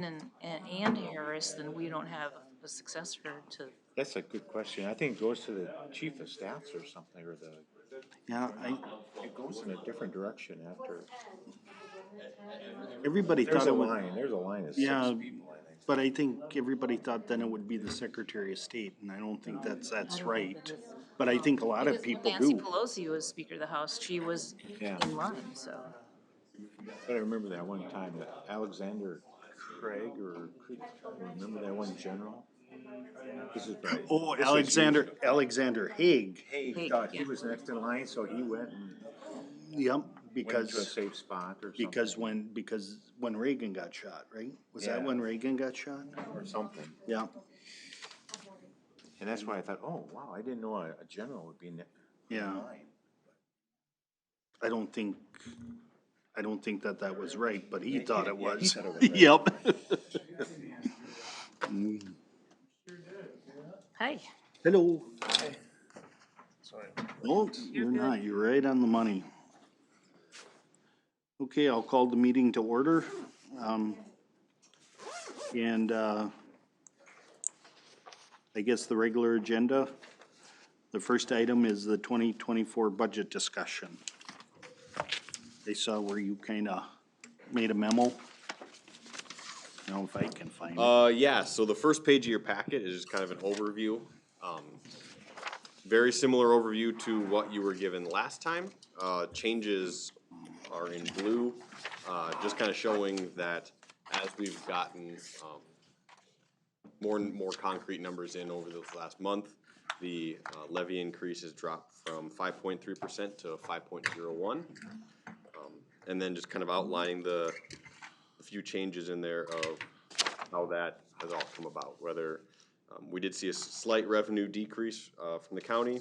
and Harris, then we don't have a successor to. That's a good question. I think it goes to the chief of staffs or something, or the, Yeah, it goes in a different direction after. everybody There's thought a it would, line, there's a line of yeah, 6 people, I think. but I think everybody thought then it would be the Secretary of State, and I don't think that's I don't think right. that is. But I think a lot of Because when people Nancy do. Pelosi was Speaker of the House, she was Yeah. in line, so. But I remember that one time that Alexander Craig, or remember that one general? This is right. Oh, This was years ago. Alexander Haig. Hey, Hey, thought he yeah. was next in line, so he went and Yep, went to a because, safe spot or something. because when Reagan got shot, right? Was that Yeah. when Reagan got shot? Or something. Yeah. And that's why I thought, oh, wow, I didn't know a general would be in Yeah. line. I don't think that was right, but he thought it Yeah, he was. thought it was right. Yep. Hi. Hello. Sorry. No, you're not. You're right on the money. Okay, I'll call the meeting to order. And I guess the regular agenda. The first item is the 2024 budget discussion. I saw where you kinda made a memo. I don't know if I can find it. Yeah, so the first page of your packet is just kind of an overview. Very similar overview to what you were given last time. Changes are in blue, just kind of showing that as we've gotten, more and more concrete numbers in over this last month, the levy increase has dropped from 5.3% to 5.01. And then just kind of outlining the few changes in there of how that has all come about, whether we did see a slight revenue decrease from the county,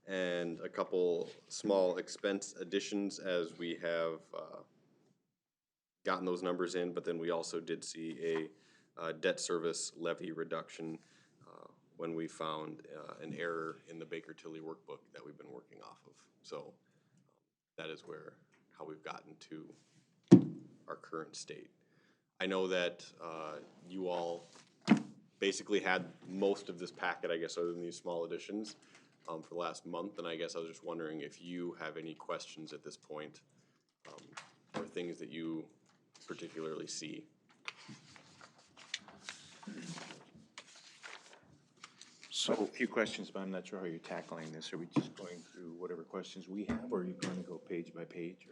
and a couple small expense additions as we have gotten those numbers in, but then we also did see a debt service levy reduction when we found an error in the Baker Tilly workbook that we've been working off of. So that is how we've gotten to our current state. I know that you all basically had most of this packet, I guess, other than these small additions for the last month, and I guess I was just wondering if you have any questions at this point, or things that you particularly see. So a few questions, but I'm not sure how you're tackling this. Are we just going through whatever questions we have, or are you going to go page by page?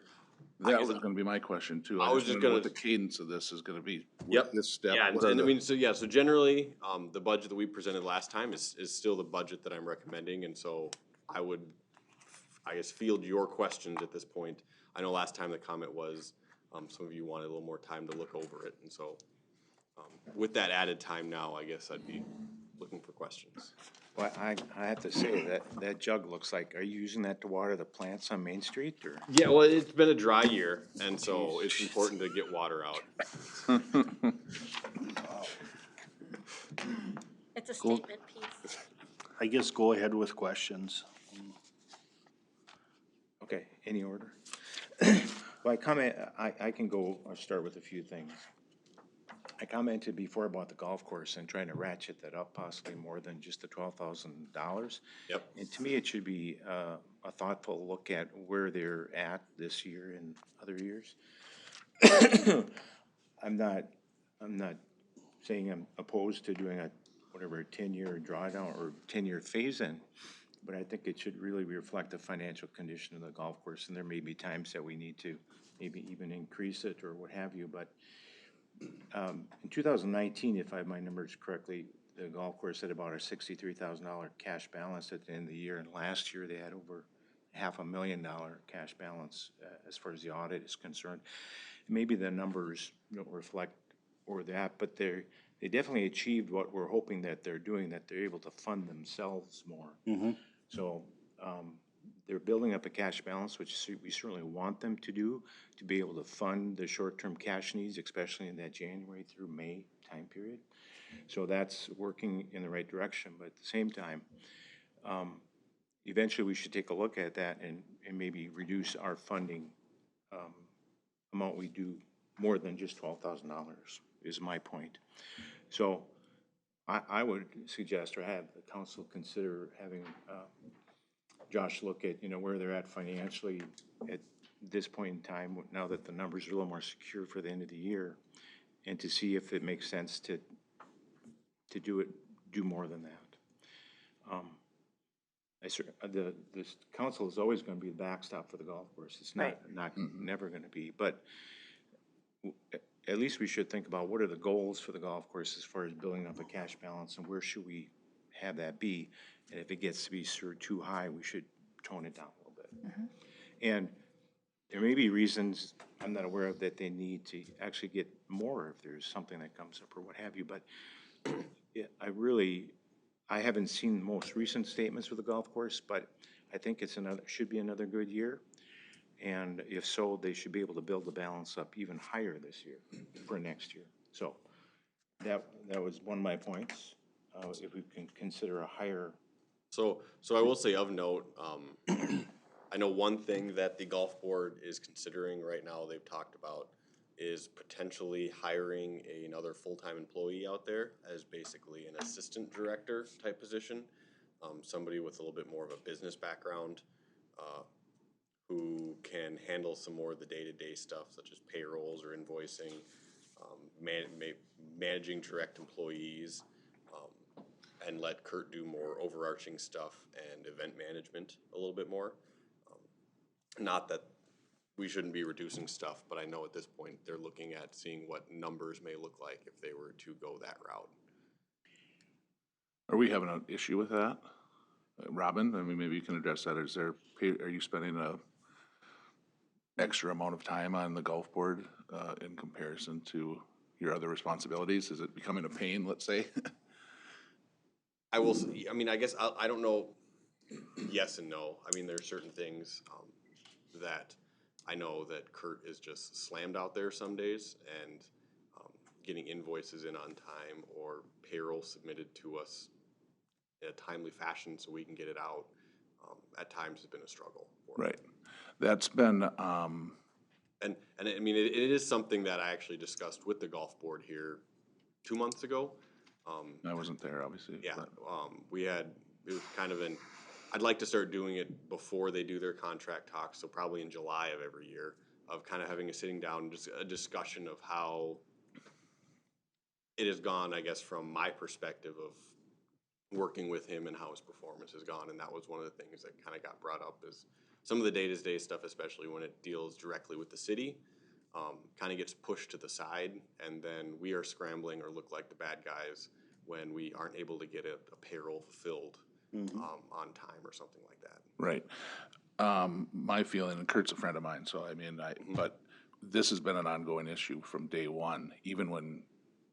That was gonna be my question too. I was just wanna know gonna- what the cadence of this is gonna be. Yep. This step. Yeah, what are and I the- mean, so generally, the budget that we presented last time is still the budget that I'm recommending, and so I would, I guess, field your questions at this point. I know last time the comment was, some of you wanted a little more time to look over it, and so, with that added time now, I guess I'd be looking for questions. Well, I have to say that jug looks like, are you using that to water the plants on Main Street, or? Yeah, well, it's been a dry year, and so it's important to get water out. It's a statement piece. I guess go ahead with questions. Okay, any order? Well, I can go, I'll start with a few things. I commented before about the golf course and trying to ratchet that up possibly more than just the $12,000. Yep. And to me, it should be a thoughtful look at where they're at this year and other years. I'm not saying I'm opposed to doing a 10-year drawdown or 10-year phase-in, but I think it should really reflect the financial condition of the golf course, and there may be times that we need to maybe even increase it or what have you, but in 2019, if I have my numbers correctly, the golf course had about a $63,000 cash balance at the end of the year, and last year they had over $500,000 cash balance as far as the audit is concerned. Maybe the numbers don't reflect or that, but they definitely achieved what we're hoping that they're doing, that they're able to fund themselves more. So they're building up a cash balance, which we certainly want them to do, to be able to fund the short-term cash needs, especially in that January through May time period. So that's working in the right direction, but at the same time, eventually we should take a look at that and maybe reduce our funding amount we do more than just $12,000 is my point. So I would suggest or have the council consider having Josh look at, where they're at financially at this point in time, now that the numbers are a little more secure for the end of the year, and to see if it makes sense to do more than that. This council is always going to be the backstop for the golf course. It's never going to be, but at least we should think about what are the goals for the golf course as far as building up a cash balance, and where should we have that be? And if it gets to be sort of too high, we should tone it down a little bit. And there may be reasons I'm not aware of that they need to actually get more if there's something that comes up or what have you, but yeah, I haven't seen the most recent statements for the golf course, but I think should be another good year. And if so, they should be able to build the balance up even higher this year for next year. So that was one of my points. If we can consider a higher. So I will say of note, I know one thing that the golf board is considering right now, they've talked about, is potentially hiring another full-time employee out there as basically an assistant director type position. Somebody with a little bit more of a business background, who can handle some more of the day-to-day stuff such as payrolls or invoicing, managing direct employees, and let Kurt do more overarching stuff and event management a little bit more. Not that we shouldn't be reducing stuff, but I know at this point they're looking at seeing what numbers may look like if they were to go that route. Are we having an issue with that? Robin, I mean, maybe you can address that. Are you spending a extra amount of time on the golf board in comparison to your other responsibilities? Is it becoming a pain, let's say? I will, I guess, I don't know, yes and no. I mean, there are certain things that I know that Kurt is just slammed out there some days, and getting invoices in on time or payroll submitted to us in a timely fashion so we can get it out, at times has been a struggle for him. Right. That's been, And I mean, it is something that I actually discussed with the golf board here 2 months ago. I wasn't there, obviously. Yeah, but- it was kind of I'd like to start doing it before they do their contract talks, so probably in July of every year, of kind of having a sitting down, just a discussion of how it has gone, I guess, from my perspective of working with him and how his performance has gone. And that was one of the things that kind of got brought up, is some of the day-to-day stuff, especially when it deals directly with the city, kind of gets pushed to the side, and then we are scrambling or look like the bad guys when we aren't able to get a payroll fulfilled on time or something like that. Right. My feeling, and Kurt's a friend of mine, so I mean, but this has been an ongoing issue from day one, even when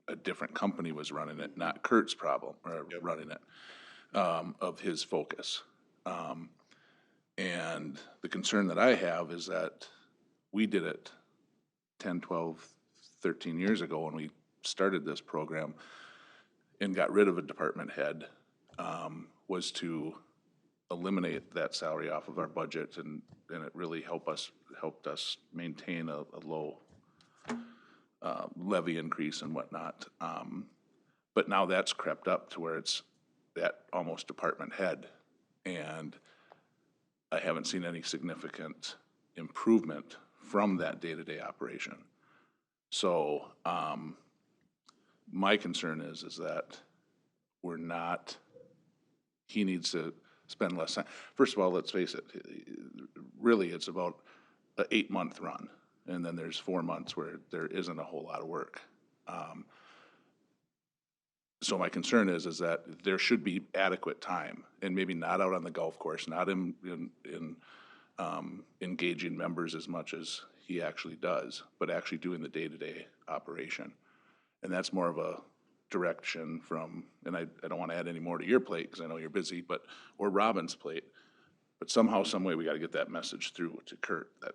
a different company was running it, not Kurt's problem, or running it, of his focus. And the concern that I have is that we did it 10, 12, 13 years ago when we started this program and got rid of a department head, was to eliminate that salary off of our budget, and it really helped us maintain a low levy increase and whatnot. But now that's crept up to where it's at almost department head, and I haven't seen any significant improvement from that day-to-day operation. So my concern is that he needs to spend less time. First of all, let's face it, really it's about an 8-month run, and then there's 4 months where there isn't a whole lot of work. So my concern is that there should be adequate time, and maybe not out on the golf course, not in engaging members as much as he actually does, but actually doing the day-to-day operation. And that's more of a direction from, and I don't want to add any more to your plate because I know you're busy, or Robin's plate, but somehow, some way we got to get that message through to Kurt that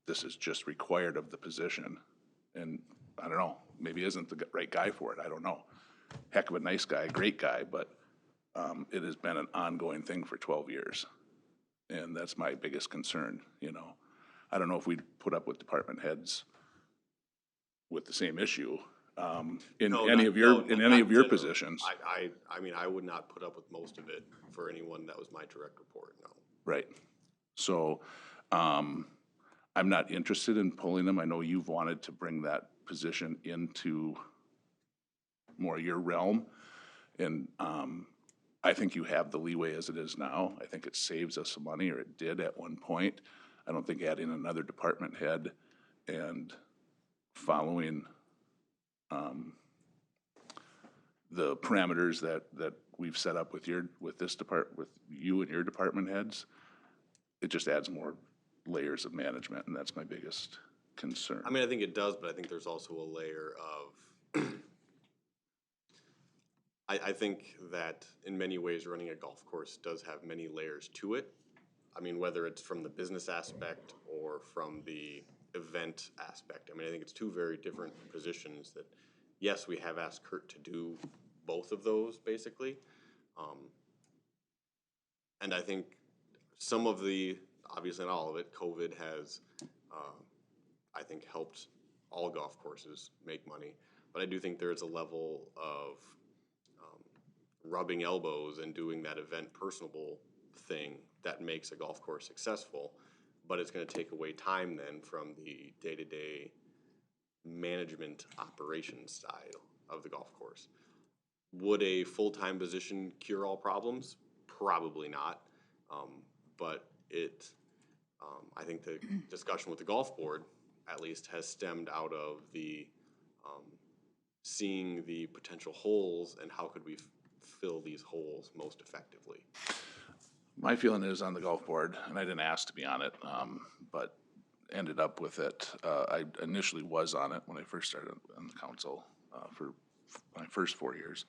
this is just required of the position. And I don't know, maybe isn't the right guy for it. I don't know. Heck of a nice guy, great guy, but it has been an ongoing thing for 12 years. And that's my biggest concern, I don't know if we'd put up with department heads with the same issue, in No, any not- of your, no, in not any of your general. positions. I mean, I would not put up with most of it for anyone that was my direct report, no. Right. So, I'm not interested in pulling them. I know you've wanted to bring that position into more your realm. And, I think you have the leeway as it is now. I think it saves us some money, or it did at one point. I don't think adding another department head and following, the parameters that we've set up with with you and your department heads, it just adds more layers of management, and that's my biggest concern. I mean, I think it does, but I think there's also a layer of, I think that in many ways, running a golf course does have many layers to it. I mean, whether it's from the business aspect or from the event aspect. I mean, I think it's two very different positions that, yes, we have asked Kurt to do both of those, basically. And I think some of the, obviously not all of it, COVID has, I think, helped all golf courses make money. But I do think there is a level of rubbing elbows and doing that event personable thing that makes a golf course successful. But it's going to take away time then from the day-to-day management operations side of the golf course. Would a full-time position cure all problems? Probably not. But I think the discussion with the golf board, at least, has stemmed out of the seeing the potential holes and how could we fill these holes most effectively. My feeling is on the golf board, and I didn't ask to be on it, but ended up with it. I initially was on it when I first started on the council, for my first 4 years.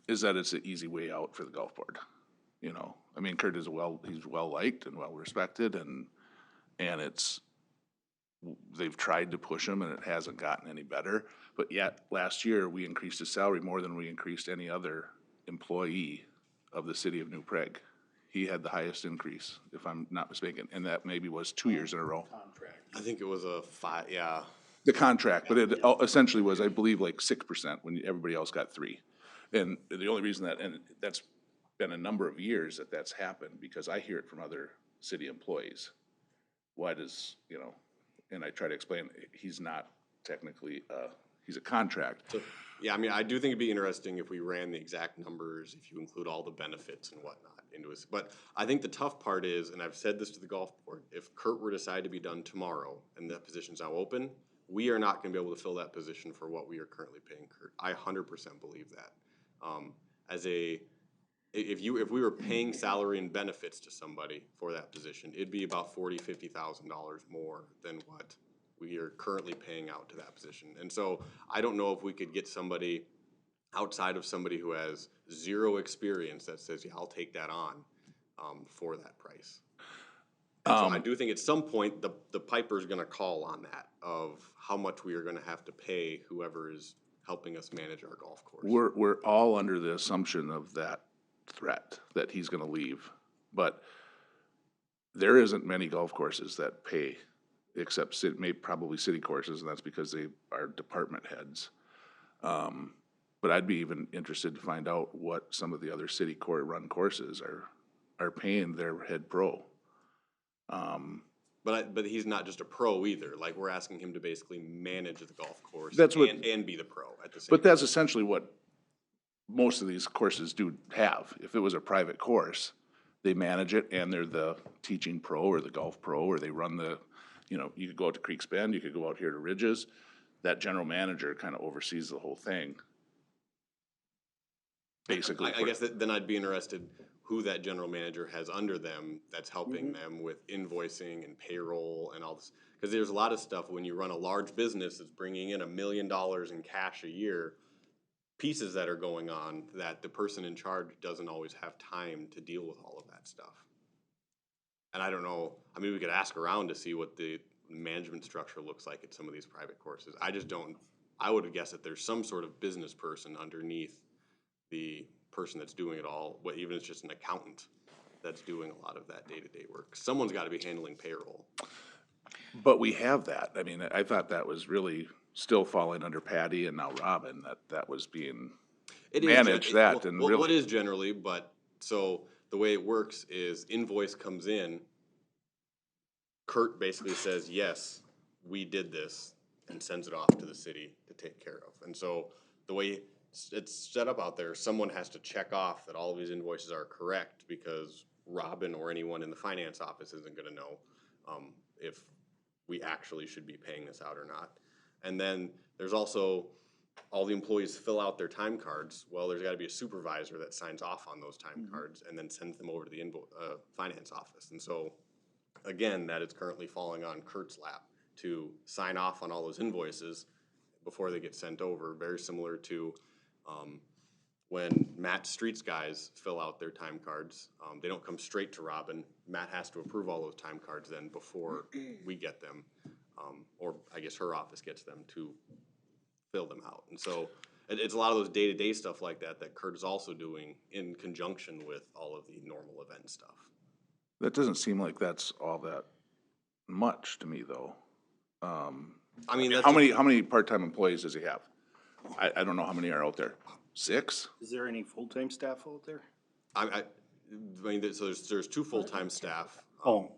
Is that it's an easy way out for the golf board. You know, I mean, Kurt is he's well-liked and well-respected, and they've tried to push him and it hasn't gotten any better. But yet, last year, we increased his salary more than we increased any other employee of the city of New Prague. He had the highest increase, if I'm not mistaken, and that maybe was 2 years in a row. I think it was a yeah. The contract, but it essentially was, I believe, like 6% when everybody else got 3%. And the only reason and that's been a number of years that that's happened, because I hear it from other city employees. Why does, and I try to explain, he's not technically, he's a contract. So, yeah, I mean, I do think it'd be interesting if we ran the exact numbers, if you include all the benefits and whatnot into it. But I think the tough part is, and I've said this to the golf board, if Kurt were to decide to be done tomorrow and that position's now open, we are not gonna be able to fill that position for what we are currently paying Kurt. I 100% believe that. If we were paying salary and benefits to somebody for that position, it'd be about $40,000-$50,000 more than what we are currently paying out to that position. And so I don't know if we could get somebody outside of somebody who has zero experience that says, yeah, I'll take that on for that price. And so I do think at some point the piper's gonna call on that of how much we are gonna have to pay whoever is helping us manage our golf course. We're all under the assumption of that threat, that he's gonna leave. But there isn't many golf courses that pay, except probably city courses, and that's because they are department heads. But I'd be even interested to find out what some of the other city run courses are paying their head pro. But he's not just a pro either. Like, we're asking him to basically manage the golf course and be the pro at the same time. But that's essentially what most of these courses do have. If it was a private course, they manage it and they're the teaching pro or the golf pro, or they run you could go out to Creeks Bend, you could go out here to Ridges. That general manager kind of oversees the whole thing. Basically. I guess then I'd be interested who that general manager has under them that's helping them with invoicing and payroll and all this. Because there's a lot of stuff when you run a large business that's bringing in $1 million in cash a year, pieces that are going on that the person in charge doesn't always have time to deal with all of that stuff. And I don't know, I mean, we could ask around to see what the management structure looks like at some of these private courses. I would guess that there's some sort of business person underneath the person that's doing it all, even if it's just an accountant that's doing a lot of that day-to-day work. Someone's got to be handling payroll. But we have that. I mean, I thought that was really still falling under Patty and now Robin, that was being It is managed that and well, what really. is generally, but, so the way it works is invoice comes in, Kurt basically says, yes, we did this, and sends it off to the city to take care of. And so the way it's set up out there, someone has to check off that all of these invoices are correct, because Robin or anyone in the finance office isn't gonna know if we actually should be paying this out or not. And then there's also, all the employees fill out their time cards. Well, there's gotta be a supervisor that signs off on those time cards and then sends them over to the finance office. And so, again, that is currently falling on Kurt's lap to sign off on all those invoices before they get sent over, very similar to when Matt Streets guys fill out their time cards. They don't come straight to Robin. Matt has to approve all those time cards then before we get them, or I guess her office gets them to fill them out. And so it's a lot of those day-to-day stuff like that that Kurt is also doing in conjunction with all of the normal event stuff. That doesn't seem like that's all that much to me, though. I mean, that's How many part-time employees does he have? I don't know how many are out there. 6? Is there any full-time staff out there? I mean, so there's two full-time staff. Oh,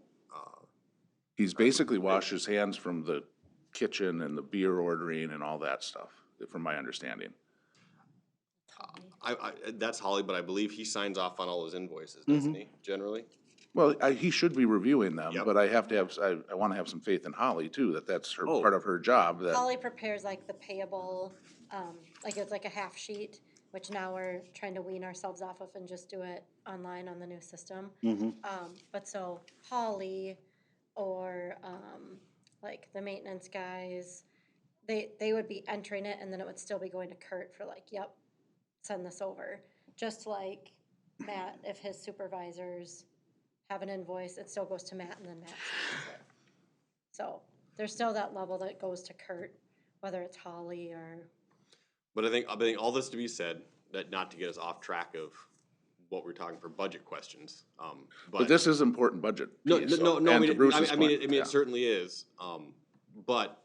He's basically washed his hands from the kitchen and the beer ordering and all that stuff, from my understanding. That's Holly, but I believe he signs off on all those invoices, doesn't he, generally? Well, he should be reviewing them, Yep. but I have to have, I wanna have some faith in Holly too, that's her, Oh. part of her job, that, Holly prepares like the payable, like it's like a half sheet, which now we're trying to wean ourselves off of and just do it online on the new system. But so Holly or, like the maintenance guys, they would be entering it and then it would still be going to Kurt for like, yep, send this over. Just like Matt, if his supervisors have an invoice, it still goes to Matt and then Matt signs it. So there's still that level that goes to Kurt, whether it's Holly or, But I think all this to be said, that not to get us off track of what we're talking for budget questions, but this is important budget No, piece, no, so- no, I and mean, to Bruce's I mean, point, yeah. it certainly is, but,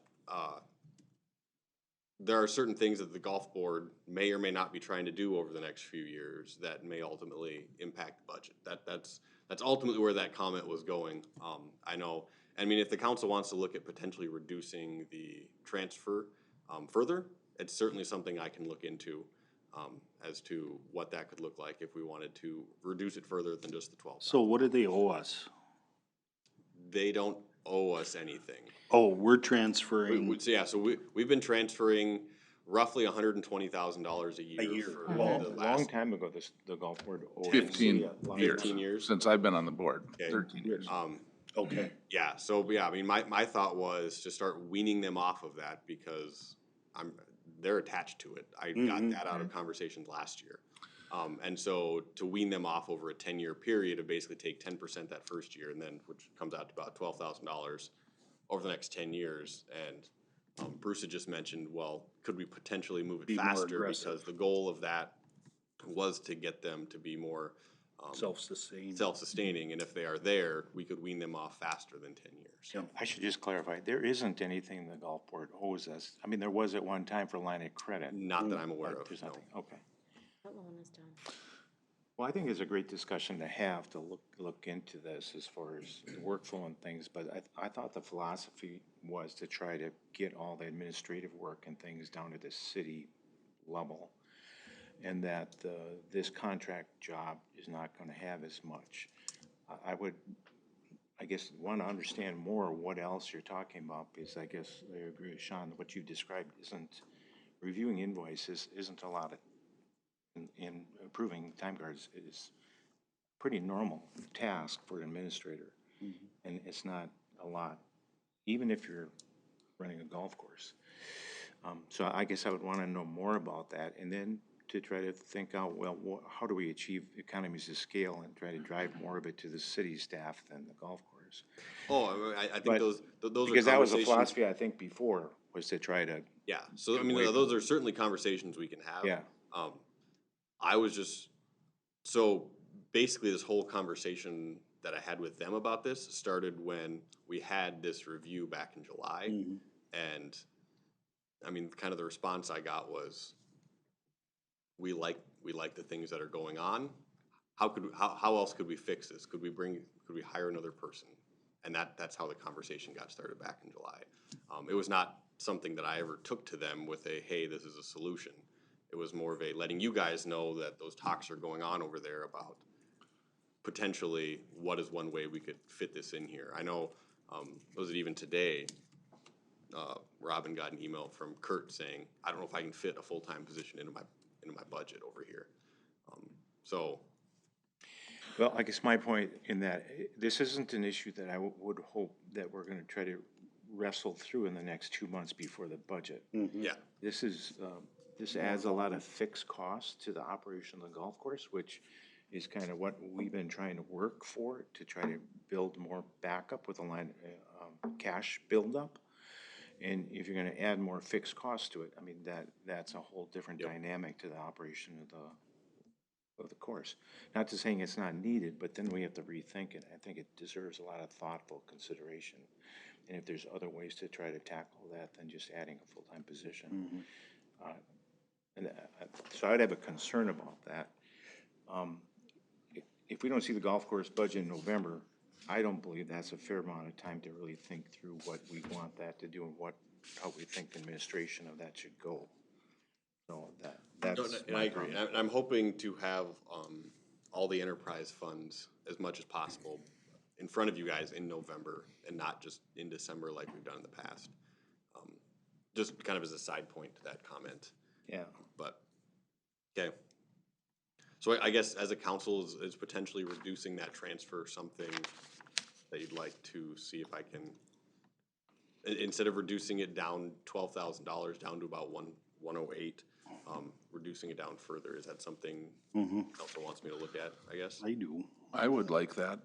there are certain things that the golf board may or may not be trying to do over the next few years that may ultimately impact the budget. That's ultimately where that comment was going. I know, I mean, if the council wants to look at potentially reducing the transfer, further, it's certainly something I can look into, as to what that could look like if we wanted to reduce it further than just the 12. so what do they owe us? They don't owe us anything. Oh, we're transferring, So yeah, so we've been transferring roughly $120,000 a year for Oh, the A long last time ago, the golf board owed. 15 a lot of years, 15 years. since I've been on the board, Okay. 13 years. okay. Yeah, so yeah, I mean, my thought was to start weaning them off of that because they're attached to it. I got that out of conversations last year. And so to wean them off over a 10-year period of basically take 10% that first year and then, which comes out to about $12,000 over the next 10 years. And Bruce had just mentioned, well, could we potentially move it Be more faster? aggressive. Because the goal of that was to get them to be more Self-sustained. self-sustaining, and if they are there, we could wean them off faster than 10 years. I should just clarify, there isn't anything the golf board owes us. I mean, there was at one time for line of credit. Not that I'm aware but of, there's no. nothing, okay. that loan is done. Well, I think it's a great discussion to have, to look into this as far as the workflow and things, but I thought the philosophy was to try to get all the administrative work and things down to the city level. And that this contract job is not gonna have as much. I guess, want to understand more what else you're talking about, because I guess I agree with Sean, what you've described reviewing invoices isn't a lot of, in approving time cards is pretty normal task for an administrator. And it's not a lot, even if you're running a golf course. So I guess I would want to know more about that, and then to try to think out, well, how do we achieve economies of scale and try to drive more of it to the city staff than the golf course? Oh, I think But- those are Because that was a conversations. philosophy, I think, before, was to try to, Yeah, so I mean, Wait. those are certainly conversations we can have. yeah. I was just, so basically this whole conversation that I had with them about this started when we had this review back in July. And, I mean, kind of the response I got was, we like the things that are going on. How else could we fix this? Could we hire another person? And that's how the conversation got started back in July. It was not something that I ever took to them with a, hey, this is a solution. It was more of a letting you guys know that those talks are going on over there about potentially what is one way we could fit this in here. I know, was it even today, Robin got an email from Kurt saying, I don't know if I can fit a full-time position into my budget over here. So. Well, I guess my point in that, this isn't an issue that I would hope that we're gonna try to wrestle through in the next 2 months before the budget. Yeah. This is, this adds a lot of fixed costs to the operation of the golf course, which is kind of what we've been trying to work for, to try to build more backup with a line, cash buildup. And if you're gonna add more fixed costs to it, I mean, that's a whole different dynamic to the operation of the course. Not to saying it's not needed, but then we have to rethink it. I think it deserves a lot of thoughtful consideration. And if there's other ways to try to tackle that than just adding a full-time position. So I'd have a concern about that. If we don't see the golf course budget in November, I don't believe that's a fair amount of time to really think through what we want that to do and how we think the administration of that should go. So that's. And I agree. And I'm hoping to have all the enterprise funds as much as possible in front of you guys in November and not just in December like we've done in the past. Just kind of as a side point to that comment. Yeah. But, okay. So I guess as a council is potentially reducing that transfer something that you'd like to see if I can, instead of reducing it down $12,000 down to about 108, reducing it down further, is that something council wants me to look at, I guess? I do. I would like that,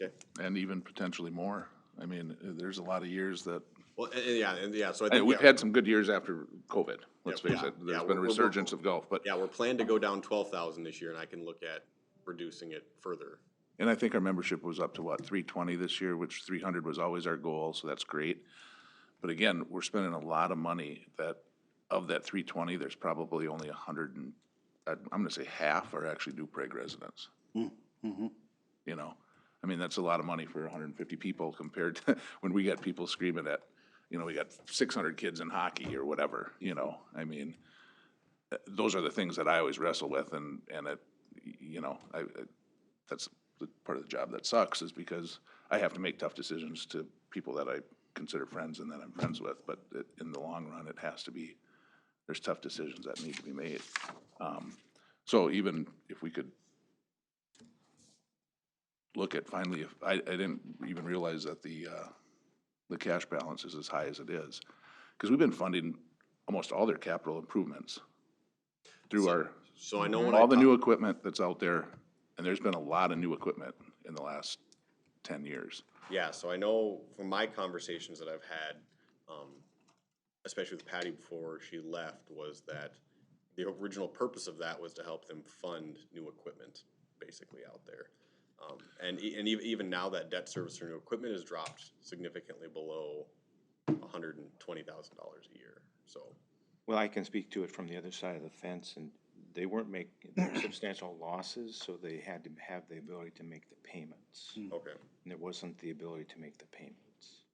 Okay. and even potentially more. I mean, there's a lot of years that, Well, and yeah, so I think. we've yeah, had some good years after COVID, let's Yeah, face it. There's yeah, been a we're- resurgence of golf, but, Yeah, we're planning to go down 12,000 this year, and I can look at reducing it further. and I think our membership was up to what, 320 this year, which 300 was always our goal, so that's great. But again, we're spending a lot of money of that 320, there's probably only 100 and, I'm gonna say half are actually new Prague residents. You know, I mean, that's a lot of money for 150 people compared to when we got people screaming at, we got 600 kids in hockey or whatever, I mean, those are the things that I always wrestle with, and it, that's the part of the job that sucks, is because I have to make tough decisions to people that I consider friends and that I'm friends with, but in the long run, it has to be, there's tough decisions that need to be made. So even if we could look at finally, if I didn't even realize that the cash balance is as high as it is, because we've been funding almost all their capital improvements through So I know when all the new equipment that's out there, and there's been a lot of new equipment in the last 10 years. Yeah, so I know from my conversations that I've had, especially with Patty before she left, was that the original purpose of that was to help them fund new equipment, basically, out there. And even now that debt service for new equipment has dropped significantly below $120,000 a year, so. Well, I can speak to it from the other side of the fence, and they weren't making substantial losses, so they had to have the ability to make the payments. Okay, And there wasn't the ability to make the payments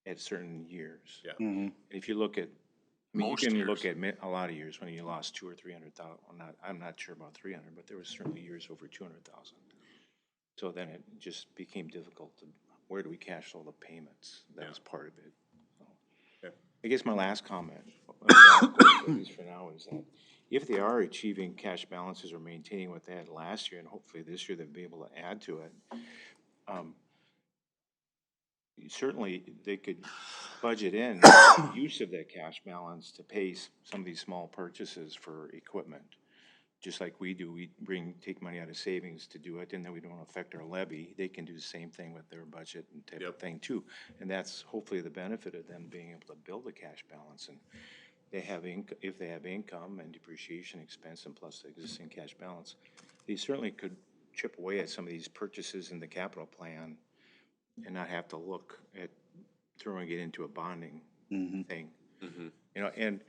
at certain years. yeah. If you look at, I mean, you Most can years. look at a lot of years when you lost 200,000 or 300,000. I'm not sure about 300, but there was certainly years over 200,000. So then it just became difficult to, where do we cash all the payments? That was part of it. So, Okay. I guess my last comment, at least for now, is that if they are achieving cash balances or maintaining what they had last year, and hopefully this year they'll be able to add to it, certainly they could budget in use of that cash balance to pay some of these small purchases for equipment. Just like we do, we take money out of savings to do it, and then we don't affect our levy. They can do the same thing with their budget and type of thing too. And that's hopefully the benefit of them being able to build a cash balance. And they have if they have income and depreciation expense and plus the existing cash balance, they certainly could chip away at some of these purchases in the capital plan and not have to look at throwing it into a bonding thing. You know, and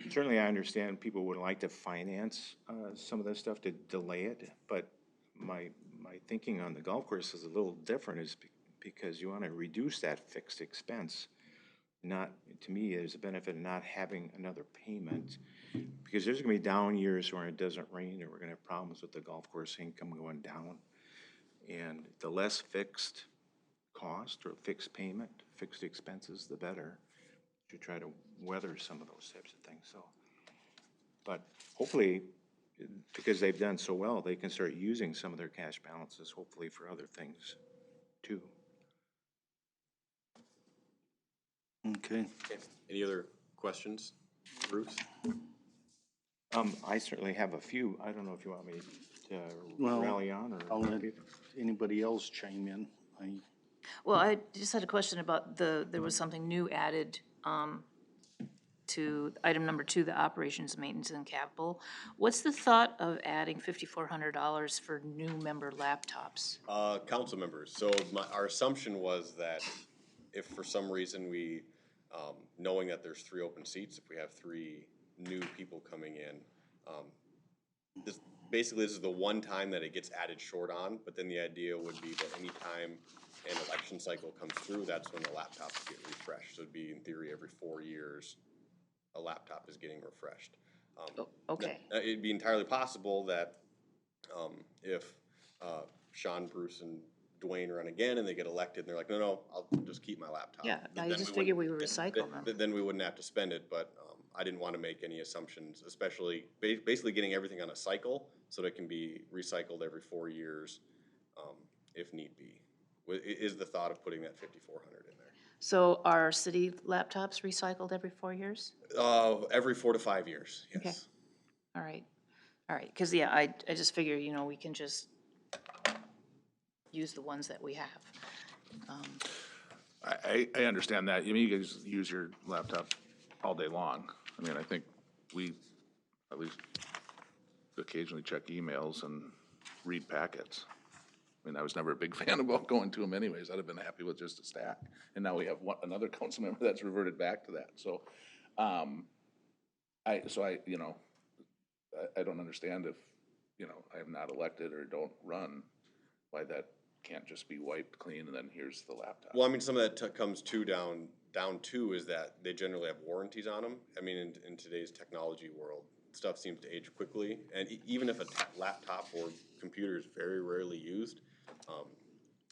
certainly I understand people would like to finance some of this stuff to delay it, but my thinking on the golf course is a little different, is because you want to reduce that fixed expense. Not, to me, there's a benefit of not having another payment, because there's gonna be down years where it doesn't rain, or we're gonna have problems with the golf course income going down. And the less fixed cost or fixed payment, fixed expenses, the better, to try to weather some of those types of things, so. But hopefully, because they've done so well, they can start using some of their cash balances, hopefully for other things too. Okay. Any other questions, Bruce? I certainly have a few. I don't know if you want me to Well, rally on, or. I'll let anybody else chime in. Well, I just had a question about there was something new added to item number 2, the operations, maintenance, and capital. What's the thought of adding $5,400 for new member laptops? Council members, so our assumption was that if for some reason we, knowing that there's 3 open seats, if we have 3 new people coming in, this is the one time that it gets added short on, but then the idea would be that any time an election cycle comes through, that's when the laptops get refreshed. So it'd be, in theory, every 4 years, a laptop is getting refreshed. Okay. It'd be entirely possible that if Sean, Bruce, and Dwayne run again and they get elected, and they're like, no, I'll just keep my laptop. Yeah, Then I we just figured we would wouldn't- recycle them. Then we wouldn't have to spend it, but I didn't want to make any assumptions, especially basically getting everything on a cycle so that it can be recycled every 4 years if need be. Is the thought of putting that 5,400 in there. So are city laptops recycled every 4 years? Every 4 to 5 years, yes. Okay. All right, because, yeah, I just figure, we can just use the ones that we have. I understand that. I mean, you guys use your laptop all day long. I mean, I think we at least occasionally check emails and read packets. I mean, I was never a big fan about going to them anyways. I'd have been happy with just a stack. And now we have another council member that's reverted back to that. So, I don't understand if, I am not elected or don't run, why that can't just be wiped clean and then here's the laptop. Well, I mean, some of that comes down to is that they generally have warranties on them. I mean, in today's technology world, stuff seems to age quickly. And even if a laptop or computer is very rarely used,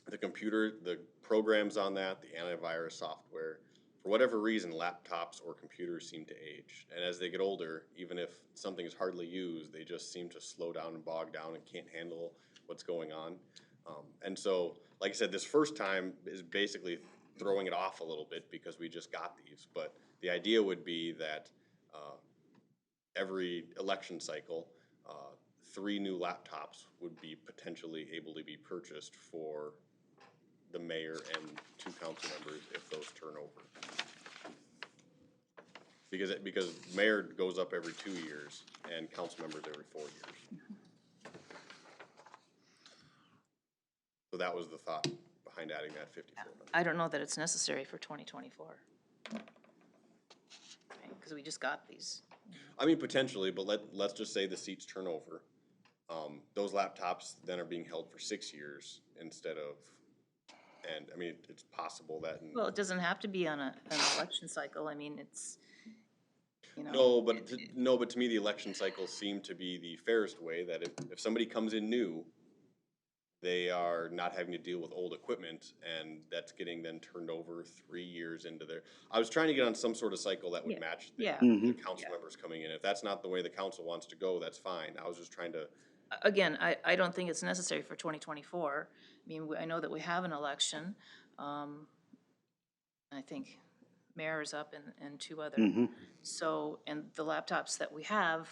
the computer, the programs on that, the antivirus software, for whatever reason, laptops or computers seem to age. And as they get older, even if something is hardly used, they just seem to slow down and bog down and can't handle what's going on. And so, like I said, this first time is basically throwing it off a little bit because we just got these. But the idea would be that every election cycle, 3 new laptops would be potentially able to be purchased for the mayor and 2 council members if those turn over. Because mayor goes up every 2 years and council members every 4 years. So that was the thought behind adding that 5,400. I don't know that it's necessary for 2024. Because we just got these. I mean, potentially, but let's just say the seats turn over. Those laptops then are being held for 6 years instead of, and I mean, it's possible that. Well, it doesn't have to be on an election cycle. I mean, it's, No, but to me, the election cycles seem to be the fairest way, that if somebody comes in new, they are not having to deal with old equipment, and that's getting then turned over 3 years into their. I was trying to get on some sort of cycle that would match the council members coming in. If that's not the way the council wants to go, that's fine. I was just trying to. Again, I don't think it's necessary for 2024. I mean, I know that we have an election. I think mayor is up and 2 other. So, and the laptops that we have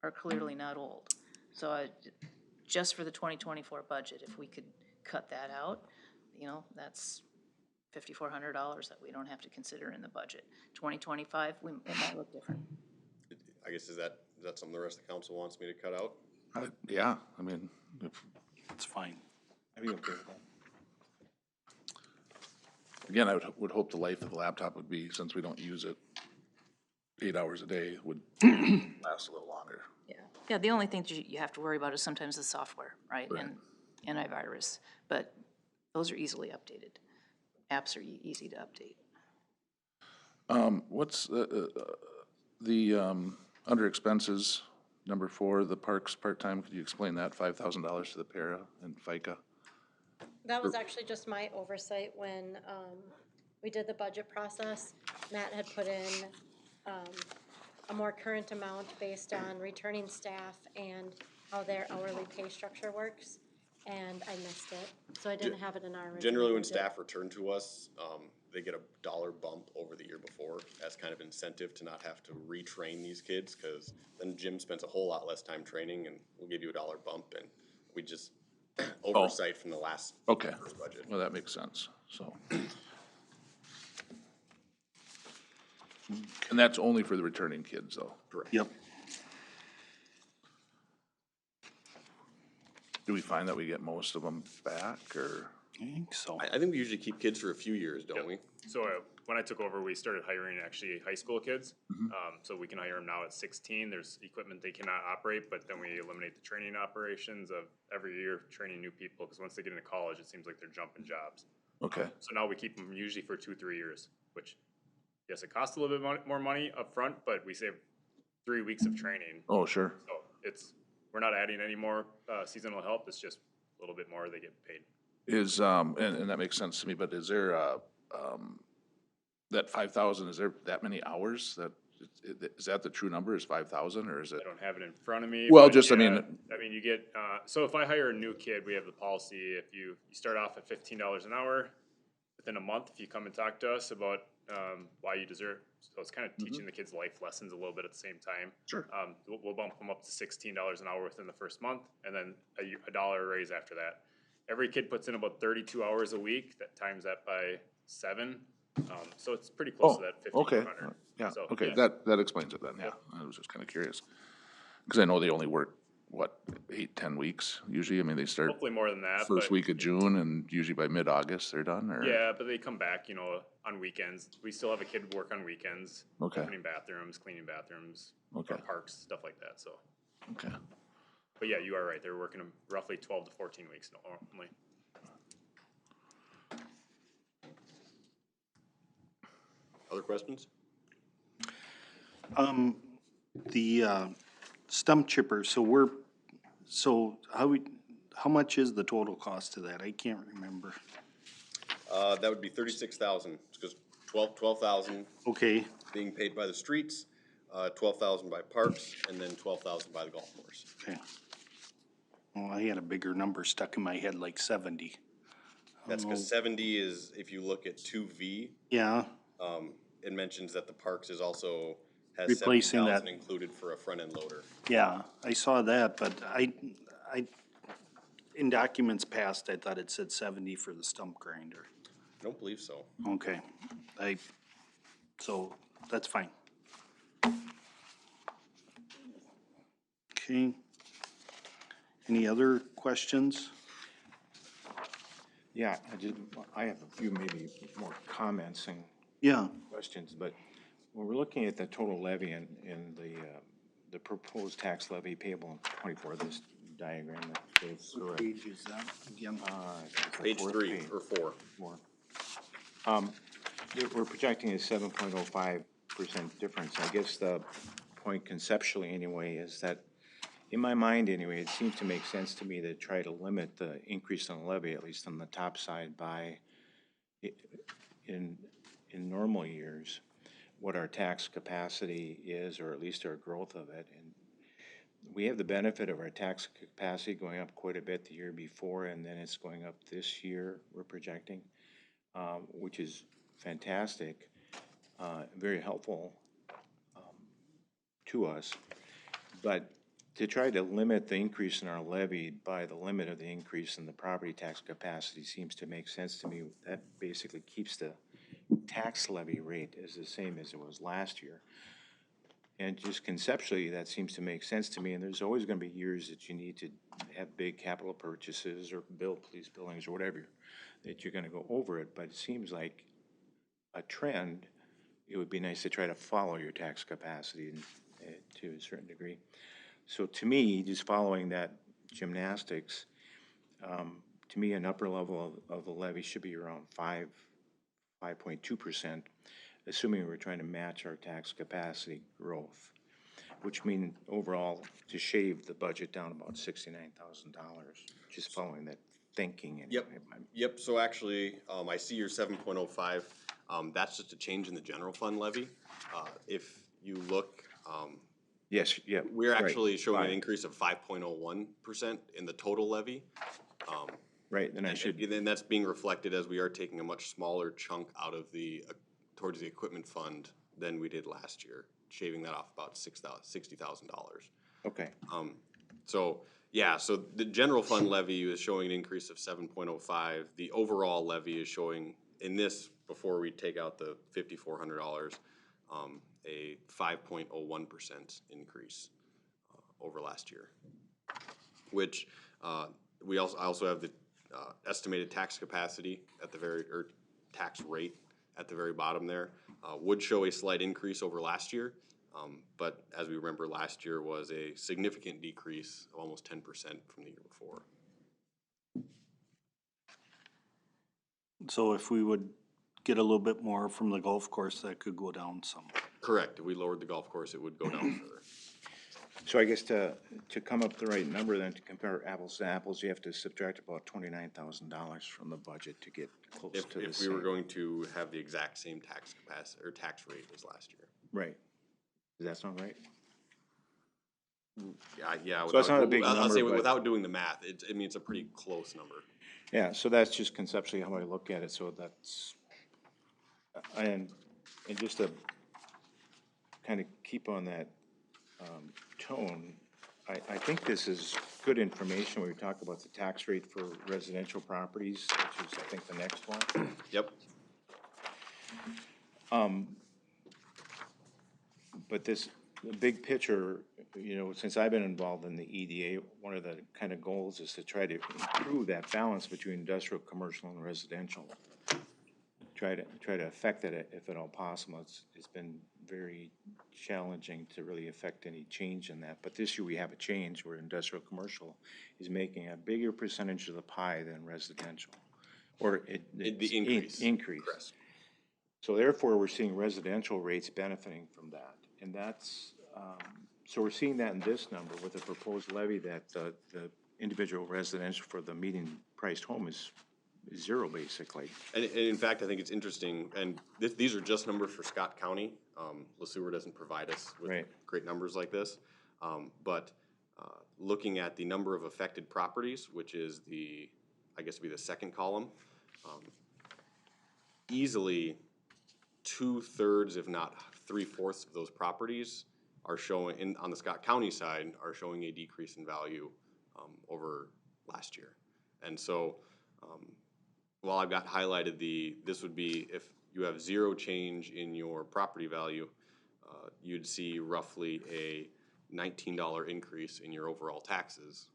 are clearly not old. So just for the 2024 budget, if we could cut that out, that's $5,400 that we don't have to consider in the budget. 2025, it might look different. I guess is that something the rest of the council wants me to cut out? Yeah, I mean, It's fine. I'd be okay with that. Again, I would hope the life of the laptop would be, since we don't use it 8 hours a day, would last a little longer. Yeah, yeah, the only thing that you have to worry about is sometimes the software, right? And antivirus, but those are easily updated. Apps are easy to update. What's under expenses, number 4, the parks part-time, could you explain that, $5,000 to the para and FICA? That was actually just my oversight when, we did the budget process. Matt had put in, a more current amount based on returning staff and how their hourly pay structure works, and I missed it, so I didn't have it in our original Generally, when budget. staff return to us, they get a dollar bump over the year before as kind of incentive to not have to retrain these kids, cause then Jim spends a whole lot less time training and we'll give you a dollar bump, and we just oversight from the last Okay, first budget. well, that makes sense, so. And that's only for the returning kids, though. Correct. Yep. Do we find that we get most of them back, or? I think so. I think we usually keep kids for a few years, don't we? So when I took over, we started hiring actually high school kids. So we can hire them now at 16. There's equipment they cannot operate, but then we eliminate the training operations of every year training new people, because once they get into college, it seems like they're jumping jobs. Okay, So now we keep them usually for 2-3 years, which, yes, it costs a little bit more money up front, but we save 3 weeks of training. oh, sure, So we're not adding any more seasonal help. It's just a little bit more they get paid. is, and that makes sense to me, but is there, that 5,000, is there that many hours that, is that the true number, is 5,000, or is it? I don't have it in front of me. Well, but just, I yeah, mean- I mean, you get, so if I hire a new kid, we have the policy, if you start off at $15 an hour, within a month, if you come and talk to us about, why you deserve, so it's kind of teaching the kids life lessons a little bit at the same time. Sure. We'll bump them up to $16 an hour within the first month, and then a dollar raise after that. Every kid puts in about 32 hours a week, that times that by 7, so it's pretty close to that Okay, 1,500. yeah, So, okay, yeah. that explains it then, yeah, I was just kinda curious. Cause I know they only work, what, 8-10 weeks usually, I mean, they start Hopefully more than that, first but- week of June, and usually by mid-August they're done, or? Yeah, but they come back, on weekends. We still have a kid work on weekends. Okay. Opening bathrooms, cleaning bathrooms, Okay. or parks, stuff like that, so. Okay, But yeah, you are right, they're working them roughly 12 to 14 weeks normally. Other questions? The stump chipper, so how much is the total cost to that? I can't remember. That would be 36,000, because 12,000 Okay, being paid by the streets, 12,000 by parks, and then 12,000 by the golf course. okay. Well, I had a bigger number stuck in my head, like 70. That's because 70 is, if you look at 2V, Yeah, it mentions that the parks is also, has Replacing 70,000 that. included for a front-end loader. yeah, I saw that, but in documents past, I thought it said 70 for the stump grinder. I don't believe so. Okay, so that's fine. Okay. Any other questions? Yeah, I have a few maybe more comments and Yeah, questions, but when we're looking at the total levy and the proposed tax levy payable in 24, this diagram that goes through it. page is that again? It's the Page fourth 3 page. or 4. We're projecting a 7.05% difference. I guess the point conceptually anyway is that, in my mind anyway, it seems to make sense to me to try to limit the increase on the levy, at least on the top side, by, in normal years, what our tax capacity is, or at least our growth of it. And we have the benefit of our tax capacity going up quite a bit the year before, and then it's going up this year, we're projecting, which is fantastic, very helpful to us. But to try to limit the increase in our levy by the limit of the increase in the property tax capacity seems to make sense to me. That basically keeps the tax levy rate as the same as it was last year. And just conceptually, that seems to make sense to me, and there's always gonna be years that you need to have big capital purchases or build police buildings or whatever, that you're gonna go over it, but it seems like a trend, it would be nice to try to follow your tax capacity to a certain degree. So to me, just following that gymnastics, to me, an upper level of the levy should be around 5.2%, assuming we're trying to match our tax capacity growth, which means overall to shave the budget down about $69,000, just following that thinking. Yep, yep, so actually, I see your 7.05, that's just a change in the general fund levy. If you look, Yes, yeah. we're right, actually showing an five. increase of 5.01% in the total levy. Right, then I should, And then that's being reflected as we are taking a much smaller chunk out of the, towards the equipment fund than we did last year, shaving that off about $60,000. okay, So, yeah, so the general fund levy is showing an increase of 7.05. The overall levy is showing, in this, before we take out the $5,400, a 5.01% increase over last year. Which, we also have the estimated tax capacity at the very, or tax rate at the very bottom there, would show a slight increase over last year. But as we remember, last year was a significant decrease of almost 10% from the year before. So if we would get a little bit more from the golf course, that could go down some. Correct. If we lowered the golf course, it would go down further. so I guess to come up with the right number, then to compare apples to apples, you have to subtract about $29,000 from the budget to get close to the If we were same. going to have the exact same tax capacity, or tax rate as last year. Right, does that sound right? Yeah. So it's not a big I'll number, say but- without doing the math, I mean, it's a pretty close number. Yeah, so that's just conceptually how I look at it, so that's, and just to kind of keep on that tone, I think this is good information when we talk about the tax rate for residential properties, which is, I think, the next one. Yep. But this, the big picture, since I've been involved in the EDA, one of the kind of goals is to try to improve that balance between industrial, commercial, and residential. Try to affect that if at all possible. It's been very challenging to really affect any change in that. But this year we have a change where industrial, commercial is making a bigger percentage of the pie than residential, or The increase. Increase. Correct. So therefore, we're seeing residential rates benefiting from that. And that's, so we're seeing that in this number with the proposed levy that the individual residential for the median priced home is zero, basically. And in fact, I think it's interesting, and these are just numbers for Scott County. LeSueur doesn't provide us with Right. great numbers like this. But looking at the number of affected properties, which is I guess would be the second column, easily 2/3, if not 3/4 of those properties are showing, on the Scott County side, are showing a decrease in value over last year. And so, while I've got highlighted this would be if you have zero change in your property value, you'd see roughly a $19 increase in your overall taxes.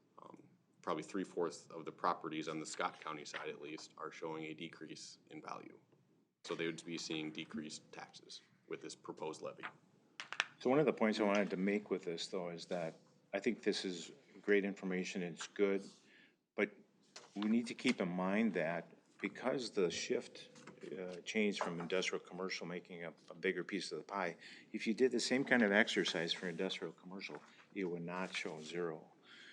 Probably 3/4 of the properties on the Scott County side, at least, are showing a decrease in value. So they would be seeing decreased taxes with this proposed levy. So one of the points I wanted to make with this, though, is that I think this is great information, it's good, but we need to keep in mind that because the shift changed from industrial commercial making up a bigger piece of the pie, if you did the same kind of exercise for industrial commercial, it would not show zero.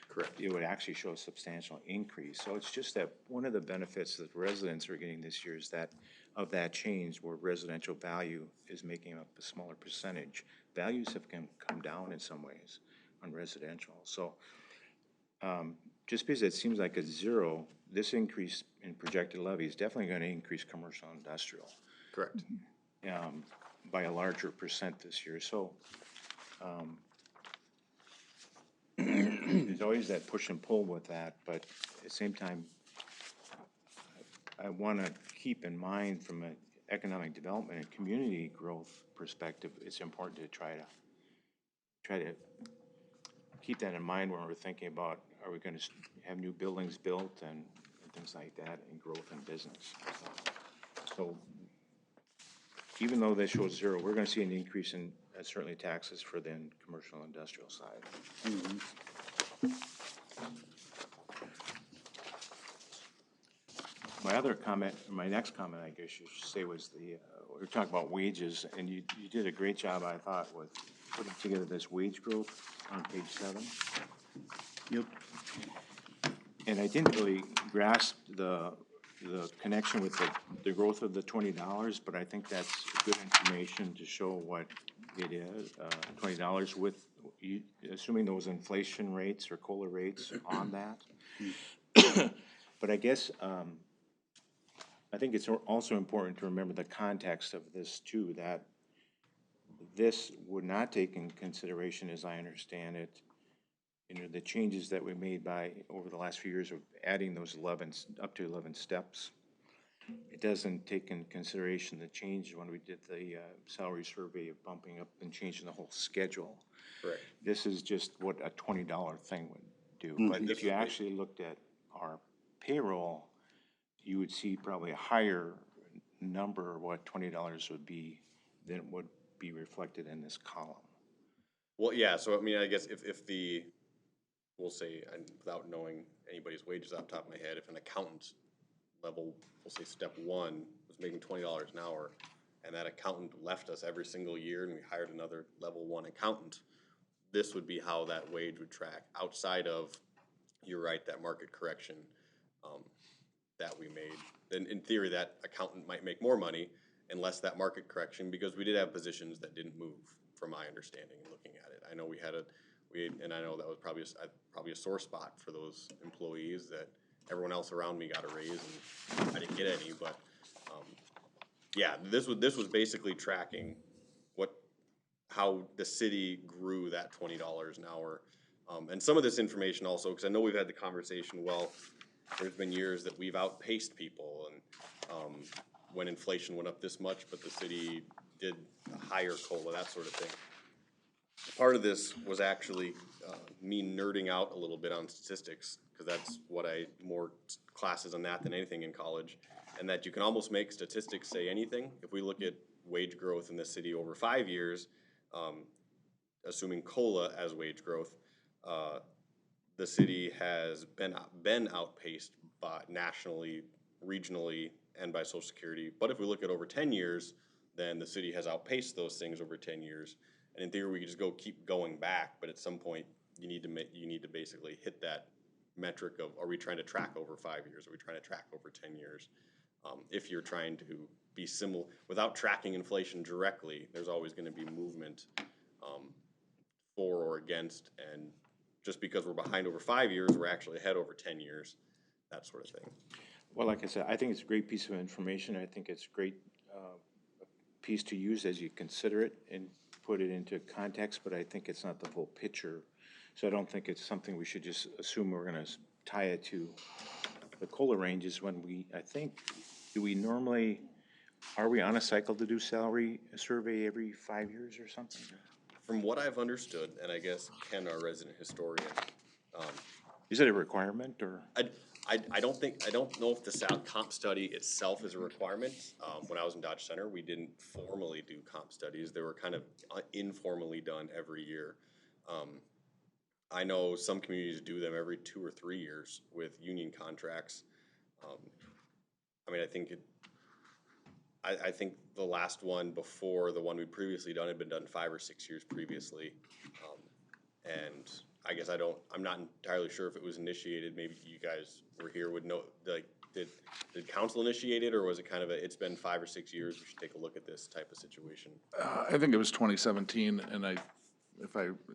Correct. It would actually show a substantial increase. So it's just that one of the benefits that residents are getting this year is that of that change where residential value is making up a smaller percentage. Values have come down in some ways on residential. So just because it seems like a zero, this increase in projected levy is definitely going to increase commercial and industrial Correct. by a larger percent this year. So there's always that push and pull with that, but at the same time, I want to keep in mind from an economic development and community growth perspective, it's important to try to try to keep that in mind when we're thinking about, are we gonna have new buildings built and things like that, and growth in business. So even though this shows zero, we're gonna see an increase in certainly taxes for the commercial and industrial side. My other comment, my next comment, I guess you should say, was we were talking about wages, and you did a great job, I thought, with putting together this wage growth on page 7. Yep. And I didn't really grasp the connection with the growth of the $20, but I think that's good information to show what it is. $20 with, assuming those inflation rates or COLA rates on that. But I guess, I think it's also important to remember the context of this too, that this would not take in consideration, as I understand it, the changes that we made over the last few years of adding those up to 11 steps. It doesn't take in consideration the change when we did the salary survey of bumping up and changing the whole schedule. Correct. This is just what a $20 thing would do. But if you actually looked at our payroll, you would see probably a higher number of what $20 would be than would be reflected in this column. Well, yeah, so I mean, I guess if we'll say, and without knowing anybody's wages off the top of my head, if an accountant level, we'll say step 1, was making $20 an hour, and that accountant left us every single year and we hired another level 1 accountant, this would be how that wage would track outside of, you're right, that market correction that we made. Then in theory, that accountant might make more money unless that market correction, because we did have positions that didn't move, from my understanding and looking at it. I know and I know that was probably a sore spot for those employees, that everyone else around me got a raise and I didn't get any, but yeah, this was basically tracking how the city grew that $20 an hour. And some of this information also, because I know we've had the conversation, well, there's been years that we've outpaced people, and when inflation went up this much, but the city did a higher COLA, that sort of thing. Part of this was actually me nerding out a little bit on statistics, because that's what more classes on that than anything in college, and that you can almost make statistics say anything. If we look at wage growth in the city over 5 years, assuming COLA as wage growth, the city has been outpaced by nationally, regionally, and by Social Security. But if we look at over 10 years, then the city has outpaced those things over 10 years. And in theory, we could just keep going back. But at some point, you need to basically hit that metric of, are we trying to track over 5 years? Are we trying to track over 10 years? If you're trying to be similar, without tracking inflation directly, there's always going to be movement for or against, and just because we're behind over 5 years, we're actually ahead over 10 years, that sort of thing. Well, like I said, I think it's a great piece of information. I think it's a great piece to use as you consider it and put it into context, but I think it's not the whole picture. So I don't think it's something we should just assume we're going to tie it to the COLA ranges when I think, are we on a cycle to do salary survey every 5 years or something? From what I've understood, and I guess Ken, our resident historian, Is it a requirement, or? I don't know if the comp study itself is a requirement. When I was in Dodge Center, we didn't formally do comp studies. They were kind of informally done every year. I know some communities do them every 2 or 3 years with union contracts. I mean, I think the last one before the one we'd previously done had been done 5 or 6 years previously. And I guess I'm not entirely sure if it was initiated. Maybe you guys were here would know, like, did council initiate it, or was it kind of it's been 5 or 6 years, we should take a look at this type of situation? I think it was 2017, and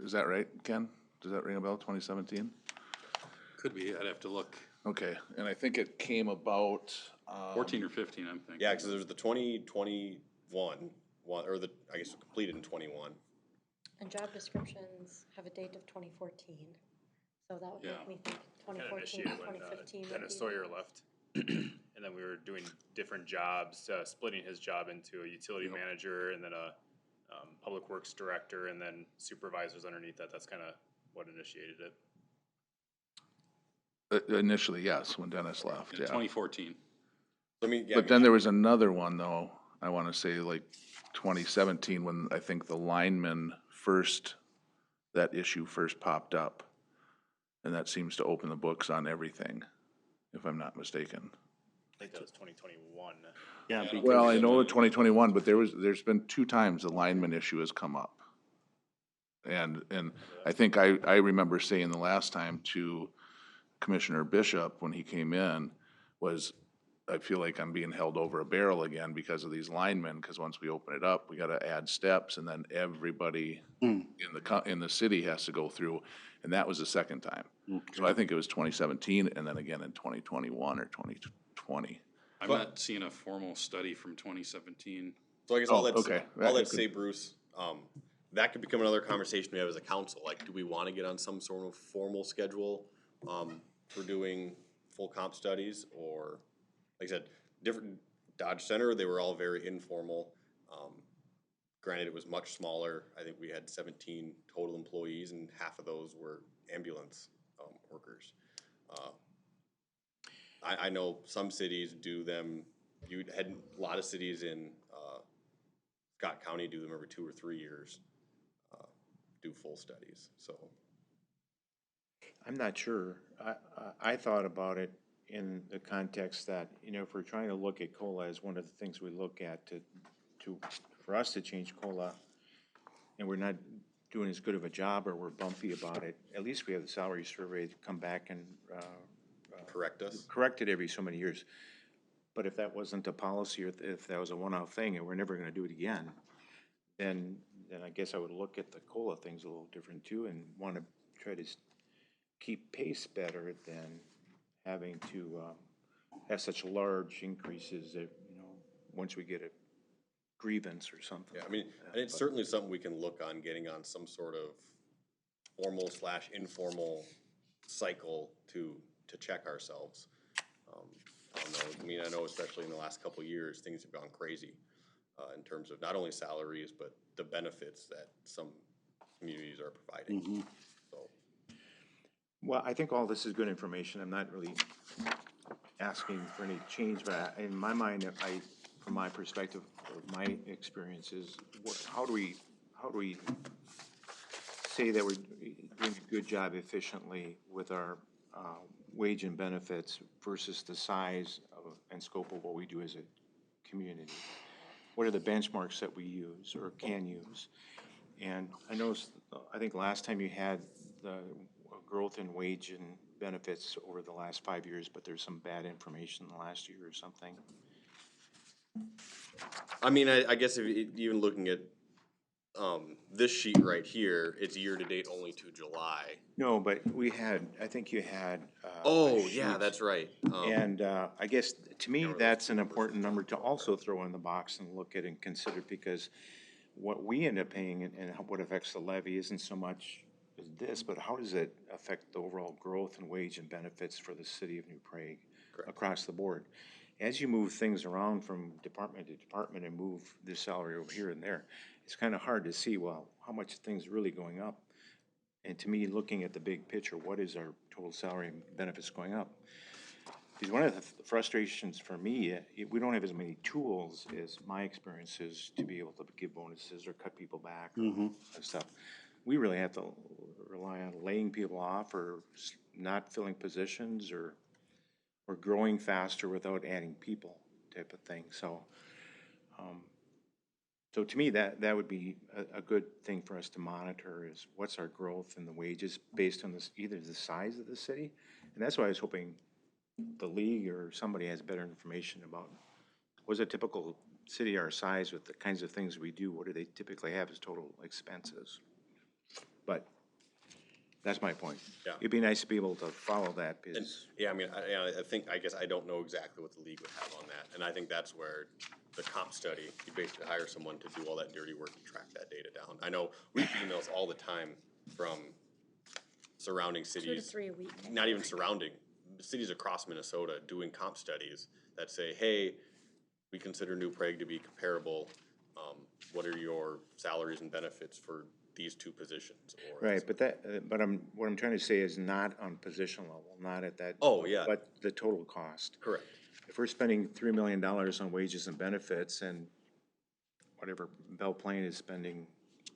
is that right, Ken? Does that ring a bell, 2017? Could be, I'd have to look. Okay, and I think it came about. 14 or 15, I'm thinking. Yeah, because there's the 2021 one, or I guess completed in 21. And job descriptions have a date of 2014, so that would make me think Kind of 2014, initiated when 2015. Dennis Sawyer left. And then we were doing different jobs, splitting his job into a utility manager and then a Public Works Director and then supervisors underneath that. That's kind of what initiated it. Initially, yes, when Dennis left, In yeah. 2014. I mean, yeah, But then there was another one though, I wanna say like 2017, when I think the lineman that issue first popped up. And that seems to open the books on everything, if I'm not mistaken. I think that was 2021. Yeah, Well, I know in 2021, but there's been 2 times the lineman issue has come up. And I think I remember saying the last time to Commissioner Bishop when he came in was, I feel like I'm being held over a barrel again because of these linemen, because once we open it up, we gotta add steps, and then everybody in the city has to go through, and that was the second time. So I think it was 2017, and then again in 2021 or 2020. I'm not seeing a formal study from 2017. So I guess okay. all that to say, Bruce, that could become another conversation we have as a council. Like, do we want to get on some sort of formal schedule for doing full comp studies? Or, like I said, different Dodge Center, they were all very informal. Granted, it was much smaller. I think we had 17 total employees, and half of those were ambulance workers. I know some cities do them. You had a lot of cities in Scott County do them every 2 or 3 years, do full studies. So I'm not sure. I thought about it in the context that, if we're trying to look at COLA as one of the things we look at for us to change COLA, and we're not doing as good of a job or we're bumpy about it, at least we have the salary survey to come back and correct it every so many years. But if that wasn't a policy, or if that was a one-off thing and we're never gonna do it again, then I guess I would look at the COLA things a little different too, and wanna try to keep pace better than having to have such large increases that, once we get a grievance or something. yeah, I mean, and it's certainly something we can look on getting on some sort of formal/informal cycle to check ourselves. I don't know. I mean, I know especially in the last couple of years, things have gone crazy in terms of not only salaries, but the benefits that some communities are providing. So, Well, I think all this is good information. I'm not really asking for any change, but in my mind, from my perspective, or my experiences, how do we say that we're doing a good job efficiently with our wage and benefits versus the size and scope of what we do as a community? What are the benchmarks that we use or can use? And I think last time you had the growth in wage and benefits over the last 5 years, but there's some bad information in the last year or something. I mean, I guess even looking at this sheet right here, it's year to date only to July. No, but I think you had. Oh, a yeah, sheet. that's right. And I guess, to me, that's an important number to also throw in the box and look at and consider, because what we end up paying and what affects the levy isn't so much as this, but how does it affect the overall growth in wage and benefits for the city of New Prague across the board? As you move things around from department to department and move this salary over here and there, it's kind of hard to see, well, how much things really going up. And to me, looking at the big picture, what is our total salary and benefits going up? Because one of the frustrations for me, we don't have as many tools as my experience is to be able to give bonuses or cut people back or stuff. We really have to rely on laying people off or not filling positions or growing faster without adding people type of thing. So, so to me, that would be a good thing for us to monitor, is what's our growth in the wages based on this, either the size of the city. And that's why I was hoping the league or somebody has better information about what's a typical city our size with the kinds of things we do. What do they typically have as total expenses? But that's my point. Yeah. It'd be nice to be able to follow that, because Yeah, I mean, I guess I don't know exactly what the league would have on that, and I think that's where the comp study, you basically hire someone to do all that dirty work to track that data down. I know we get emails all the time from surrounding 2 to cities, 3 a week. not even surrounding, cities across Minnesota doing comp studies that say, hey, we consider New Prague to be comparable. what are your salaries and benefits for these two positions? Or Right, but what I'm trying to say is not on position level, not at that. Oh, yeah. But the total cost. Correct. If we're spending $3 million on wages and benefits and whatever Belle Plaine is spending,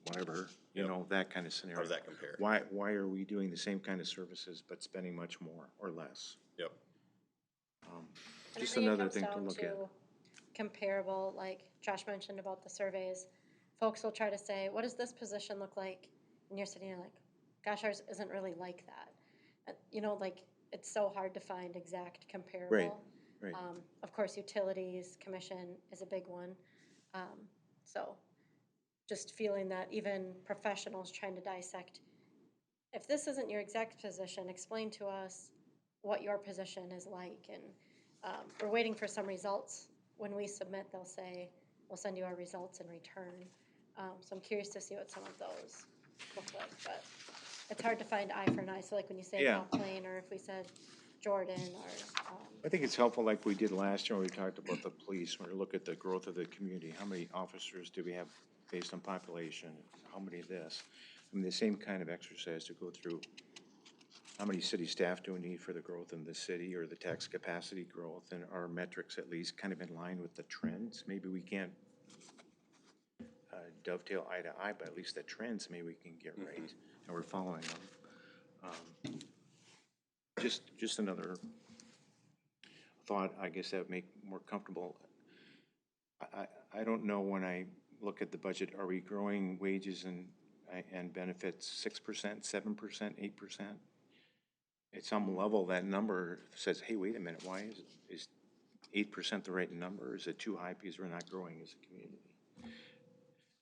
whatever, you know, that kind of scenario. How does that compare? Why are we doing the same kind of services but spending much more or less? Yep. And I Just think it another comes thing to down look at. comparable, like Josh mentioned about the surveys. Folks will try to say, what does this position look like? And you're sitting there like, gosh, ours isn't really like that. You know, like, it's so hard to find exact comparable. Right. Of course, utilities, commission is a big one. So just feeling that even professionals trying to dissect, if this isn't your exact position, explain to us what your position is like. And we're waiting for some results. When we submit, they'll say, we'll send you our results in return. So I'm curious to see what some of those look like, but it's hard to find eye for an eye. So like when you say Yeah. Belle Plaine, or if we said Jordan, or, I think it's helpful, like we did last year when we talked about the police, when we look at the growth of the community, how many officers do we have based on population, how many of this? I mean, the same kind of exercise to go through, how many city staff do we need for the growth in the city, or the tax capacity growth, and our metrics at least kind of in line with the trends? Maybe we can't dovetail eye to eye, but at least the trends maybe we can get right, and we're following them. Just another thought, I guess that would make more comfortable. I don't know, when I look at the budget, are we growing wages and benefits 6%, 7%, 8%? At some level, that number says, hey, wait a minute, why is 8% the right number? Is it too high because we're not growing as a community?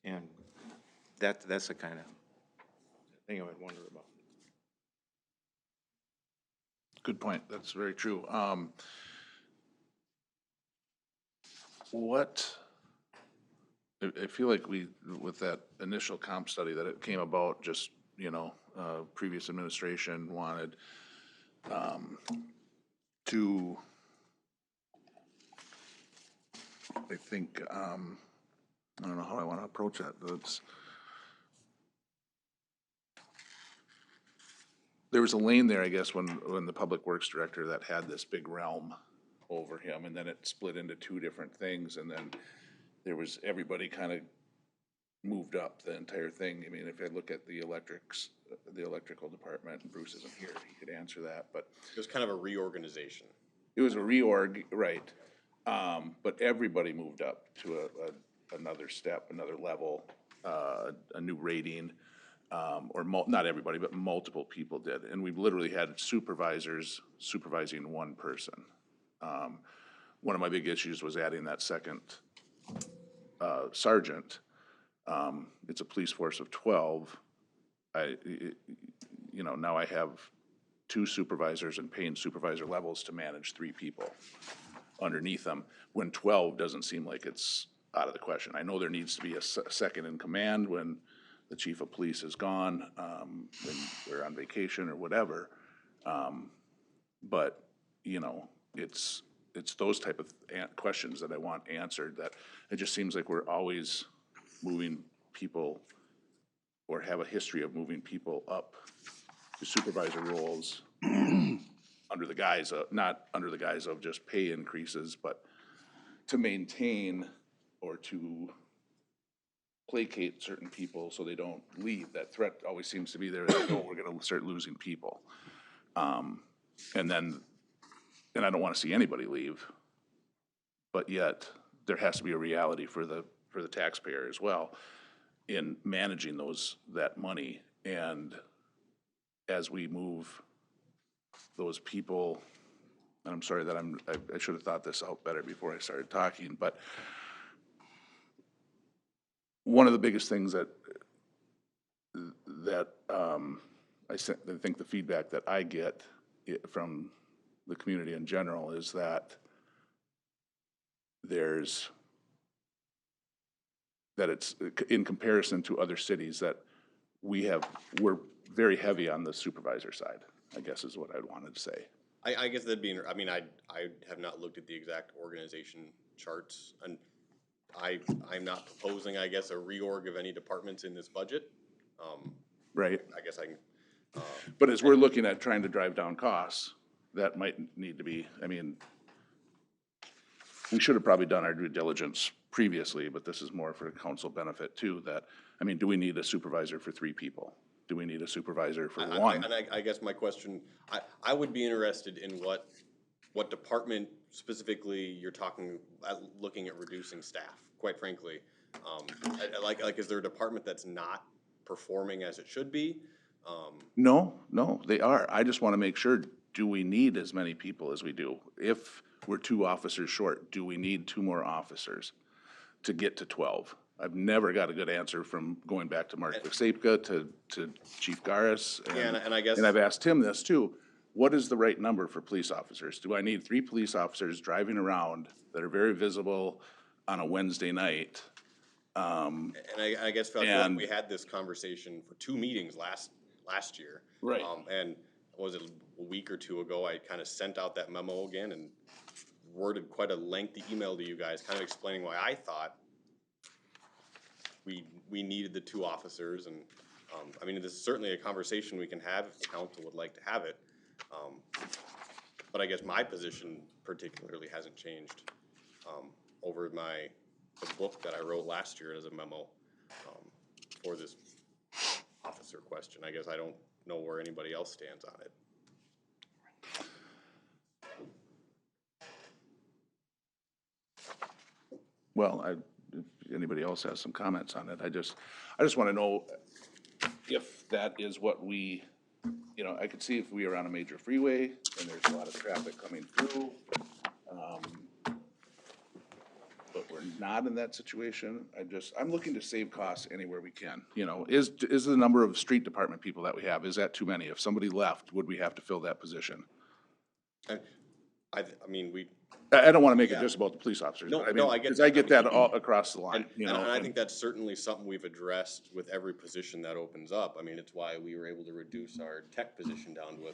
And that's the kind of thing I would wonder about. Good point. That's very true. I feel like with that initial comp study, that it came about just, previous administration wanted to, I think, I don't know how I want to approach that. There was a lane there, I guess, when the public works director that had this big realm over him, and then it split into two different things, and then everybody kind of moved up the entire thing. I mean, if I look at the electrical department, and Bruce isn't here, he could answer that, but It was kind of a reorganization. it was a reorg, right? But everybody moved up to another step, another level, a new rating. Not everybody, but multiple people did. And we literally had supervisors supervising one person. One of my big issues was adding that second sergeant. It's a police force of 12. Now I have 2 supervisors and paying supervisor levels to manage 3 people underneath them, when 12 doesn't seem like it's out of the question. I know there needs to be a second in command when the chief of police is gone, when we're on vacation or whatever. But, it's those type of questions that I want answered, that it just seems like we're always moving people, or have a history of moving people up to supervisor roles under the guise of, not under the guise of just pay increases, but to maintain or to placate certain people so they don't leave. That threat always seems to be there, that, oh, we're gonna start losing people. And I don't wanna see anybody leave, but yet there has to be a reality for the taxpayer as well in managing that money. And as we move those people, and I'm sorry that I should have thought this out better before I started talking, but one of the biggest things that I think the feedback that I get from the community in general is that it's in comparison to other cities that we're very heavy on the supervisor side, I guess is what I wanted to say. I guess I have not looked at the exact organization charts, and I'm not proposing, I guess, a reorg of any departments in this budget. Right? I guess I can, But as we're looking at trying to drive down costs, that might need to be, I mean, we should have probably done our due diligence previously, but this is more for council benefit too, that, I mean, do we need a supervisor for 3 people? Do we need a supervisor for one? and I guess my question, I would be interested in what department specifically you're talking, looking at reducing staff, quite frankly. Like, is there a department that's not performing as it should be? No, they are. I just want to make sure, do we need as many people as we do? If we're 2 officers short, do we need 2 more officers to get to 12? I've never got a good answer from going back to Mark Visapka to Chief Garis. Yeah, and I guess. And I've asked him this too. What is the right number for police officers? Do I need 3 police officers driving around that are very visible on a Wednesday night? And I guess felt like we had this conversation for 2 meetings last year. Right. And was it a week or 2 ago, I kind of sent out that memo again and worded quite a lengthy email to you guys, kind of explaining why I thought we needed the 2 officers. And, I mean, this is certainly a conversation we can have if the council would like to have it. But I guess my position particularly hasn't changed, over the book that I wrote last year as a memo, for this officer question. I guess I don't know where anybody else stands on it. Well, if anybody else has some comments on it, I just want to know if that is what we, I could see if we are on a major freeway and there's a lot of traffic coming through, but we're not in that situation. I'm looking to save costs anywhere we can. Is the number of street department people that we have, is that too many? If somebody left, would we have to fill that position? I mean, I don't want to make it just about the police officers. No, but no, I get because that. I get that all across the line, and I think that's certainly something we've addressed with every position that opens up. I mean, it's why we were able to reduce our tech position down to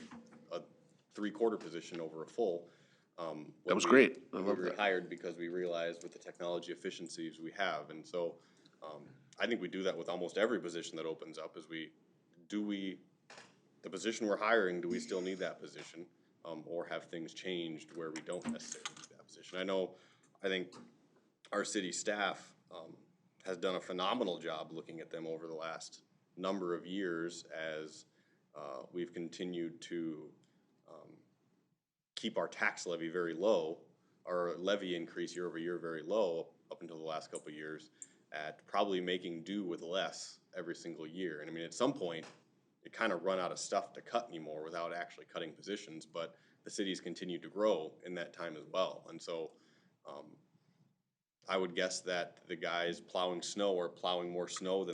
a 3/4 position over a full. That was great. I We love that. rehired because we realized with the technology efficiencies we have. And so, I think we do that with almost every position that opens up is the position we're hiring, do we still need that position? Or have things changed where we don't necessarily need that position? I think our city staff, has done a phenomenal job looking at them over the last number of years as, we've continued to, keep our tax levy very low, our levy increase year over year very low up until the last couple of years, at probably making do with less every single year. And I mean, at some point, it kind of run out of stuff to cut anymore without actually cutting positions, but the city's continued to grow in that time as well. And so, I would guess that the guys plowing snow are plowing more snow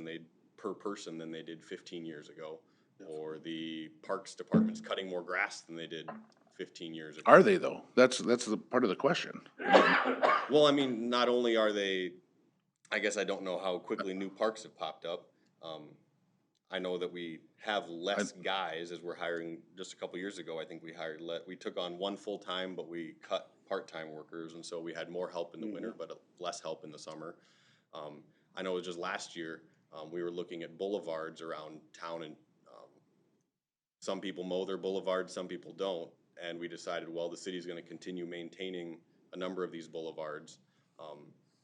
per person than they did 15 years ago. Or the parks department's cutting more grass than they did 15 years ago. Are they though? That's the part of the question. Well, I mean, not only are they, I guess I don't know how quickly new parks have popped up. I know that we have less guys as we're hiring. Just a couple years ago, I think we took on 1 full-time, but we cut part-time workers, and so we had more help in the winter, but less help in the summer. I know just last year, we were looking at boulevards around town, and some people mow their boulevards, some people don't, and we decided, well, the city's gonna continue maintaining a number of these boulevards.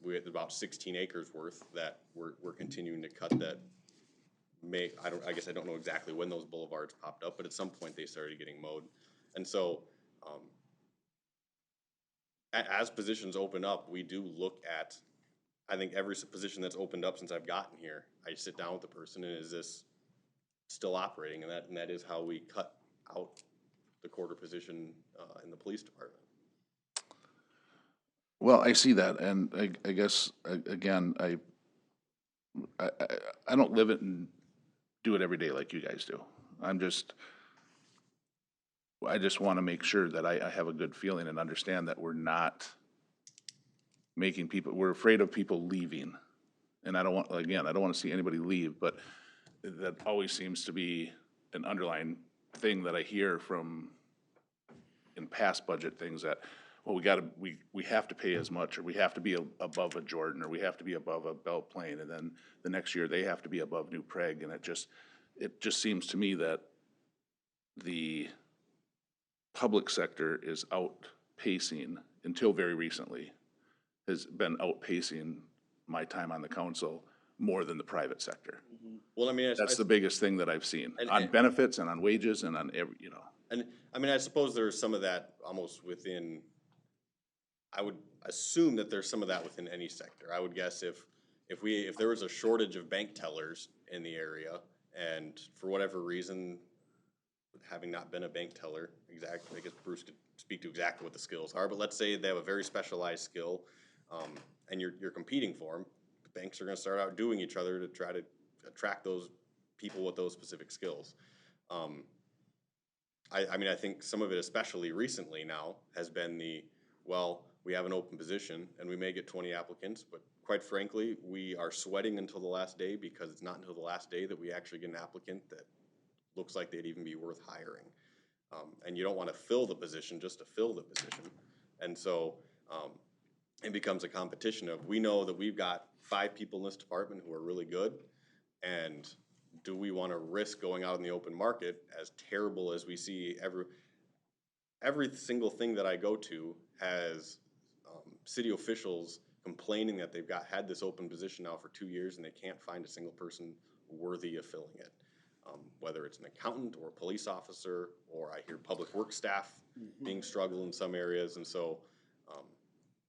We had about 16 acres worth that we're continuing to cut that. I guess I don't know exactly when those boulevards popped up, but at some point they started getting mowed. And so, as positions open up, we do look at, I think every position that's opened up since I've gotten here, I sit down with the person and is this still operating? And that is how we cut out the quarter position, in the police department. Well, I see that, and I guess, again, I don't live it and do it every day like you guys do. I just want to make sure that I have a good feeling and understand that we're not we're afraid of people leaving. And I don't want to see anybody leave, but that always seems to be an underlying thing that I hear in past budget things, that well, we have to pay as much, or we have to be above a Jordan, or we have to be above a Belle Plaine, and then the next year they have to be above New Prague, and it just seems to me that the public sector is outpacing, until very recently, has been outpacing my time on the council more than the private sector. Well, I mean, That's the biggest thing that I've seen, on benefits and on wages and on every, and I mean, I suppose there's some of that almost within, I would assume that there's some of that within any sector. I would guess if there was a shortage of bank tellers in the area, and for whatever reason, having not been a bank teller, exactly, I guess Bruce could speak to exactly what the skills are, but let's say they have a very specialized skill, and you're competing for them, banks are gonna start outdoing each other to try to attract those people with those specific skills. I mean, I think some of it, especially recently now, has been we have an open position and we may get 20 applicants, but quite frankly, we are sweating until the last day, because it's not until the last day that we actually get an applicant that looks like they'd even be worth hiring. And you don't want to fill the position just to fill the position. And so it becomes a competition of, we know that we've got 5 people in this department who are really good, and do we want to risk going out in the open market, as terrible as we see every single thing that I go to has city officials complaining that they've had this open position now for 2 years and they can't find a single person worthy of filling it. Whether it's an accountant or a police officer, or I hear public works staff being struggled in some areas, and so.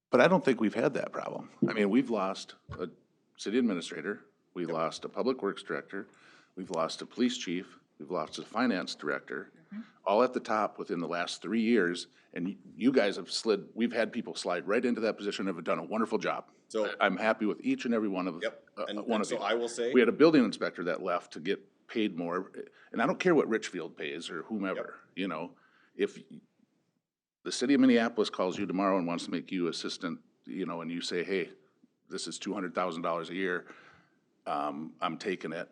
but I don't think we've had that problem. I mean, we've lost a city administrator, we lost a public works director, we've lost a police chief, we've lost a finance director, all at the top within the last 3 years, and you guys have we've had people slide right into that position and have done a wonderful job. So I'm happy with each and every one of Yep, and one of so you. I will say, We had a building inspector that left to get paid more, and I don't care what Richfield pays or whomever, if the city of Minneapolis calls you tomorrow and wants to make you assistant, and you say, hey, this is $200,000 a year, I'm taking it,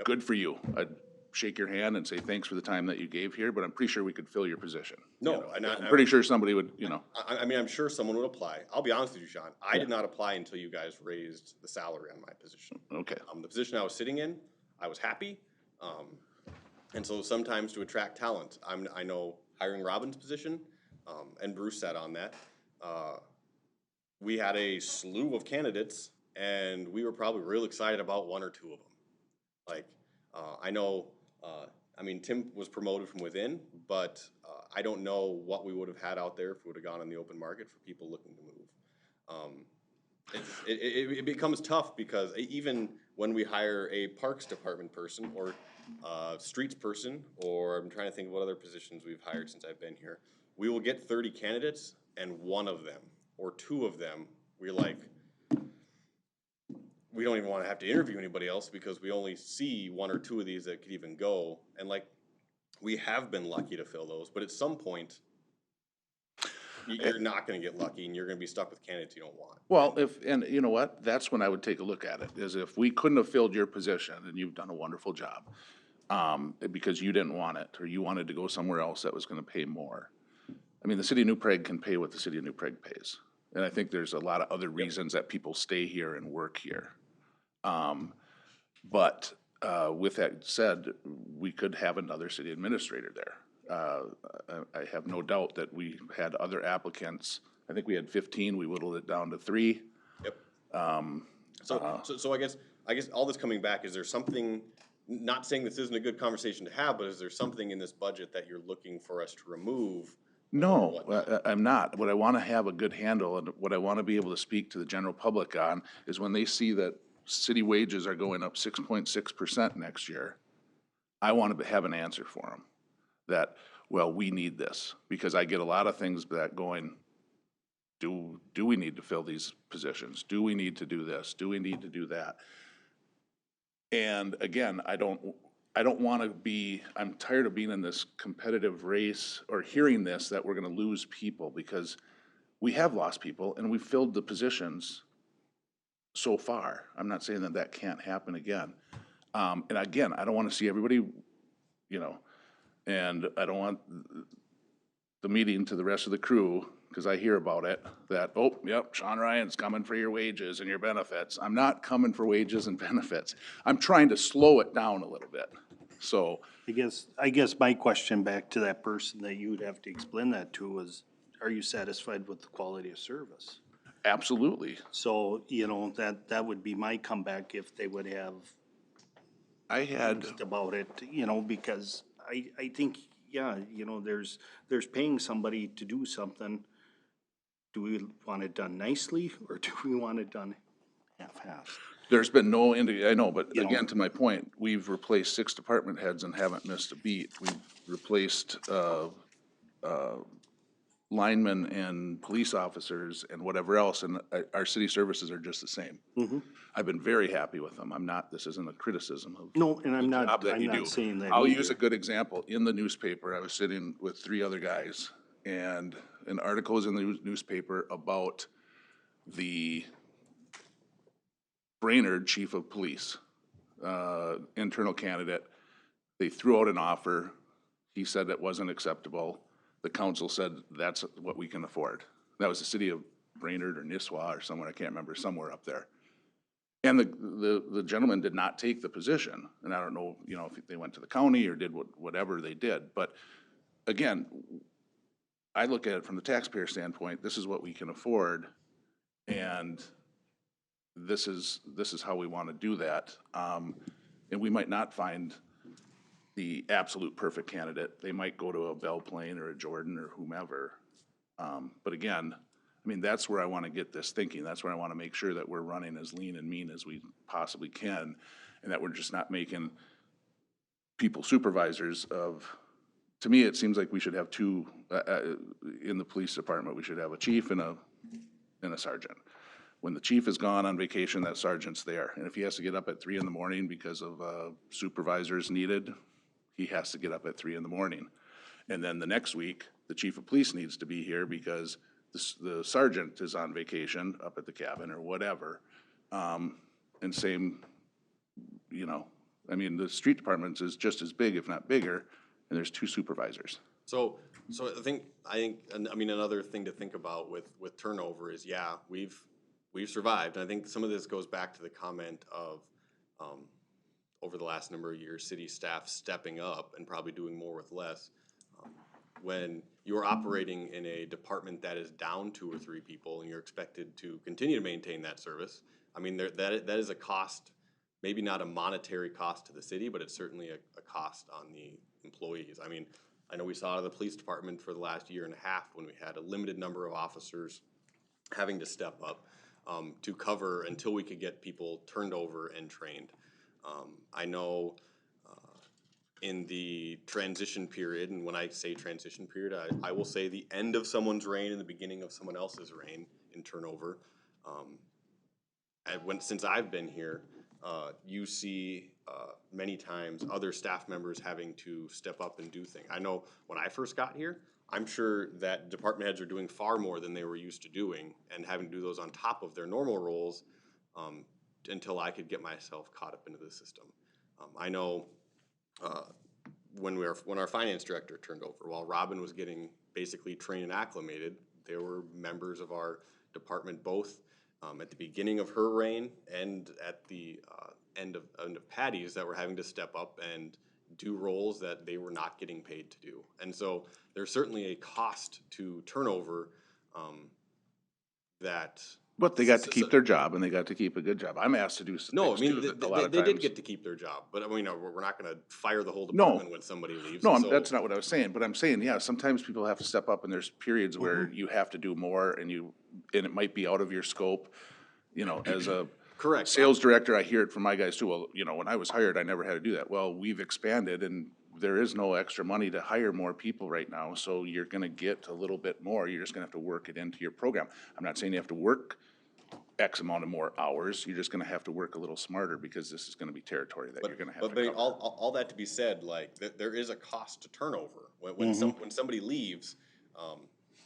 good for you. I'd shake your hand and say, thanks for the time that you gave here, but I'm pretty sure we could fill your position. No, I'm pretty sure somebody would, I mean, I'm sure someone would apply. I'll be honest with you, Sean, I did not apply until you guys raised the salary on my position. Okay. The position I was sitting in, I was happy. And so sometimes to attract talent, I know hiring Robin's position, and Bruce sat on that, we had a slew of candidates, and we were probably real excited about 1 or 2 of them. Like, I know, I mean, Tim was promoted from within, but I don't know what we would have had out there if we would have gone on the open market for people looking to move. It becomes tough, because even when we hire a parks department person, or streets person, or I'm trying to think of what other positions we've hired since I've been here, we will get 30 candidates, and 1 of them or 2 of them, we're like, we don't even want to have to interview anybody else, because we only see 1 or 2 of these that could even go. And like, we have been lucky to fill those, but at some point, you're not going to get lucky, and you're going to be stuck with candidates you don't want. Well, and you know what, that's when I would take a look at it, is if we couldn't have filled your position, and you've done a wonderful job, because you didn't want it, or you wanted to go somewhere else that was gonna pay more. I mean, the city of New Prague can pay what the city of New Prague pays. And I think there's a lot of other reasons that people stay here and work here. But with that said, we could have another city administrator there. I have no doubt that we had other applicants. I think we had 15, we whittled it down to 3. Yep. So I guess all this coming back, is there something, not saying this isn't a good conversation to have, but is there something in this budget that you're looking for us to remove? No, I'm not. What I want to have a good handle, and what I want to be able to speak to the general public on, is when they see that city wages are going up 6.6% next year, I want to have an answer for them. That, well, we need this, because I get a lot of things that going, do we need to fill these positions? Do we need to do this? Do we need to do that? And again, I don't want to be, I'm tired of being in this competitive race, or hearing this, that we're going to lose people, because we have lost people and we've filled the positions so far. I'm not saying that that can't happen again. And again, I don't want to see everybody, and I don't want the meeting to the rest of the crew because I hear about it, that, oh, yep, Sean Ryan's coming for your wages and your benefits. I'm not coming for wages and benefits. I'm trying to slow it down a little bit, so. I guess my question back to that person that you would have to explain that to was, are you satisfied with the quality of service? Absolutely. So, that would be my comeback if they would have I had, asked about it, because I think, yeah, there's paying somebody to do something. Do we want it done nicely, or do we want it done half-assed? there's been no I know, but You know. again, to my point, we've replaced 6 department heads and haven't missed a beat. We've replaced, linemen and police officers and whatever else, and our city services are just the same. I've been very happy with them. This isn't a criticism of No, and I'm the not, job that I'm you do. not saying that I'll use either. a good example. In the newspaper, I was sitting with 3 other guys, and an article was in the newspaper about the Brainerd chief of police, internal candidate. They threw out an offer. He said it wasn't acceptable. The council said that's what we can afford. That was the city of Brainerd or Nisswa or somewhere, I can't remember, somewhere up there. And the gentleman did not take the position, and I don't know, if they went to the county or did whatever they did, but again, I look at it from the taxpayer standpoint, this is what we can afford, and this is how we wanna do that. And we might not find the absolute perfect candidate. They might go to a Belle Plaine or a Jordan or whomever. But again, I mean, that's where I wanna get this thinking. That's where I wanna make sure that we're running as lean and mean as we possibly can, and that we're just not making people supervisors of, to me, it seems like we should have 2, in the police department, we should have a chief and a sergeant. When the chief is gone on vacation, that sergeant's there, and if he has to get up at 3 in the morning because of supervisors needed, he has to get up at 3 in the morning. And then the next week, the chief of police needs to be here because the sergeant is on vacation up at the cabin or whatever. And same, I mean, the street department is just as big, if not bigger, and there's 2 supervisors. So I think, and I mean, another thing to think about with turnover is, yeah, we've survived. And I think some of this goes back to the comment of, over the last number of years, city staff stepping up and probably doing more with less. When you're operating in a department that is down 2 or 3 people and you're expected to continue to maintain that service, I mean, that is a cost, maybe not a monetary cost to the city, but it's certainly a cost on the employees. I mean, I know we saw it in the police department for the last year and a half when we had a limited number of officers having to step up to cover until we could get people turned over and trained. I know in the transition period, and when I say transition period, I will say the end of someone's reign and the beginning of someone else's reign in turnover. Since I've been here, you see many times other staff members having to step up and do things. I know when I first got here, I'm sure that department heads are doing far more than they were used to doing and having to do those on top of their normal roles until I could get myself caught up into the system. I know when our finance director turned over, while Robin was getting basically trained and acclimated, there were members of our department both at the beginning of her reign and at the end of Patty's that were having to step up and do roles that they were not getting paid to do. And so there's certainly a cost to turnover that. But they got to keep their job, and they got to keep a good job. I'm asked to do some No, I things mean, too, that a lot of they did times. get to keep their job, but I mean, we're not gonna fire the whole No. department when somebody leaves. No, and so- that's not what I was saying, but I'm saying, yeah, sometimes people have to step up and there's periods where you have to do more and it might be out of your scope. As a Correct. sales director, I hear it from my guys too. Well, when I was hired, I never had to do that. Well, we've expanded and there is no extra money to hire more people right now, so you're gonna get a little bit more. You're just gonna have to work it into your program. I'm not saying you have to work X amount of more hours, you're just gonna have to work a little smarter because this is gonna be territory that you're gonna have to But cover. all that to be said, like, there is a cost to turnover. When somebody leaves,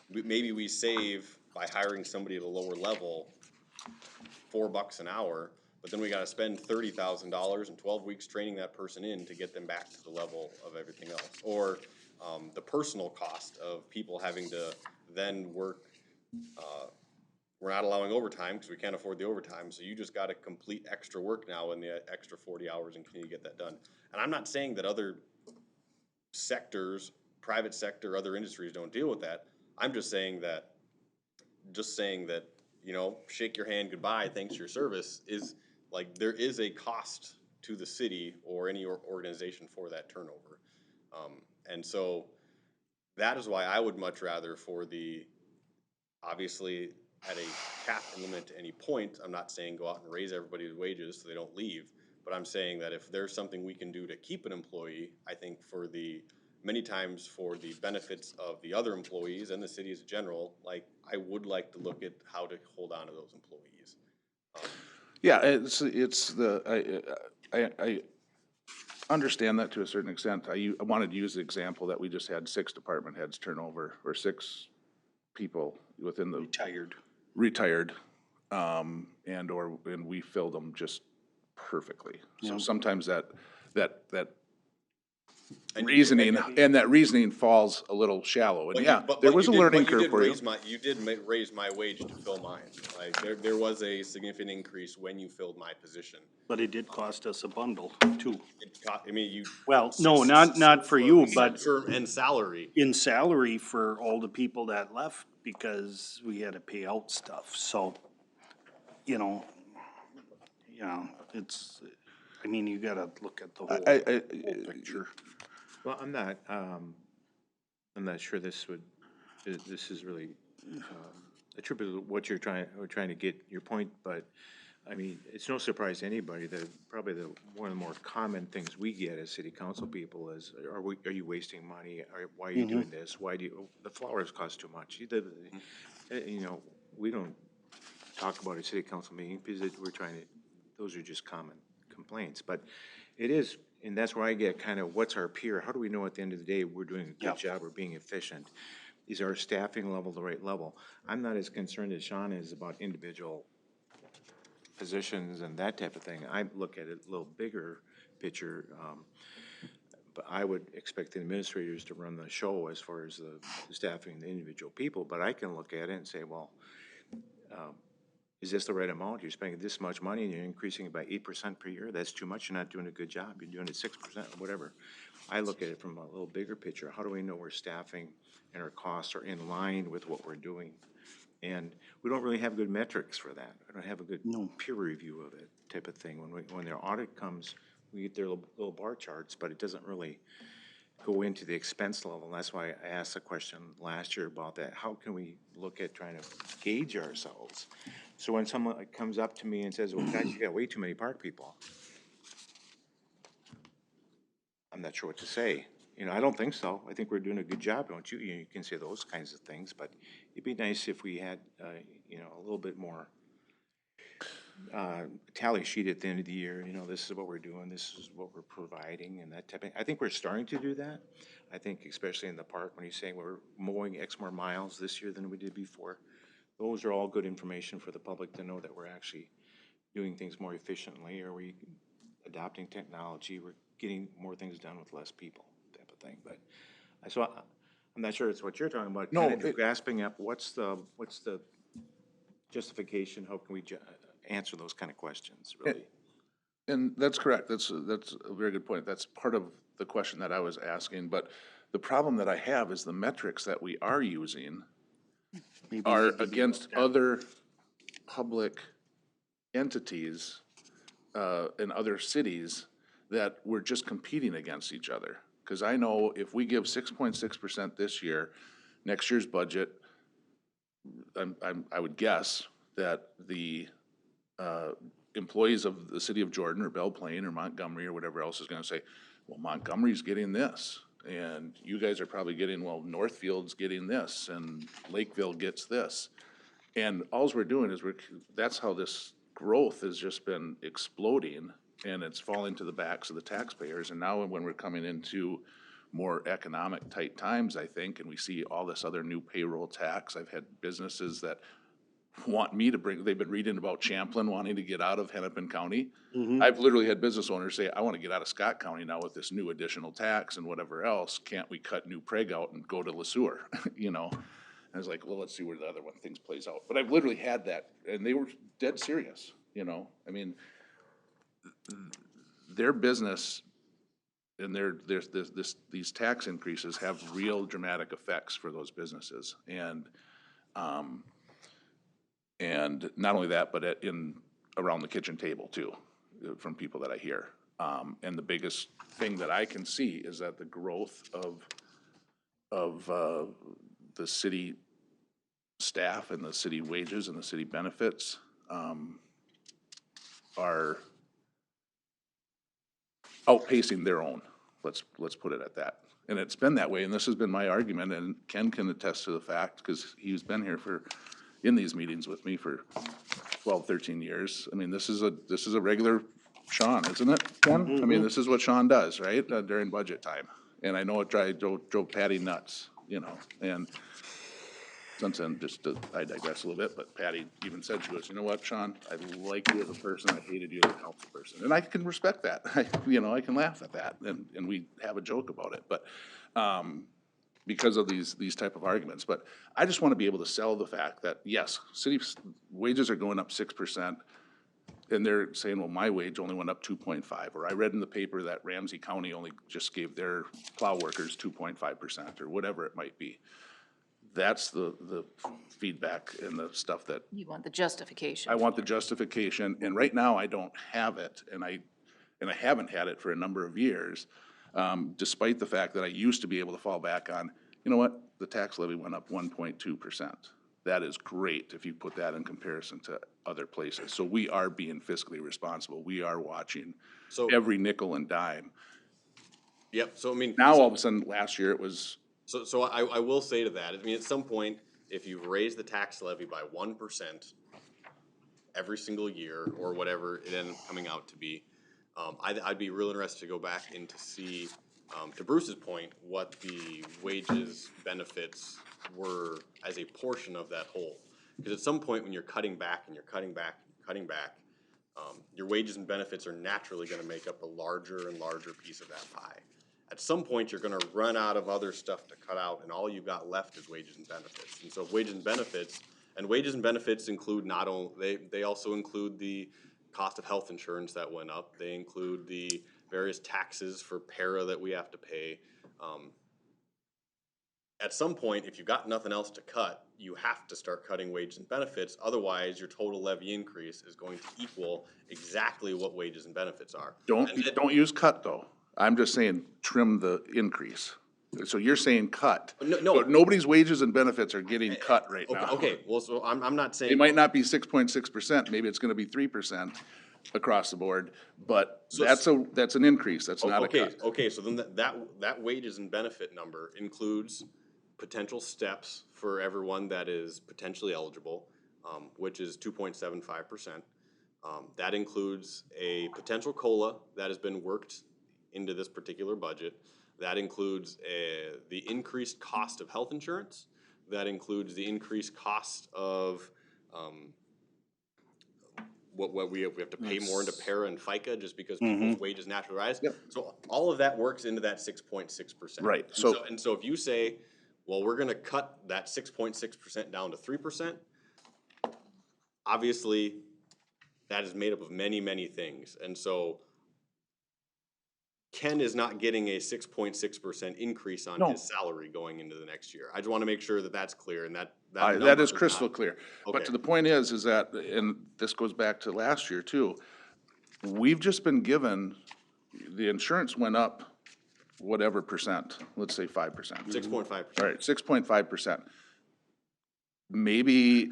maybe we save by hiring somebody at a lower level $4 an hour, but then we gotta spend $30,000 and 12 weeks training that person in to get them back to the level of everything else. Or the personal cost of people having to then work we're not allowing overtime because we can't afford the overtime, so you just gotta complete extra work now in the extra 40 hours and continue to get that done. And I'm not saying that other sectors, private sector, other industries don't deal with that. I'm just saying that, you know, shake your hand goodbye, thanks for your service, is like, there is a cost to the city or any organization for that turnover. And so that is why I would much rather for the, obviously, at a cap and limit to any point, I'm not saying go out and raise everybody's wages so they don't leave, but I'm saying that if there's something we can do to keep an employee, I think for the, many times for the benefits of the other employees and the city as a general, like, I would like to look at how to hold on to those employees. Yeah, I understand that to a certain extent. I wanted to use the example that we just had 6 department heads turnover, or 6 people within the retired, and we filled them just perfectly. So sometimes that reasoning falls a little shallow, and there was a learning curve for you. You did raise my wage to fill mine. Like, there was a significant increase when you filled my position. But it did cost us a bundle too. I mean, you. Well, no, not for you, but And salary. in salary for all the people that left because we had to pay out stuff. So, you know, it's, I mean, you gotta look at the whole picture. Well, I'm not sure this is really attributable to what we're trying to get your point, but I mean, it's no surprise to anybody that probably one of the more common things we get as city council people is, are you wasting money? Why are you doing this? The flowers cost too much? You know, we don't talk about a city council meeting because those are just common complaints, but it is, and that's where I get kind of, what's our peer? How do we know at the end of the day we're doing a good job or being efficient? Is our staffing level the right level? I'm not as concerned as Sean is about individual positions and that type of thing. I look at it a little bigger picture, but I would expect the administrators to run the show as far as the staffing the individual people, but I can look at it and say, well, is this the right amount? You're spending this much money and you're increasing it by 8% per year. That's too much. You're not doing a good job. You're doing it 6% or whatever. I look at it from a little bigger picture. How do we know we're staffing and our costs are in line with what we're doing? And we don't really have good metrics for that. I don't have a good peer review of it type of thing. When their audit comes, we get their little bar charts, but it doesn't really go into the expense level. And that's why I asked the question last year about that. How can we look at trying to gauge ourselves? So when someone comes up to me and says, well, guys, you got way too many park people, I'm not sure what to say. You know, I don't think so. I think we're doing a good job, don't you? You can say those kinds of things, but it'd be nice if we had, you know, a little bit more tally sheet at the end of the year. You know, this is what we're doing, this is what we're providing, and that type of thing. I think we're starting to do that. I think especially in the park, when he's saying we're mowing X more miles this year than we did before, those are all good information for the public to know that we're actually doing things more efficiently. Are we adopting technology? We're getting more things done with less people, type of thing. But I'm not sure it's what you're talking about. No, kind of grasping up what's the justification? How can we answer those kind of questions? Really. And that's correct. That's a very good point. That's part of the question that I was asking. But the problem that I have is the metrics that we are using are against other public entities in other cities that we're just competing against each other. Because I know if we give 6.6% this year, next year's budget, I would guess that the employees of the city of Jordan or Belle Plaine or Montgomery or whatever else is gonna say, well, Montgomery's getting this, and you guys are probably getting, well, Northfield's getting this, and Lakeville gets this. And alls we're doing is that's how this growth has just been exploding, and it's falling to the backs of the taxpayers. And now when we're coming into more economic tight times, I think, and we see all this other new payroll tax, I've had businesses that want me to they've been reading about Champlin wanting to get out of Hennepin County. I've literally had business owners say, I want to get out of Scott County now with this new additional tax and whatever else. Can't we cut New Prague out and go to Le Sueur? You know? I was like, well, let's see where the other one things plays out. But I've literally had that, and they were dead serious, you know? I mean, their business and these tax increases have real dramatic effects for those businesses. And not only that, but around the kitchen table too, from people that I hear. And the biggest thing that I can see is that the growth of the city staff and the city wages and the city benefits are outpacing their own. Let's put it at that. And it's been that way, and this has been my argument, and Ken can attest to the fact, because he's been here in these meetings with me for 12, 13 years. I mean, this is a regular Sean, isn't it, Ken? I mean, this is what Sean does, right, during budget time. And I know it drove Patty nuts, you know, and since then, I digress a little bit, but Patty even said, she goes, you know what, Sean, I like you as a person, I hated you as a council person. And I can respect that, I can laugh at that, and we have a joke about it, but, because of these type of arguments. But I just wanna be able to sell the fact that, yes, city wages are going up 6%, and they're saying, well, my wage only went up 2.5, or I read in the paper that Ramsey County only just gave their plow workers 2.5%, or whatever it might be. That's the feedback and the stuff that You want the justification. I want the justification, and right now I don't have it, and I haven't had it for a number of years, despite the fact that I used to be able to fall back on, you know what, the tax levy went up 1.2%. That is great if you put that in comparison to other places. So we are being fiscally responsible. We are watching every nickel and dime. Yep, so I mean. Now, all of a sudden, last year it was. So I will say to that, I mean, at some point, if you've raised the tax levy by 1% every single year, or whatever it ended up coming out to be, I'd be real interested to go back and to see, to Bruce's point, what the wages, benefits were as a portion of that whole. Because at some point, when you're cutting back and you're cutting back, and cutting back, your wages and benefits are naturally gonna make up a larger and larger piece of that pie. At some point, you're gonna run out of other stuff to cut out, and all you've got left is wages and benefits. And so wages and benefits include not only, they also include the cost of health insurance that went up. They include the various taxes for para that we have to pay. At some point, if you've got nothing else to cut, you have to start cutting wages and benefits. Otherwise, your total levy increase is going to equal exactly what wages and benefits are. Don't use cut, though. I'm just saying trim the increase. So you're saying cut. No. But nobody's wages and benefits are getting cut right now. Okay, well, so I'm not saying. It might not be 6.6%, maybe it's gonna be 3% across the board, but that's an increase, that's not a cut. Okay, so then that wages and benefit number includes potential steps for everyone that is potentially eligible, which is 2.75%. That includes a potential COLA that has been worked into this particular budget. That includes the increased cost of health insurance. That includes the increased cost of what we have to pay more into para and FICA just because people's wages naturally rise. Yep. So all of that works into that 6.6%. Right. And so if you say, well, we're gonna cut that 6.6% down to 3%, obviously that is made up of many, many things. And so Ken is not getting a 6.6% increase on his salary going into the next year. I just want to make sure that that's clear, and that That is crystal clear. Okay. But to the point is that, and this goes back to last year too, we've just been given, the insurance went up whatever percent, let's say 5%. 6.5%. All right, 6.5%. Maybe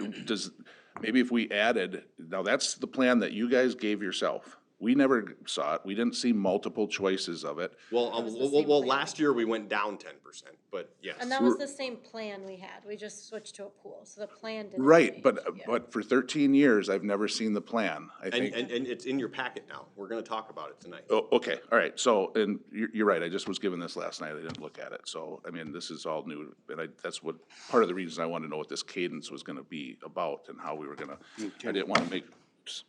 if we added, now that's the plan that you guys gave yourself. We never saw it. We didn't see multiple choices of it. Well, was the same plan. last year we went down 10%, but yes. And that was the same plan we had, we just switched to a pool, so the plan didn't Right, change. but Yeah. for 13 years, I've never seen the plan, I think. And it's in your packet now. We're gonna talk about it tonight. Oh, okay, all right, so, and you're right, I just was given this last night, I didn't look at it, so, I mean, this is all new, and that's what, part of the reason I wanted to know what this cadence was gonna be about and how we were gonna, I didn't wanna make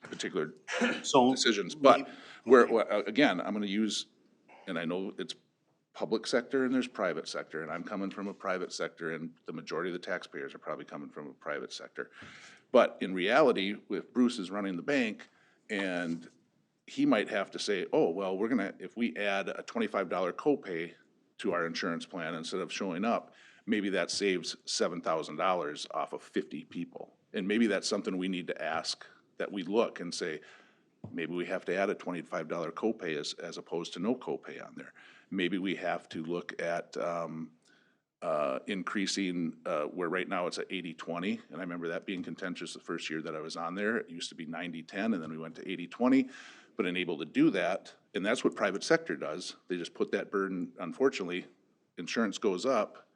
particular So, decisions, but again, I'm gonna use, and I know it's public sector and there's private sector, and I'm coming from a private sector, and the majority of the taxpayers are probably coming from a private sector. But in reality, if Bruce is running the bank, and he might have to say, oh, well, we're gonna, if we add a $25 copay to our insurance plan instead of showing up, maybe that saves $7,000 off of 50 people. And maybe that's something we need to ask, that we look and say, maybe we have to add a $25 copay as opposed to no copay on there. Maybe we have to look at increasing, where right now it's at 80-20, and I remember that being contentious the first year that I was on there. It used to be 90-10, and then we went to 80-20, but unable to do that, and that's what private sector does. They just put that burden, unfortunately, insurance goes up,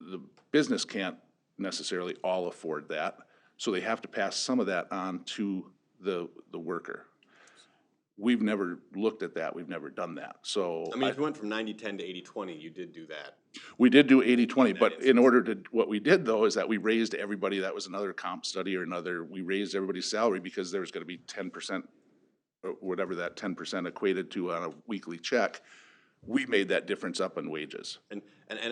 the business can't necessarily all afford that, so they have to pass some of that on to the worker. We've never looked at that, we've never done that, so. I mean, if you went from 90-10 to 80-20, you did do that. We did do 80-20, that but in instance. order to, what we did though is that we raised everybody, that was another comp study or another, we raised everybody's salary because there was gonna be 10%, or whatever that 10% equated to on a weekly check. We made that difference up in wages. And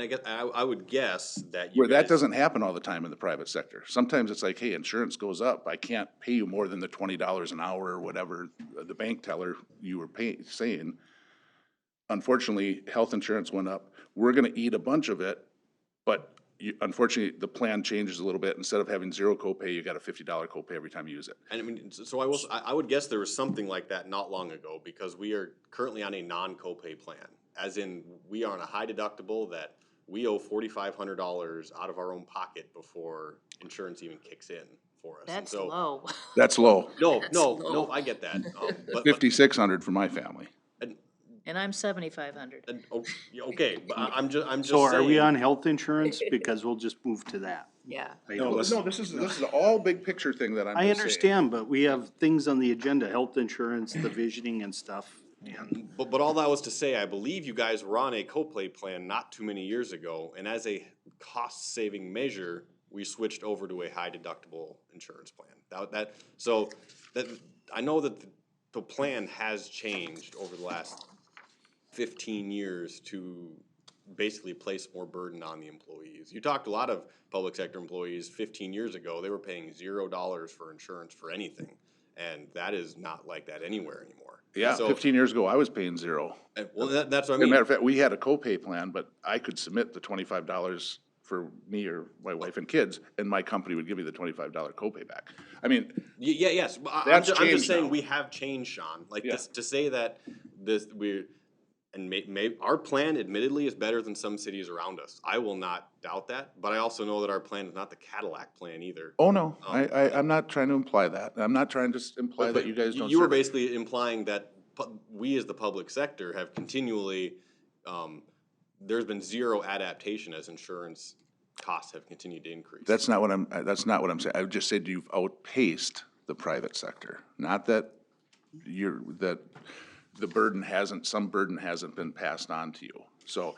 I guess, I would guess that you Where that guys- doesn't happen all the time in the private sector. Sometimes it's like, hey, insurance goes up, I can't pay you more than the $20 an hour or whatever the bank teller you were saying. Unfortunately, health insurance went up, we're gonna eat a bunch of it, but unfortunately, the plan changes a little bit. Instead of having zero copay, you got a $50 copay every time you use it. And I mean, so I would guess there was something like that not long ago, because we are currently on a non-copay plan. As in, we are on a high deductible that we owe $4,500 out of our own pocket before insurance even kicks in for us. And That's so- low. That's low. No, I get that. But 5,600 for my family. And I'm 7,500. okay, but I'm just So are we saying- on health insurance? Because we'll just move to that. Yeah. No, this is a all big picture thing that I'm I just saying. understand, but we have things on the agenda, health insurance, the visioning and stuff. And But all that was to say, I believe you guys were on a copay plan not too many years ago, and as a cost-saving measure, we switched over to a high deductible insurance plan. I know that the plan has changed over the last 15 years to basically place more burden on the employees. You talked to a lot of public sector employees 15 years ago, they were paying $0 for insurance for anything, and that is not like that anywhere anymore. Yeah, So- 15 years ago, I was paying zero. Well, that's what I As a mean. matter of fact, we had a copay plan, but I could submit the $25 for me or my wife and kids, and my company would give me the $25 copay back. I mean, Yes, but I'm That's just changed saying now. we have changed, Sean. Like, Yeah. to say that our plan admittedly is better than some cities around us. I will not doubt that, but I also know that our plan is not the Cadillac plan either. oh no, I'm not trying to imply that. I'm not trying to imply that you guys don't. You were serve it. basically implying that we as the public sector have continually, there's been zero adaptation as insurance costs have continued to increase. That's not what I'm saying. I just said you've outpaced the private sector, not that the burden hasn't, some burden hasn't been passed on to you. So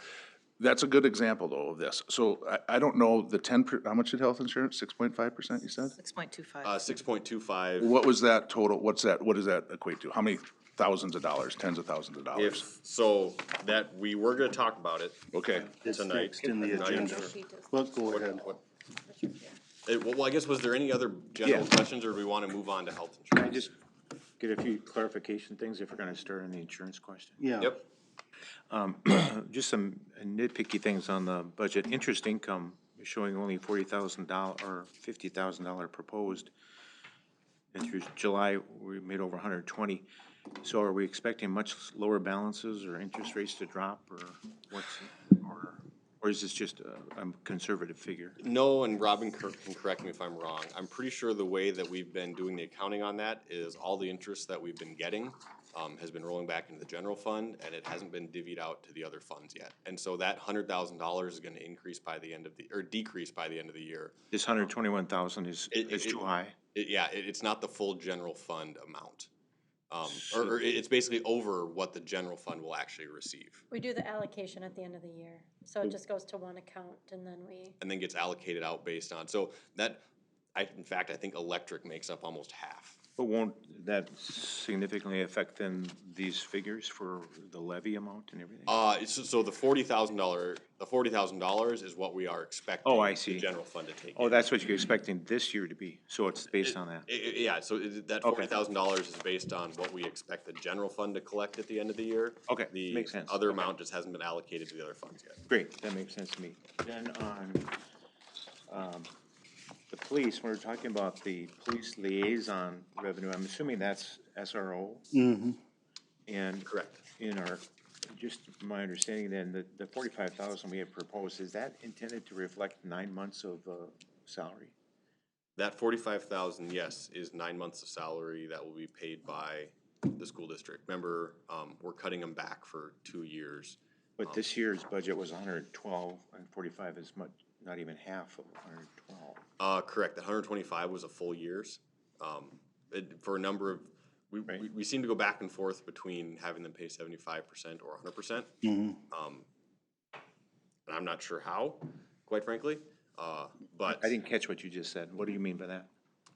that's a good example though of this. So I don't know the how much did health insurance, 6.5% you said? 6.25. 6.25. What was that total, what does that equate to? How many thousands of dollars, tens of thousands of dollars? So that we were gonna talk about it Okay, it's tonight. next in the I'm not even agenda. sure. Well, go ahead. Well, I guess, was there any other general Yeah. questions, or do we wanna move on to health Can I insurance? just get a few clarification things if we're gonna start on the insurance question? Yeah. Yep, Just some nitpicky things on the budget. Interest income is showing only $40,000 or $50,000 proposed. And through July, we made over 120. So are we expecting much lower balances or interest rates to drop, or or is this just a conservative figure? no, and Robin can correct me if I'm wrong, I'm pretty sure the way that we've been doing the accounting on that is all the interest that we've been getting has been rolling back into the general fund, and it hasn't been divvied out to the other funds yet. And so that $100,000 is gonna increase by the end of or decrease by the end of the year. This 121,000 is too high. It's not the full general fund amount. Or it's basically over what the general fund will actually receive, We do the allocation at the end of the year, so it just goes to one account and then and then gets allocated out based on, so that, in fact, I think electric makes up almost half But won't that significantly affect then these figures for the levy amount and everything? So the $40,000 is what we are expecting. Oh, I see. The general fund to take. Oh, in. that's what you're expecting this year to be, so it's based on that. Yeah, so that $40,000 is based on what we expect the general fund to collect at the end of the year. Okay, The makes sense. other Okay. amount just hasn't been allocated to the other funds yet. Great, that makes sense to me. Then on, the police, when we're talking about the police liaison revenue, I'm assuming that's SRO? Mm-hmm. And Correct. in our, just my understanding then, the 45,000 we have proposed, is that intended to reflect 9 months of, salary? That 45,000, yes, is 9 months of salary that will be paid by the school district. Remember, we're cutting them back for 2 years. But this year's budget was 112, and 45 is much, not even half of 112. Correct, the 125 was a full year's. For a number of, Right. we seem to go back and forth between having them pay 75% or 100%. Mm-hmm. And I'm not sure how, quite frankly, but I didn't catch what you just said. What do you mean by that?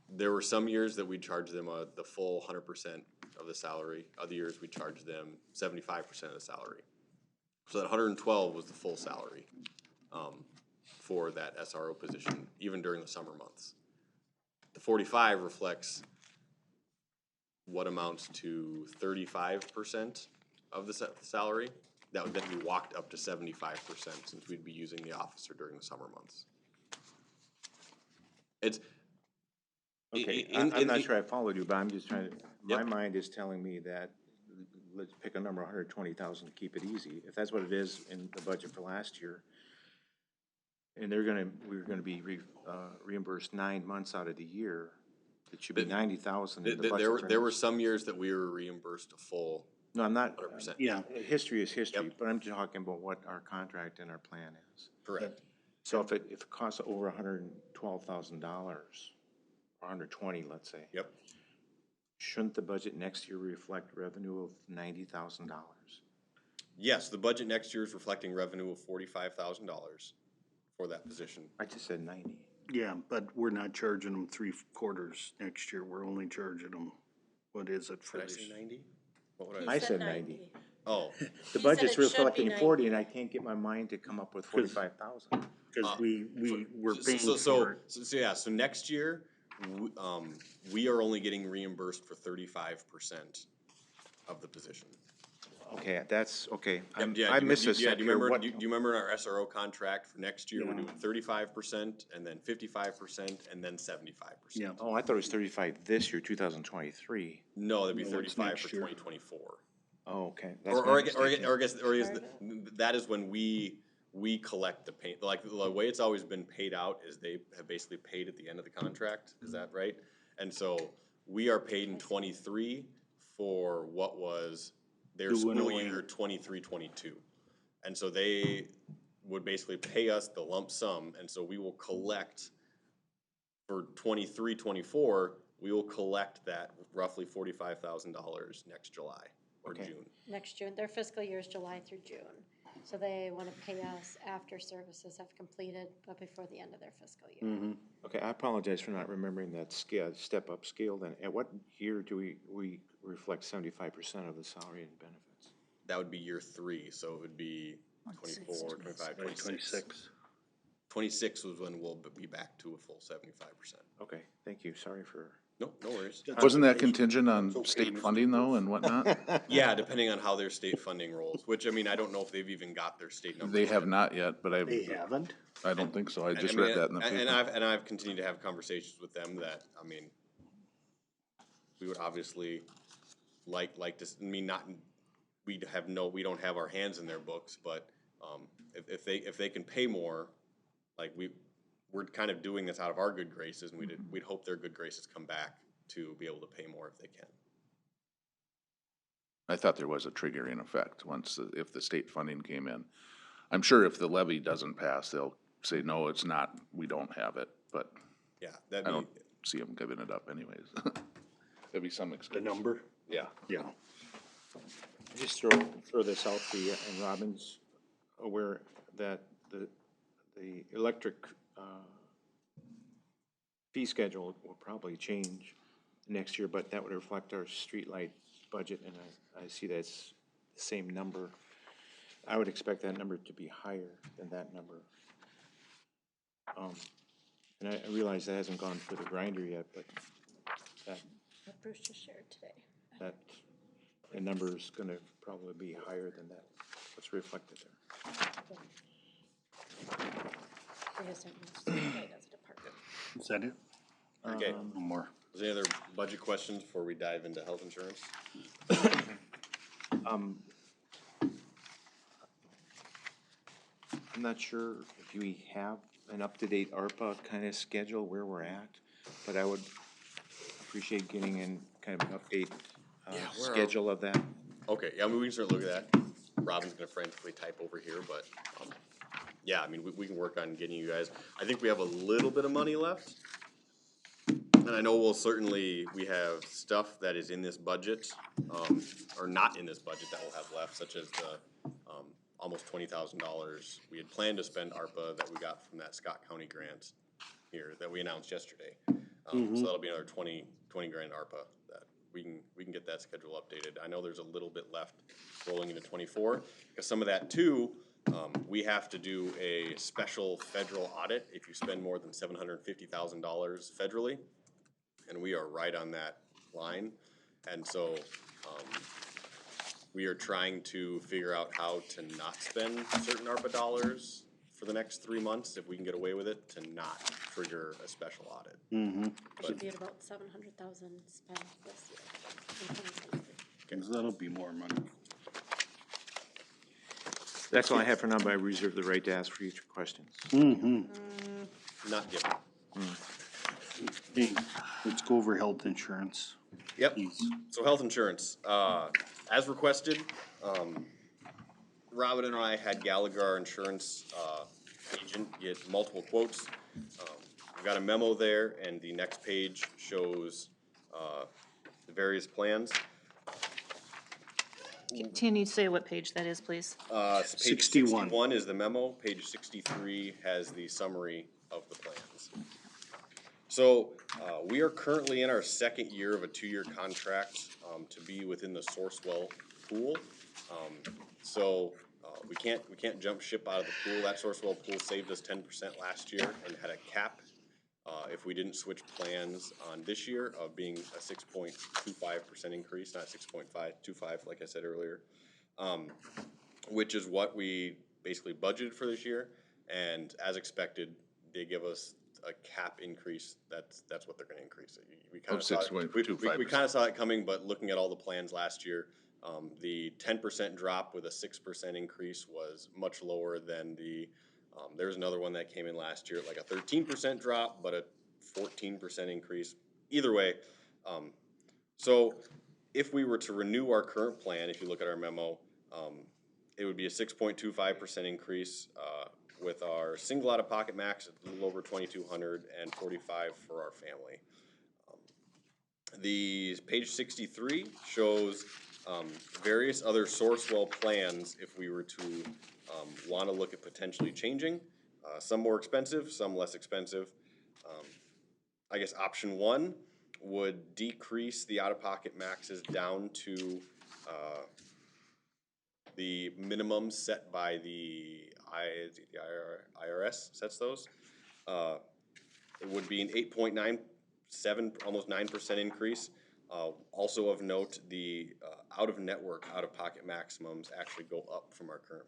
there were some years that we charged them the full 100% of the salary. Other years we charged them 75% of the salary. So that 112 was the full salary for that SRO position, even during the summer months. The 45 reflects what amounts to 35% of the salary. That would then be walked up to 75% since we'd be using the officer during the summer months. It's Okay, in- I'm not in- sure I followed you, but I'm just trying to, my Yep. mind is telling me that, let's pick a number, 120,000 to keep it easy. If that's what it is in the budget for last year, and we're gonna be reimbursed 9 months out of the year, it should be 90,000 in the budget. There were some years that we were reimbursed a full No, I'm not, 100%. Yeah. history is history, Yep. but I'm talking about what our contract and our plan is. Correct. So if it costs over $112,000, or 120, let's say. Yep. Shouldn't the budget next year reflect revenue of $90,000? Yes, the budget next year is reflecting revenue of $45,000 for that position. I just said 90. Yeah, but we're not charging them 3/4 next year. We're only charging them, what is it, Did I say 90? What would I said 90. Oh, The You said budget's it should be reflecting 40, 90. and I can't get my mind to come up with 45,000. Because we were paying so for it. so next year, we are only getting reimbursed for 35% of the position. Okay, that's, okay. Yeah, I do you- missed a yeah, do step you here. remember, What- do you remember our SRO contract for next year, we're Yeah. doing 35% and then 55% and then 75%. Yeah. Oh, I thought it was 35 this year, 2023. No, that'd be No, it's 35 next for year. 2024. Oh, okay. That's Or my I guess, mistake. that is when we collect the pay, like, the way it's always been paid out is they have basically paid at the end of the contract, is that right? And so we are paid in 23 for what was their Due school and owing. year 23-22. And so they would basically pay us the lump sum, and so we will collect for 23-24, we will collect that roughly $45,000 next July or Okay. June. Next June, their fiscal year is July through June. So they want to pay us after services have completed, but before the end of their fiscal year. Okay, I apologize for not remembering that scale, step-up scale then. At what year do we reflect 75% of the salary and benefits? That would be year 3, so it would be 24, 25, 26. 26. 26 was when we'll be back to a full 75%. Okay, thank you. Sorry for. No, no worries. Wasn't that contingent on state funding though and whatnot? Yeah, depending on how their state funding rolls, which, I mean, I don't know if they've even got their state numbers. They have yet. not yet, but They haven't? I don't think so. I just I mean, read that in the and paper. I've continued to have conversations with them that, I mean, we would obviously like to, I mean, not, we don't have our hands in their books, but, if they can pay more, like, we're kind of doing this out of our good graces, and we'd hope their good graces come back to be able to pay more if they can. I thought there was a triggering effect if the state funding came in. I'm sure if the levy doesn't pass, they'll say, no, it's not, we don't have it, but Yeah, I don't see them giving it up anyways. There'll be some The excuse. number? Yeah. Yeah. Just throw this out for you, and Robin's aware that the electric fee schedule will probably change next year, but that would reflect our streetlight budget, and I see that's the same number. I would expect that number to be higher than that number. And I realize that hasn't gone for the grinder yet, but What Bruce just shared today. that, the number is gonna probably be higher than that, what's reflected there. We just didn't match the light as a department. Is that it? Okay, No more. is there any other budget questions before we dive into health insurance? I'm not sure if we have an up-to-date ARPA kind of schedule where we're at, but I would appreciate getting in kind of an update, where are schedule of that. Okay, yeah, I mean, we can start looking at that. Robin's gonna frantically type over here, but, yeah, I mean, we can work on getting you guys, I think we have a little bit of money left. And I know we have stuff that is in this budget, or not in this budget that we'll have left, such as the, almost $20,000 we had planned to spend ARPA that we got from that Scott County grant here that we announced yesterday. So that'll be another 20 grand ARPA that we can get that schedule updated. I know there's a little bit left rolling into 24, because some of that too, we have to do a special federal audit if you spend more than $750,000 federally, and we are right on that line. And so, we are trying to figure out how to not spend certain ARPA dollars for the next 3 months, if we can get away with it, to not trigger a special audit. Should be at about 700,000 spent this year in 2023. So that'll be more money. That's all I have for now, but I reserve the right to ask future questions. Not given. Okay, let's go over health insurance. Yep, so health insurance, as requested, Robin and I had Gallagher, our insurance, agent, get multiple quotes. We've got a memo there, and the next page shows, the various plans. Can you say what page that is, please? Page 61. 61 is the memo, page 63 has the summary of the plans. So, we are currently in our second year of a 2-year contract, to be within the Sourcewell pool. So, we can't jump ship out of the pool. That Sourcewell pool saved us 10% last year and had a cap, if we didn't switch plans on this year, of being a 6.25% increase, not 6.525 like I said earlier. Which is what we basically budgeted for this year, and as expected, they give us a cap increase. That's what they're gonna increase it. We kind of saw it, we kind of saw it coming, but looking at all the plans last year, the 10% drop with a 6% increase was much lower than the, there's another one that came in last year, like a 13% drop, but a 14% increase. Either way, so if we were to renew our current plan, if you look at our memo, it would be a 6.25% increase, with our single out-of-pocket max at a little over $2,200 and $45 for our family. The page 63 shows various other Sourcewell plans if we were to want to look at potentially changing. Some more expensive, some less expensive. I guess option 1 would decrease the out-of-pocket maxes down to the minimums set by the IRS sets those. It would be an 8.97, almost 9% increase. Also of note, the out-of-network, out-of-pocket maximums actually go up from our current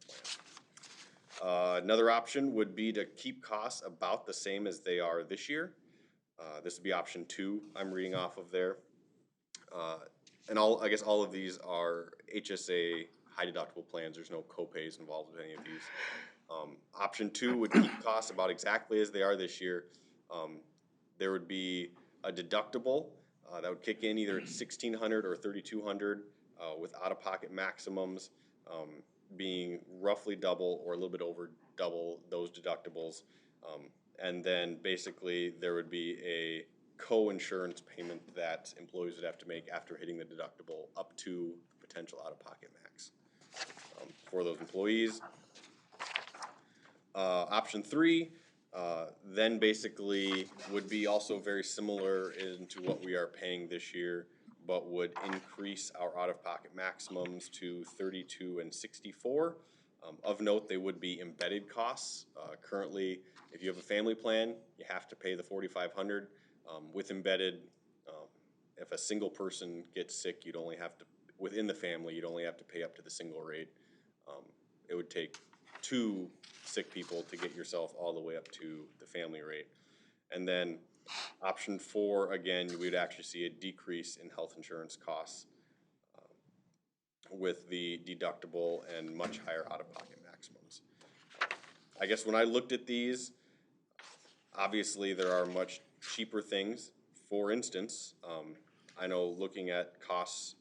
plan. Another option would be to keep costs about the same as they are this year. This would be option 2 I'm reading off of there. And I guess all of these are HSA high deductible plans. There's no co-pays involved with any of these. Option 2 would keep costs about exactly as they are this year. There would be a deductible that would kick in either at $1,600 or $3,200 with out-of-pocket maximums being roughly double or a little bit over double those deductibles. And then basically there would be a co-insurance payment that employees would have to make after hitting the deductible up to the potential out-of-pocket max for those employees. Option 3 Then basically would be also very similar into what we are paying this year, but would increase our out-of-pocket maximums to 32 and 64. Of note, they would be embedded costs. Currently, if you have a family plan, you have to pay the 4,500. With embedded, if a single person gets sick, you'd only have to, within the family, you'd only have to pay up to the single rate. It would take 2 sick people to get yourself all the way up to the family rate. And then option 4, again, we'd actually see a decrease in health insurance costs with the deductible and much higher out-of-pocket maximums. I guess when I looked at these, obviously there are much cheaper things. For instance, I know looking at costs,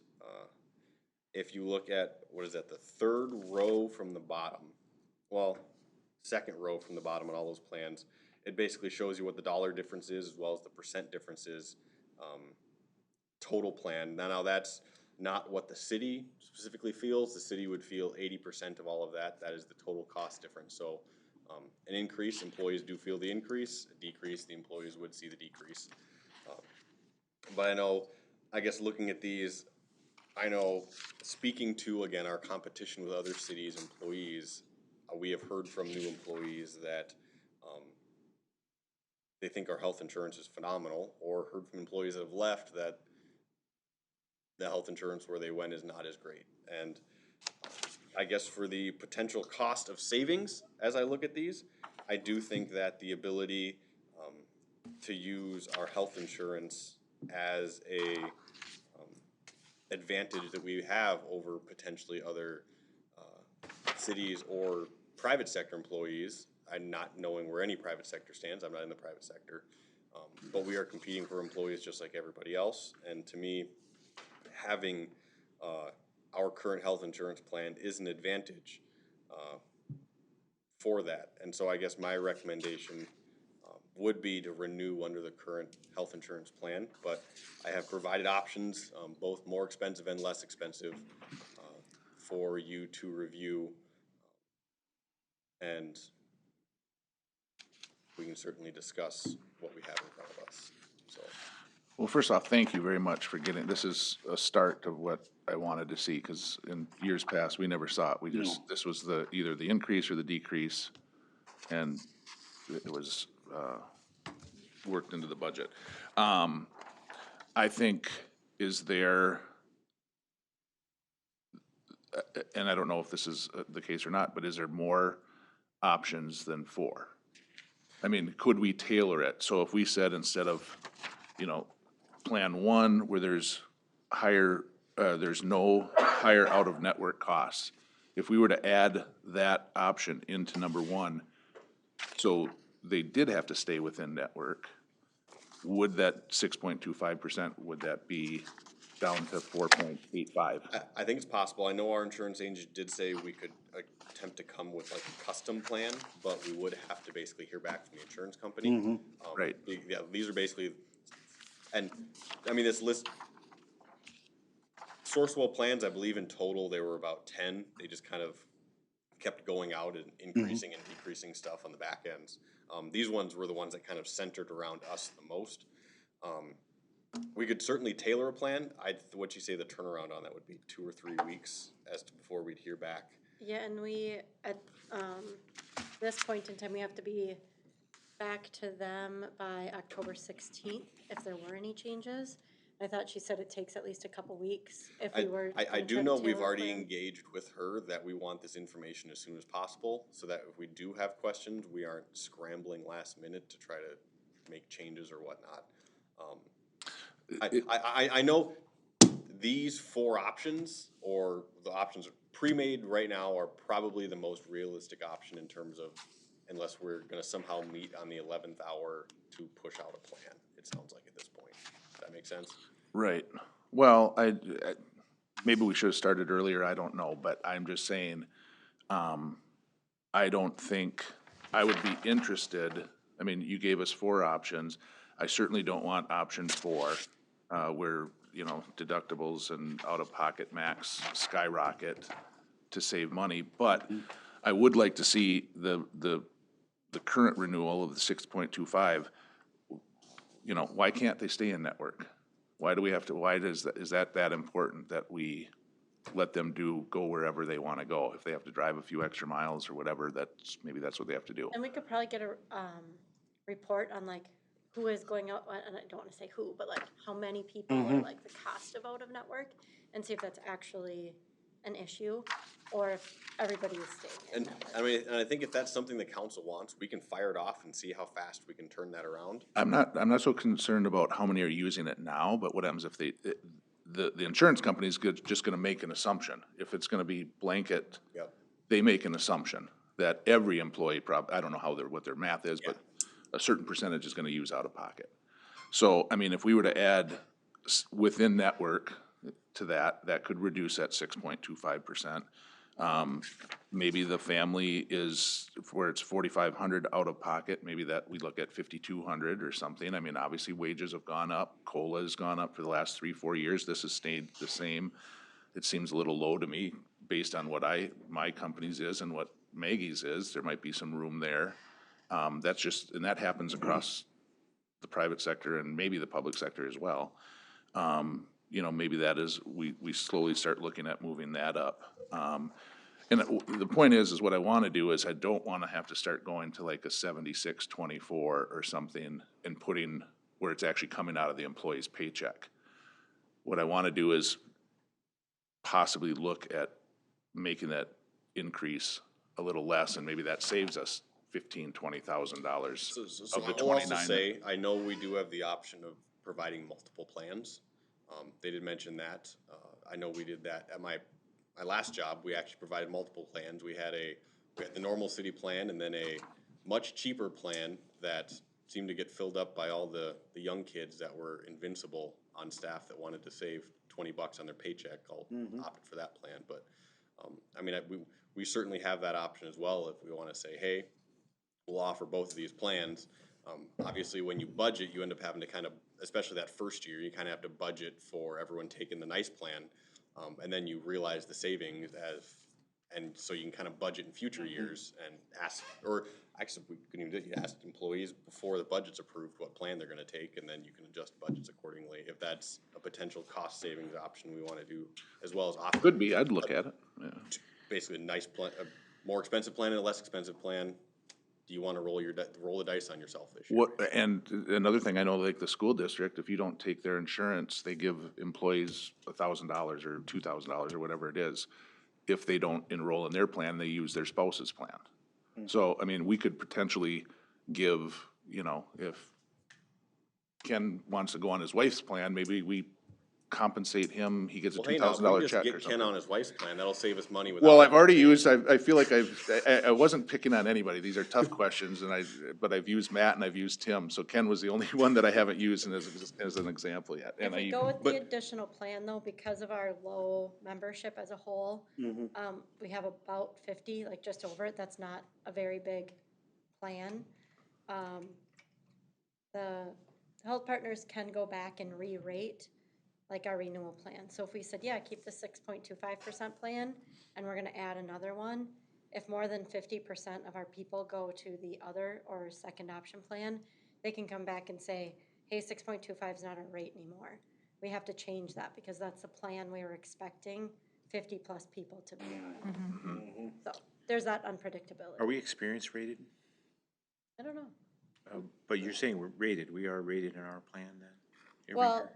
if you look at, what is that, the 3rd row from the bottom, well, 2nd row from the bottom on all those plans, it basically shows you what the dollar difference is as well as the percent difference is, total plan. Now that's not what the city specifically feels. The city would feel 80% of all of that. That is the total cost difference. So an increase, employees do feel the increase. A decrease, the employees would see the decrease. But I know, I guess looking at these, I know speaking to, again, our competition with other cities' employees, we have heard from new employees that they think our health insurance is phenomenal, or heard from employees that have left that the health insurance where they went is not as great. And I guess for the potential cost of savings, as I look at these, I do think that the ability to use our health insurance as a advantage that we have over potentially other cities or private sector employees. I'm not knowing where any private sector stands. I'm not in the private sector. But we are competing for employees just like everybody else. And to me, having our current health insurance plan is an advantage for that. And so I guess my recommendation would be to renew under the current health insurance plan. But I have provided options, both more expensive and less expensive, for you to review. And we can certainly discuss what we have in front of us. So, Well, first off, thank you very much for getting, this is a start of what I wanted to see, because in years past, we never saw it. We just, this was the, either the increase or the decrease, and it was, worked into the budget. I think, is there, and I don't know if this is the case or not, but is there more options than 4? I mean, could we tailor it? So if we said instead of, plan 1 where there's higher, there's no higher out-of-network costs, if we were to add that option into number 1, so they did have to stay within network, would that 6.25%, would that be down to 4.85? I think it's possible. I know our insurance agent did say we could attempt to come with like a custom plan, but we would have to basically hear back from the insurance company. Right. Yeah, these are basically, and I mean, this list, Sourcewell plans, I believe in total, there were about 10. They just kind of kept going out and increasing and decreasing stuff on the back ends. These ones were the ones that kind of centered around us the most. We could certainly tailor a plan. What you say the turnaround on that would be 2 or 3 weeks as to before we'd hear back. Yeah, and we, at this point in time, we have to be back to them by October 16th if there were any changes. I thought she said it takes at least a couple weeks if we were. I gonna do try to know we've tailor a already plan. engaged with her that we want this information as soon as possible, so that if we do have questions, we aren't scrambling last minute to try to make changes or whatnot. I know these 4 options, or the options pre-made right now, are probably the most realistic option in terms of, unless we're gonna somehow meet on the 11th hour to push out a plan, it sounds like at this point. Does that make sense? Right. Well, maybe we should have started earlier, I don't know, but I'm just saying, I don't think, I would be interested, I mean, you gave us 4 options. I certainly don't want option 4, where, deductibles and out-of-pocket max skyrocket to save money, but I would like to see the the current renewal of the 6.25, you know, why can't they stay in network? Why do we have to, why is that important that we let them go wherever they wanna go? If they have to drive a few extra miles or whatever, maybe that's what they have to do. And we could probably get a, report on like who is going out, and I don't wanna say who, but like how many people or like the cost of out of network, and see if that's actually an issue, or if everybody is staying in And network. I mean, and I think if that's something the council wants, we can fire it off and see how fast we can turn that around. I'm not so concerned about how many are using it now, but what happens if the insurance company's just gonna make an assumption. If it's gonna be blanket, Yep. they make an assumption that every employee I don't know what their math is, but a certain percentage is gonna use out of pocket. So, I mean, if we were to add within network to that could reduce that 6.25%. Maybe the family is, where it's 4,500 out of pocket, maybe that we look at 5,200 or something. I mean, obviously wages have gone up, COLA has gone up for the last 3-4 years, this has stayed the same. It seems a little low to me, based on what my company's is and what Maggie's is, there might be some room there. That's just, and that happens across the private sector and maybe the public sector as well. You know, maybe that is, we slowly start looking at moving that up. And the point is what I wanna do is I don't wanna have to start going to like a 76-24 or something and putting, where it's actually coming out of the employee's paycheck. What I wanna do is possibly look at making that increase a little less, and maybe that saves us $15,000-$20,000 So of the I will also 29. say, I know we do have the option of providing multiple plans. They did mention that. I know we did that at my last job. We actually provided multiple plans. We had the normal city plan and then a much cheaper plan that seemed to get filled up by all the young kids that were invincible on staff that wanted to save $20 on their paycheck. All opted for that plan. But I mean, we certainly have that option as well if we want to say, hey, we'll offer both of these plans. Obviously, when you budget, you end up having to kind of, especially that first year, you kind of have to budget for everyone taking the nice plan, and then you realize the savings and so you can kind of budget in future years and ask, or actually, we can even do it, you ask employees before the budget's approved what plan they're going to take, and then you can adjust budgets accordingly if that's a potential cost savings option we want to do, as well as offer. Could be, I'd look at it, yeah. Basically, a nice plan, a more expensive plan and a less expensive plan. Do you want to roll the dice on yourself this year? And another thing, I know like the school district, if you don't take their insurance, they give employees $1,000 or $2,000 or whatever it is. If they don't enroll in their plan, they use their spouse's plan. So, I mean, we could potentially give, you know, if Ken wants to go on his wife's plan, maybe we compensate him, he gets a Well, hey, now, if we $2,000 just check or get Ken something. on his wife's plan, that'll save us money. Well, I've already used, I feel like I wasn't picking on anybody, these are tough questions, but I've used Matt and I've used Tim, so Ken was the only one that I haven't used as an example yet. If And we go with the additional plan though, because of our low membership as a whole, we have about 50, like just over it, that's not a very big plan. The health partners can go back and re-rate like our renewal plan. So if we said, yeah, keep the 6.25% plan, and we're gonna add another one, if more than 50% of our people go to the other or second option plan, they can come back and say, hey, 6.25 is not our rate anymore. We have to change that because that's the plan we were expecting 50+ people to be on. So there's that unpredictability. Are we experience rated? I don't know. But you're saying we're rated, we are rated in our plan then? every Well, year?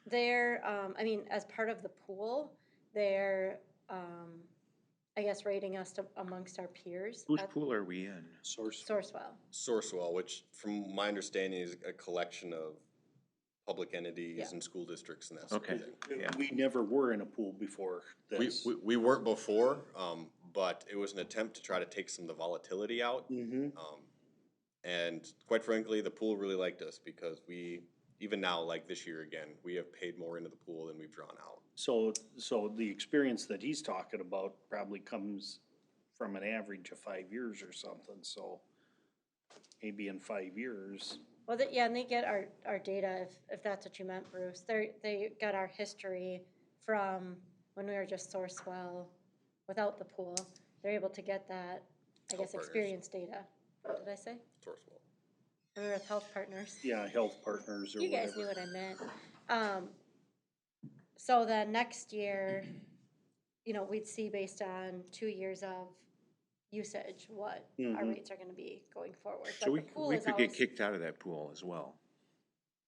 they're, I mean, as part of the pool, they're, I guess, rating us amongst our peers. Whose at pool are we in? Sourcewell. Sourcewell, which from my understanding is a collection of public entities Yeah. and school districts and that sort Okay, of thing. yeah. We never were in a pool before this. We weren't before, but it was an attempt to try to take some of the volatility out. And quite frankly, the pool really liked us because even now, like this year again, we have paid more into the pool than we've drawn out. So the experience that he's talking about probably comes from an average of 5 years or something, so maybe in 5 years. Well, yeah, and they get our data, if that's what you meant, Bruce. They got our history from when we were just Sourcewell without the pool. They're able to get that, I guess, Partners. experience data. did I say? Sourcewell. We were with Health Partners. Yeah, Health Partners or You guys whatever. knew what I meant. So then next year, you know, we'd see based on 2 years of usage, what our rates are gonna be going forward. So But we, the pool we is could get always kicked out of that pool as well.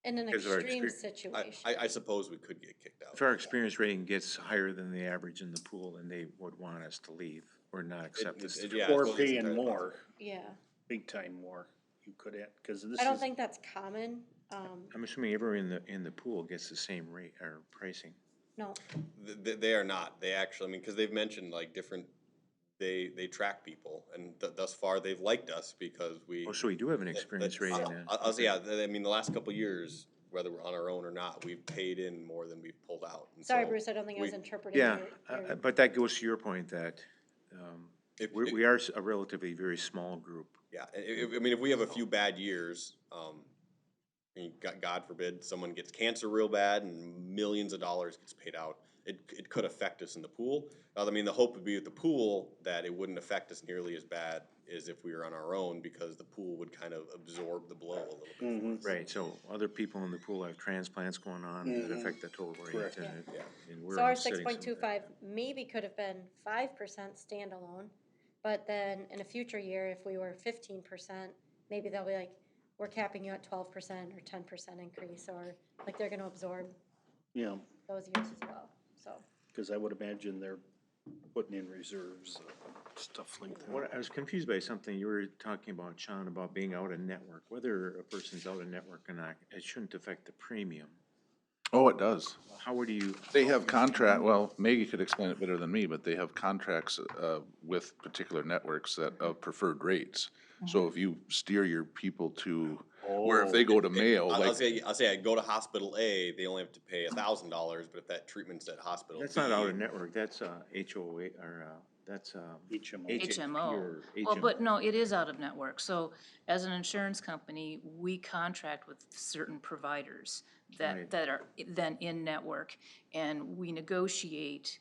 in an because of our extreme exper- situation. I suppose we could get kicked out. If our experience rating gets higher than the average in the pool, then they would want us to leave or not accept us. Yeah, I Or suppose it's paying entirely more, Yeah, big time more. You could have, cause this I don't is, think that's common. I'm assuming everyone in the pool gets the same rate or pricing. No, They are not. They actually, I mean, because they've mentioned like different, they track people, and thus far they've liked us because we. Oh, so we do have an experience rating then? I'll say, yeah, I mean, the last couple of years, whether we're on our own or not, we've paid in more than we've pulled out. And sorry, so Bruce, I don't think I was we- interpreting Yeah, your. but that goes to your point that, If- we are a relatively very small group. Yeah, I mean, if we have a few bad years, and God forbid, someone gets cancer real bad and millions of dollars gets paid out, it could affect us in the pool. I mean, the hope would be with the pool that it wouldn't affect us nearly as bad as if we were on our own, because the pool would kind of absorb the blow a little bit for us. Right, so other people in the pool have transplants going on that affect the total rate. Correct. and Yeah. it- and we're So our offsetting some of that. 6.25 maybe could have been 5% standalone, but then in a future year, if we were 15%, maybe they'll be like, we're capping you at 12% or 10% increase, or like they're gonna absorb yeah, those years as well, so. cause I would imagine they're putting in reserves, stuff like that. What, I was confused by something you were talking about, Sean, about being out of network. Whether a person's out of network or not, it shouldn't affect the premium. Oh, it does. How would you? They have contract, well, Maggie could explain it better than me, but they have contracts, with particular networks that, of preferred rates. So if you steer your people to, where if they go to Mayo, I'll like, say, I go to hospital A, they only have to pay $1,000, but if that treatment's at hospital That's B. not out of network, that's HOA, or, that's, HMO. HMO. HMO. Well, but no, it is out of network. So as an insurance company, we contract with certain providers Right. that are then in network, and we negotiate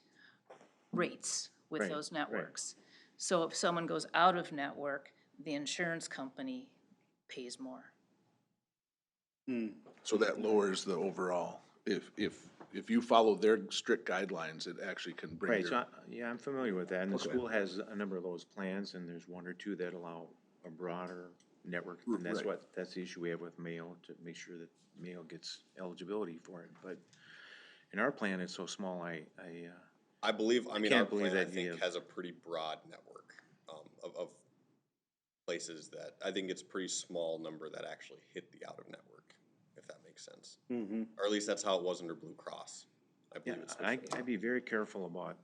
rates with Right, those right. networks. So if someone goes out of network, the insurance company pays more. so that lowers the overall. If you follow their strict guidelines, it actually can bring Right, so, your, yeah, I'm familiar with that, and the school has a number of those plans, and there's one or two that allow a broader network, and that's Right. that's the issue we have with Mayo, to make sure that Mayo gets eligibility for it, but in our plan, it's so small, I believe, I mean, our can't believe plan, I that think, you- has a pretty broad network, of places that, I think it's a pretty small number that actually hit the out-of-network, if that makes sense. Or at least that's how it was under Blue Cross. I yeah, believe it's. I'd be very careful about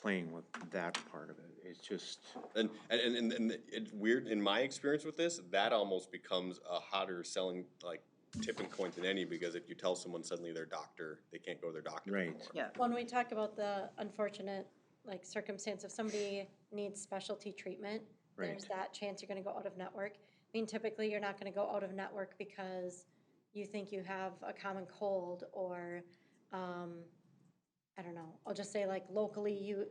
playing with that part of it, it's just, And it's weird, in my experience with this, that almost becomes a hotter selling, like, tipping point than any, because if you tell someone suddenly their doctor, they can't go to their doctor Right. anymore. Yeah. When we talk about the unfortunate, like, circumstance, if somebody needs specialty treatment, there's Right. that chance you're gonna go out of network. I mean, typically, you're not gonna go out of network because you think you have a common cold, or, I don't know, I'll just say like locally you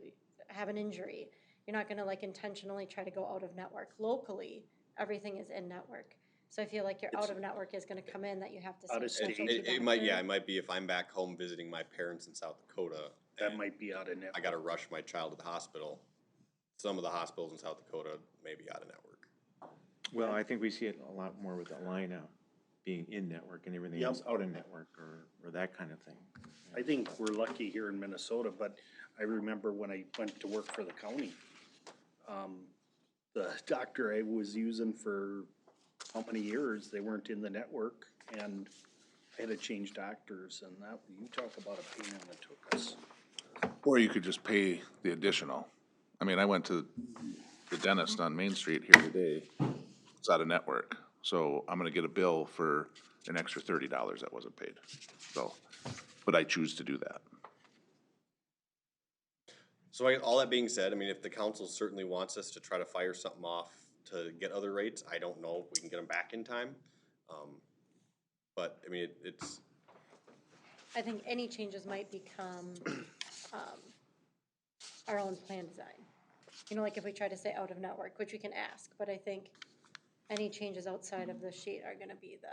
have an injury. You're not gonna like intentionally try to go out of network. Locally, everything is in network. So I feel like your out of network is gonna come in that you have to Out see a of state. specialty It might, yeah, doctor. it might be if I'm back home visiting my parents in South Dakota, That might be out of network. I gotta rush my child to the hospital. Some of the hospitals in South Dakota may be out of network. well, I think we see it a lot more with the line out, being in network and everything Yep. else out of network, or that kind of thing. I think we're lucky here in Minnesota, but I remember when I went to work for the county, the doctor I was using for how many years, they weren't in the network, and I had to change doctors, and that, you talk about a pain in the tuchus. or you could just pay the additional. I mean, I went to the dentist on Main Street here today, it's out of network, so I'm gonna get a bill for an extra $30 that wasn't paid, so, but I choose to do that. So all that being said, I mean, if the council certainly wants us to try to fire something off to get other rates, I don't know if we can get them back in time. But, I mean, it's, I think any changes might become, our own plan design. You know, like if we try to say out of network, which we can ask, but I think any changes outside of the sheet are gonna be the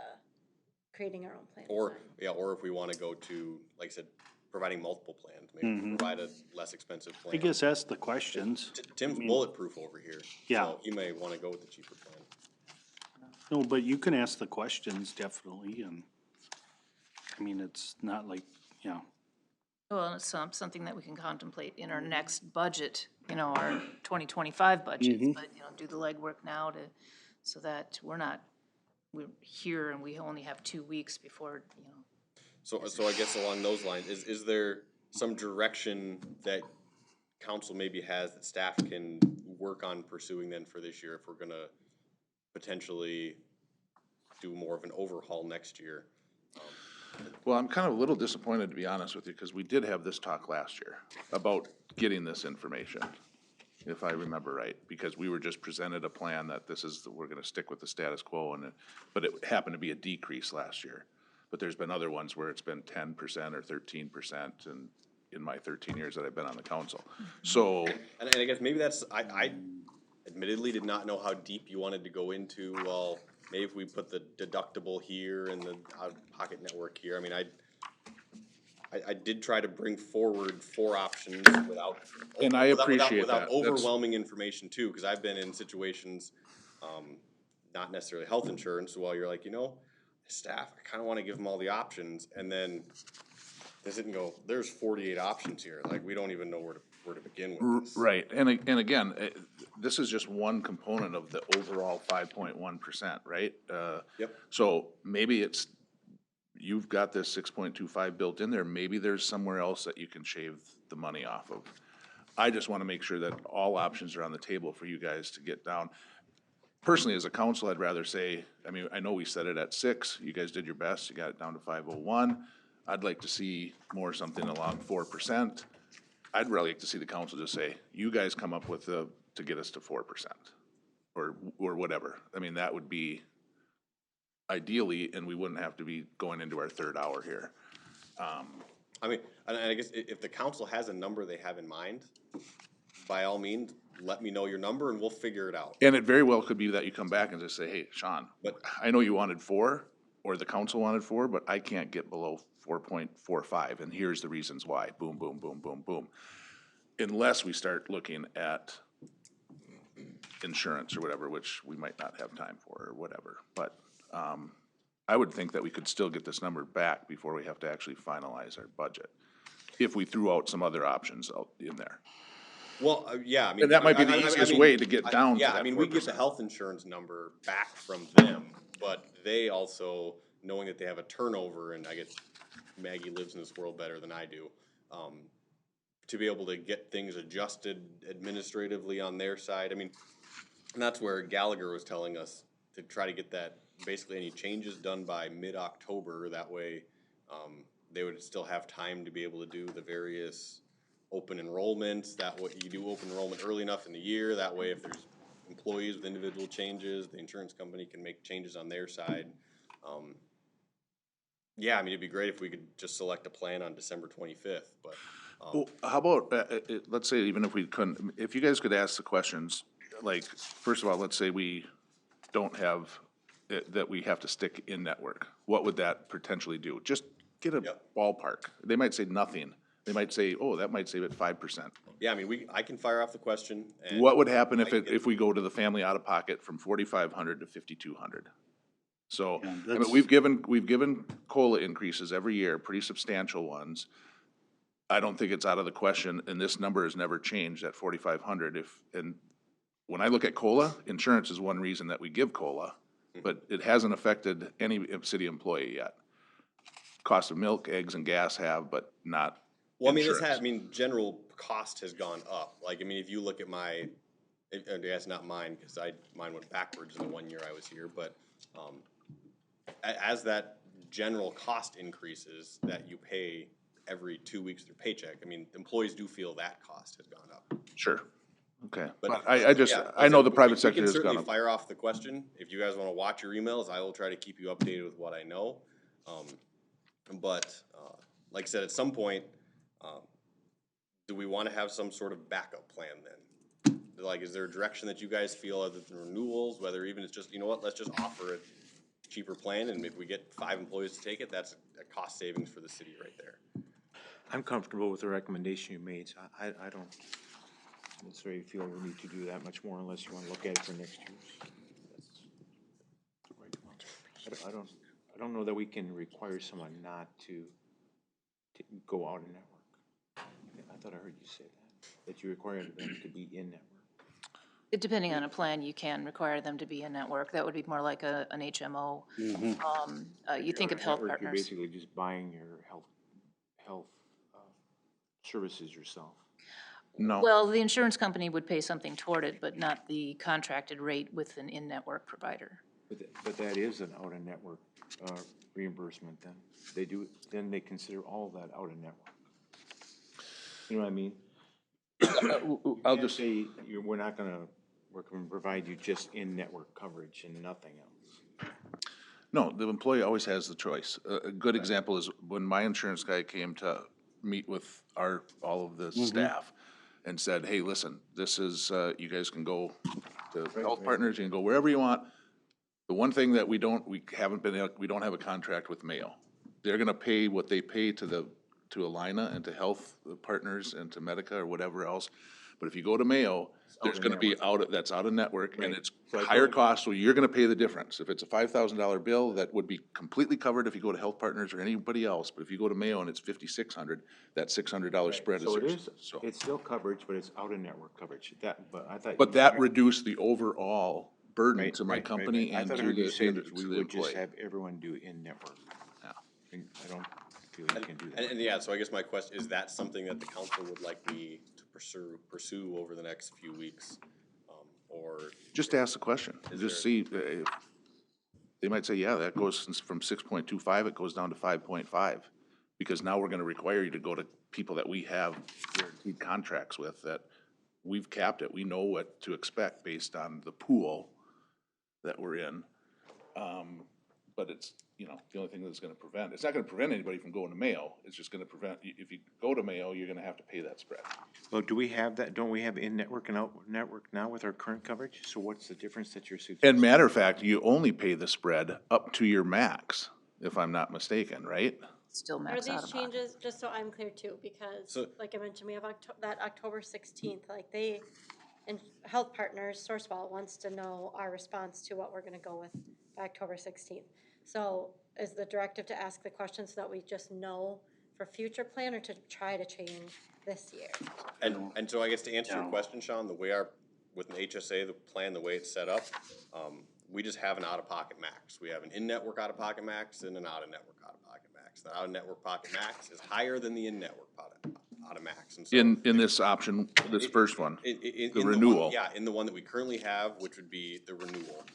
creating our own plan. Or, design. yeah, or if we wanna go to, like I said, providing multiple plans, maybe provide a less expensive plan. I guess ask the questions. Tim's bulletproof over here. Yeah. So he may wanna go with the cheaper plan. No, but you can ask the questions definitely, and, I mean, it's not like, yeah. Well, it's something that we can contemplate in our next budget, our 2025 budget, but, do the legwork now so that we're here and we only have 2 weeks before, So I guess along those lines, is there some direction that council maybe has that staff can work on pursuing then for this year if we're gonna potentially do more of an overhaul next year? Well, I'm kind of a little disappointed, to be honest with you, because we did have this talk last year about getting this information, if I remember right, because we were just presented a plan that we're gonna stick with the status quo, but it happened to be a decrease last year. But there's been other ones where it's been 10% or 13%, and in my 13 years that I've been on the council. So, And I guess maybe I admittedly did not know how deep you wanted to go into, well, maybe if we put the deductible here and the out-of-pocket network here, I mean, I did try to bring forward 4 options without. And I appreciate without that. That's- overwhelming information too, cause I've been in situations, not necessarily health insurance, while you're like, staff, I kinda wanna give them all the options, and then they sit and go, there's 48 options here, like, we don't even know where to begin with this. right, and again, this is just one component of the overall 5.1%, right? Yep. So maybe you've got this 6.25 built in there, maybe there's somewhere else that you can shave the money off of. I just wanna make sure that all options are on the table for you guys to get down. Personally, as a council, I'd rather say, I mean, I know we set it at 6, you guys did your best, you got it down to 501. I'd like to see more something along 4%. I'd really like to see the council just say, you guys come up with to get us to 4%, or whatever. I mean, that would be ideally, and we wouldn't have to be going into our 3rd hour here. I mean, and I guess if the council has a number they have in mind, by all means, let me know your number and we'll figure it out. And it very well could be that you come back and just say, hey, Sean, But- I know you wanted 4, or the council wanted 4, but I can't get below 4.45, and here's the reasons why, boom, boom, boom, boom, boom. Unless we start looking at insurance or whatever, which we might not have time for, or whatever, but, I would think that we could still get this number back before we have to actually finalize our budget, if we threw out some other options out in there. Well, yeah, I mean. And that might be the easiest way to get down to Yeah, that I mean, we get the 4%. health insurance number back from them, but they also, knowing that they have a turnover, and I guess Maggie lives in this world better than I do, to be able to get things adjusted administratively on their side, I mean, and that's where Gallagher was telling us to try to get that, basically any changes done by mid-October, that way, they would still have time to be able to do the various open enrollments, that way, you do open enrollment early enough in the year, that way if there's employees with individual changes, the insurance company can make changes on their side. Yeah, I mean, it'd be great if we could just select a plan on December 25th, but, Well, how about, let's say even if we couldn't, if you guys could ask the questions, like, first of all, let's say we don't have, that we have to stick in network, what would that potentially do? Just get a Yep. ballpark. They might say nothing. They might say, oh, that might save it 5%. yeah, I mean, I can fire off the question, and. What would happen if I can get- if we go to the family out-of-pocket from 4,500 to 5,200? So, Yeah, I mean, that's- we've given COLA increases every year, pretty substantial ones. I don't think it's out of the question, and this number has never changed at 4,500 and when I look at COLA, insurance is one reason that we give COLA, but it hasn't affected any city employee yet. Cost of milk, eggs, and gas have, but not Well, I mean, insurance. general cost has gone up. Like, I mean, if you look at I guess not mine, because mine went backwards in the 1 year I was here, but, as that general cost increases that you pay every 2 weeks through paycheck, I mean, employees do feel that cost has gone up. Sure, okay. But- But I just, Yeah, I know the we private sector can has gone certainly up. fire off the question. If you guys wanna watch your emails, I will try to keep you updated with what I know. But, like I said, at some point, do we wanna have some sort of backup plan then? Like, is there a direction that you guys feel other than renewals, whether even it's just, you know what, let's just offer a cheaper plan, and if we get 5 employees to take it, that's a cost savings for the city right there. I'm comfortable with the recommendation you made, so I don't necessarily feel we need to do that much more unless you wanna look at it for next year. I don't know that we can require someone not to go out in network. I thought I heard you say that you require them to be in network. Depending on a plan, you can require them to be in network. That would be more like an HMO. You think of health Network, you're partners. basically just buying your health services yourself. No, Well, the insurance company would pay something toward it, but not the contracted rate with an in-network provider. But that is an out-of-network reimbursement then. Then they consider all that out-of-network. You know what I mean? I'll You can't just, say, we're gonna provide you just in-network coverage and nothing else. no, the employee always has the choice. A good example is when my insurance guy came to meet with all of the staff and said, hey, listen, this is, you guys can go to Health Partners, you can go wherever you want. The one thing that we don't have a contract with Mayo. They're gonna pay what they pay to Alina and to Health Partners and to Medica or whatever else. But if you go to Mayo, there's gonna be that's out of network, and Right. it's So I higher told- cost, so you're gonna pay the difference. If it's a $5,000 bill, that would be completely covered if you go to Health Partners or anybody else. But if you go to Mayo and it's $5,600, that $600 spread is So it yours. is, So, it's still coverage, but it's out-of-network coverage. But I thought. but that reduced the overall burden Right, to my right, company right. I and thought I to heard you the say that to we the would just employee. have everyone do in-network. Yeah. And I don't feel you can do that. And yeah, so I guess my question, is that something that the council would like me to pursue over the next few weeks? Or, Just ask the question, Is just there- see, they might say, yeah, that goes from 6.25, it goes down to 5.5. Because now we're gonna require you to go to people that we have guaranteed contracts with, that we've capped it, we know what to expect based on the pool that we're in. But it's, the only thing that's gonna prevent, it's not gonna prevent anybody from going to Mayo, it's just gonna prevent, if you go to Mayo, you're gonna have to pay that spread. Well, do we have that, don't we have in-network and out-network now with our current coverage? So what's the difference that you're suggesting? And matter of fact, you only pay the spread up to your max, if I'm not mistaken, right? Still Are max out these of pocket. changes, just so I'm clear too, because So- like I mentioned, we have that October 16th, like and Health Partners, Sourcewell wants to know our response to what we're gonna go with by October 16th. So is the directive to ask the questions so that we just know for future plan, or to try to change this year? and so I guess to answer your question, Sean, the way with an HSA, the plan, the way it's set up, we just have an out-of-pocket max. We have an in-network out-of-pocket max and an out-of-network out-of-pocket max. The out-of-network pocket max is higher than the in-network out-of-max, and so. In this option, this first one, In the one- renewal. Yeah, in the one that we currently have, which would be the renewal.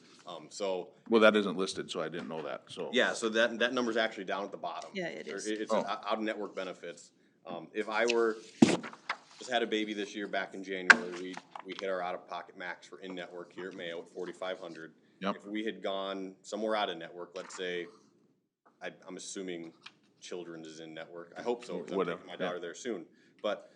So, Well, that isn't listed, so I didn't know that, so. yeah, so that number's actually down at the bottom. Yeah, it is. It's Oh. out-of-network benefits. If I just had a baby this year back in January, we hit our out-of-pocket max for in-network here at Mayo at 4,500. Yep. If we had gone somewhere out-of-network, let's say, I'm assuming Children's is in-network, I hope so, because I'm Whatever, taking my daughter there soon. But,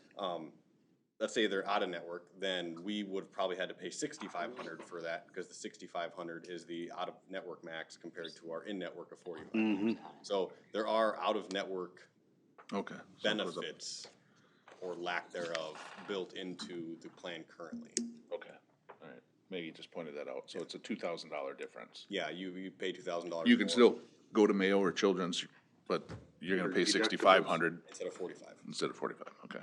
let's say they're out-of-network, then we would probably had to pay 6,500 for that, because the 6,500 is the out-of-network max compared to our in-network of 4,500. So there are out-of-network Okay. So it goes up. benefits, or lack thereof, built into the plan currently. Okay, all right. Maggie just pointed that out, so it's a $2,000 difference. Yeah, you pay $2,000. You can still go to Mayo or Children's, but you're gonna pay 6,500 Instead of 45. instead of 45, okay.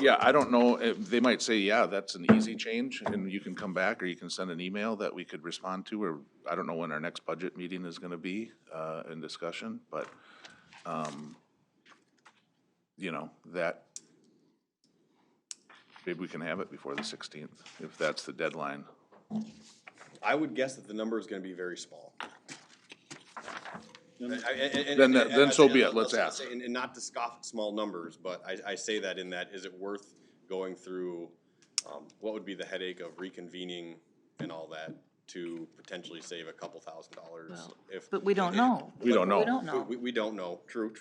Yeah, I don't know, they might say, yeah, that's an easy change, and you can come back, or you can send an email that we could respond to, or I don't know when our next budget meeting is gonna be, in discussion, but, that, maybe we can have it before the 16th, if that's the deadline. I would guess that the number is gonna be very small. Then so be it, let's ask. And not to scoff at small numbers, but I say that in that, is it worth going through, what would be the headache of reconvening and all that to potentially save a couple $1,000? Well, if But we don't know. We don't know. We don't know. We don't know, true.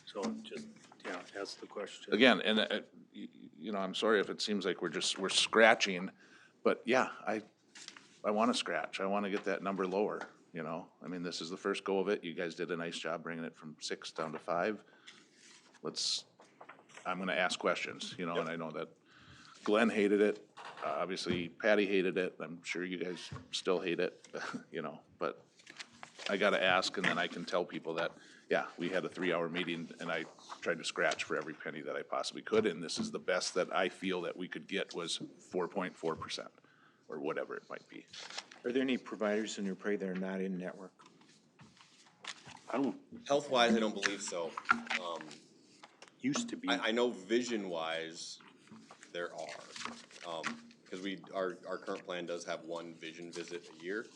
So just Yeah, ask the question. Again, and, you know, I'm sorry if it seems like we're scratching, but yeah, I wanna scratch. I wanna get that number lower, you know? I mean, this is the first go of it. You guys did a nice job bringing it from 6 down to 5. I'm gonna ask questions, you know, and I know that Glenn hated it. Obviously Patty hated it. I'm sure you guys still hate it, you know, but I gotta ask, and then I can tell people that, yeah, we had a 3-hour meeting and I tried to scratch for every penny that I possibly could, and this is the best that I feel that we could get was 4.4%, or whatever it might be. Are there any providers in your Prague that are not in network? I don't, Health-wise, I don't believe so. used to be. I know vision-wise, there are. Cause our current plan does have one vision visit a year.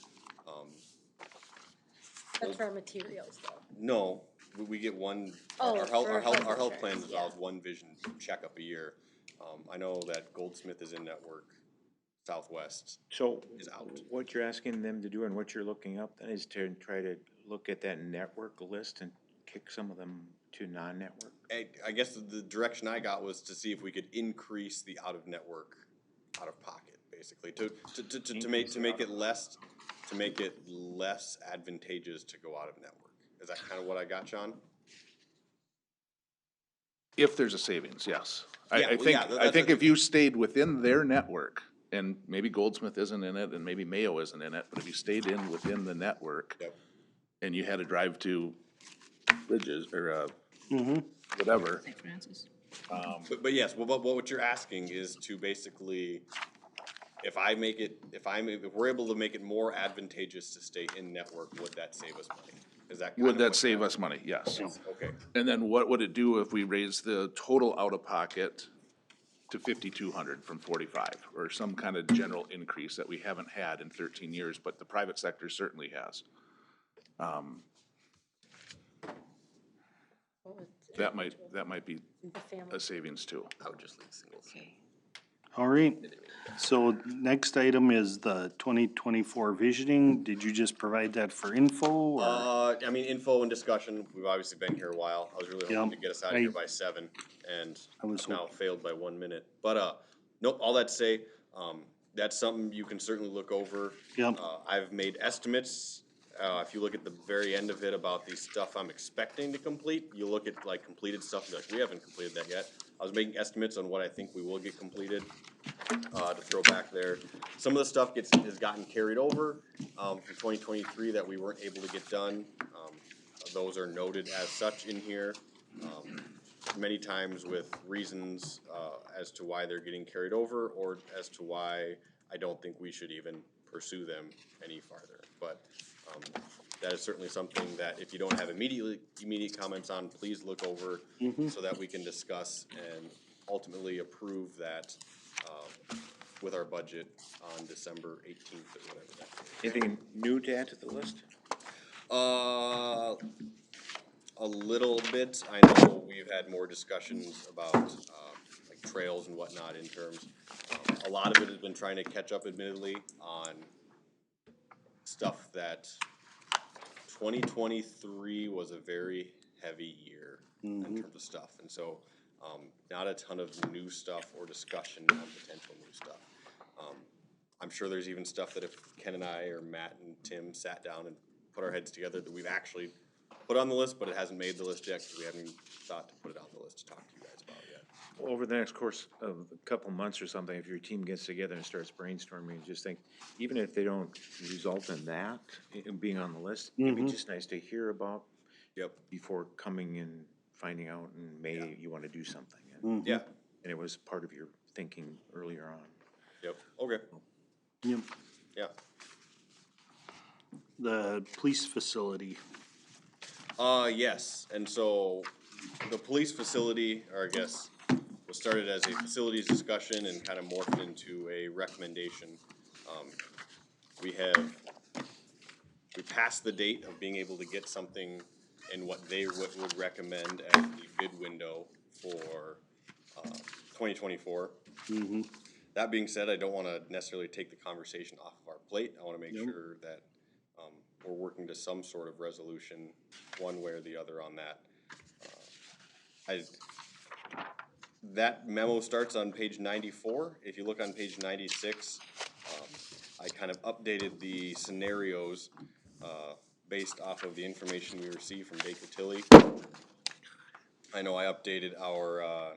That's for our materials though. No, we get one, Oh, our health, for our health, health our health plan insurance, involves yeah. one vision checkup a year. I know that Goldsmith is in network, Southwest So is out. what you're asking them to do and what you're looking up then is to try to look at that network list and kick some of them to non-network? I guess the direction I got was to see if we could increase the out-of-network, out-of-pocket, basically, to make it less advantageous to go out of network. Is that kind of what I got, Sean? If there's a savings, yes. Yeah, I well, think, yeah, I that's think a- if you stayed within their network, and maybe Goldsmith isn't in it, and maybe Mayo isn't in it, but if you stayed within the network, Yep. and you had to drive to Bridges, or, whatever, St. Francis. But yes, well, but what you're asking is to basically, if we're able to make it more advantageous to stay in network, would that save us money? Is that kind would of that what save you're us money? Yes. asking? Okay, And then what would it do if we raised the total out-of-pocket to 5,200 from 45, or some kind of general increase that we haven't had in 13 years, but the private sector certainly has? What was That might be the family? a savings too. I would just leave singles. Okay. All right, so next item is the 2024 visioning. Did you just provide that for info, or? I mean, info and discussion, we've obviously been here a while. I was really hoping Yeah, to get us out of here by 7, and I was I've now failed by 1 minute. But, nope, all that to say, that's something you can certainly look over. Yep. I've made estimates, if you look at the very end of it about the stuff I'm expecting to complete, you look at like completed stuff, and you're like, we haven't completed that yet. I was making estimates on what I think we will get completed, to throw back there. Some of the stuff has gotten carried over, from 2023 that we weren't able to get done. Those are noted as such in here, many times with reasons, as to why they're getting carried over, or as to why I don't think we should even pursue them any farther. But, that is certainly something that if you don't have immediate comments on, please look over so that we can discuss and ultimately approve that, with our budget on December 18th or whatever that is. Anything new to add to the list? A little bit. I know we've had more discussions about, like trails and whatnot in terms. A lot of it has been trying to catch up admittedly on stuff that 2023 was a very heavy year in terms of stuff. And so, not a ton of new stuff or discussion on potential new stuff. I'm sure there's even stuff that if Ken and I or Matt and Tim sat down and put our heads together that we've actually put on the list, but it hasn't made the list yet because we haven't even thought to put it on the list to talk to you guys about yet. Over the next course of a couple months or something, if your team gets together and starts brainstorming, just think, even if they don't result in that, in being on the list, it'd be just nice to hear about Yep. before coming and finding out in May you want to do something. And Yeah. and it was part of your thinking earlier on. Yep. Okay. Yep. Yeah. The police facility. Yes, and so the police facility, or I guess, was started as a facilities discussion and kind of morphed into a recommendation. We passed the date of being able to get something in what they would recommend as the bid window for, 2024. That being said, I don't wanna necessarily take the conversation off of our plate. I wanna make sure that, we're working to some sort of resolution, one way or the other on that. That memo starts on page 94. If you look on page 96, I kind of updated the scenarios based off of the information we received from Baker Tilly. I know I updated our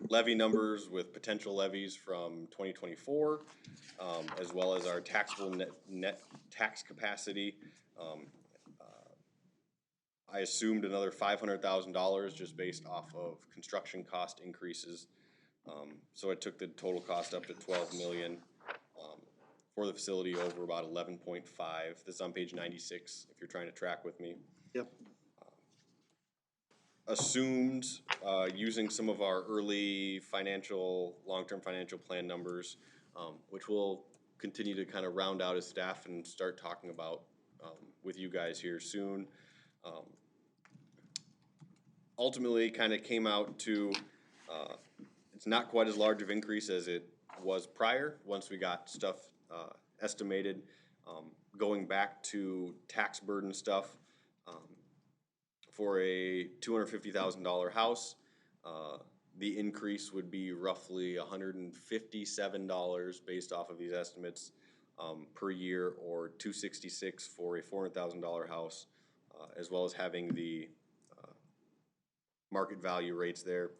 levy numbers with potential levies from 2024, as well as our taxable net tax capacity. I assumed another $500,000 just based off of construction cost increases. So it took the total cost up to 12 million for the facility over about 11.5. This is on page 96 if you're trying to track with me. Yep. Assumed using some of our early long-term financial plan numbers, which we'll continue to kind of round out as staff and start talking about with you guys here soon. Ultimately, kind of came out to it's not quite as large of increase as it was prior. Once we got stuff estimated, going back to tax burden stuff. For a $250,000 house, the increase would be roughly $157 based off of these estimates per year, or $266 for a $400,000 house, as well as having the market value rates there.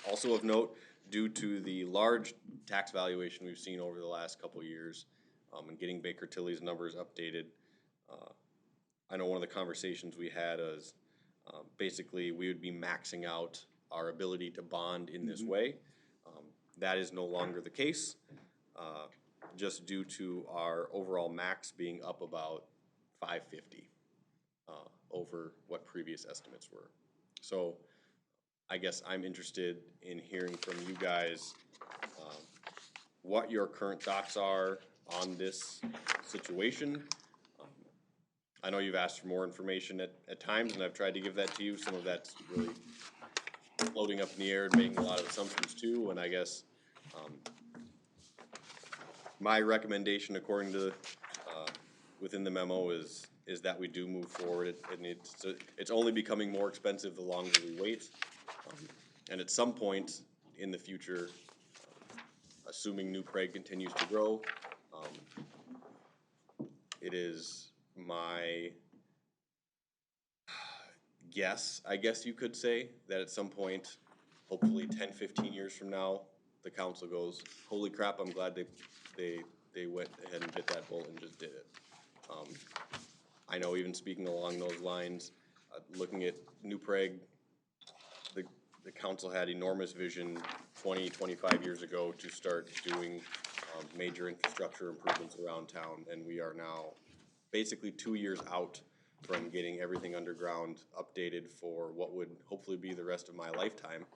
Also of note, due to the large tax valuation we've seen over the last couple of years, and getting Baker Tilly's numbers updated, I know one of the conversations we had is basically we would be maxing out our ability to bond in this way. That is no longer the case, just due to our overall max being up about 550 over what previous estimates were. So I guess I'm interested in hearing from you guys what your current thoughts are on this situation. I know you've asked for more information at times, and I've tried to give that to you. Some of that's really floating up in the air and making a lot of assumptions too, and I guess my recommendation according to within the memo is that we do move forward, and it's only becoming more expensive the longer we wait. And at some point in the future, assuming New Prague continues to grow, it is my guess, I guess you could say, that at some point, hopefully 10, 15 years from now, the council goes, holy crap, I'm glad they went ahead and bit that bullet and just did it. I know even speaking along those lines, looking at New Prague, the council had enormous vision 20, 25 years ago to start doing major infrastructure improvements around town, and we are now basically 2 years out from getting everything underground updated for what would hopefully be the rest of my lifetime.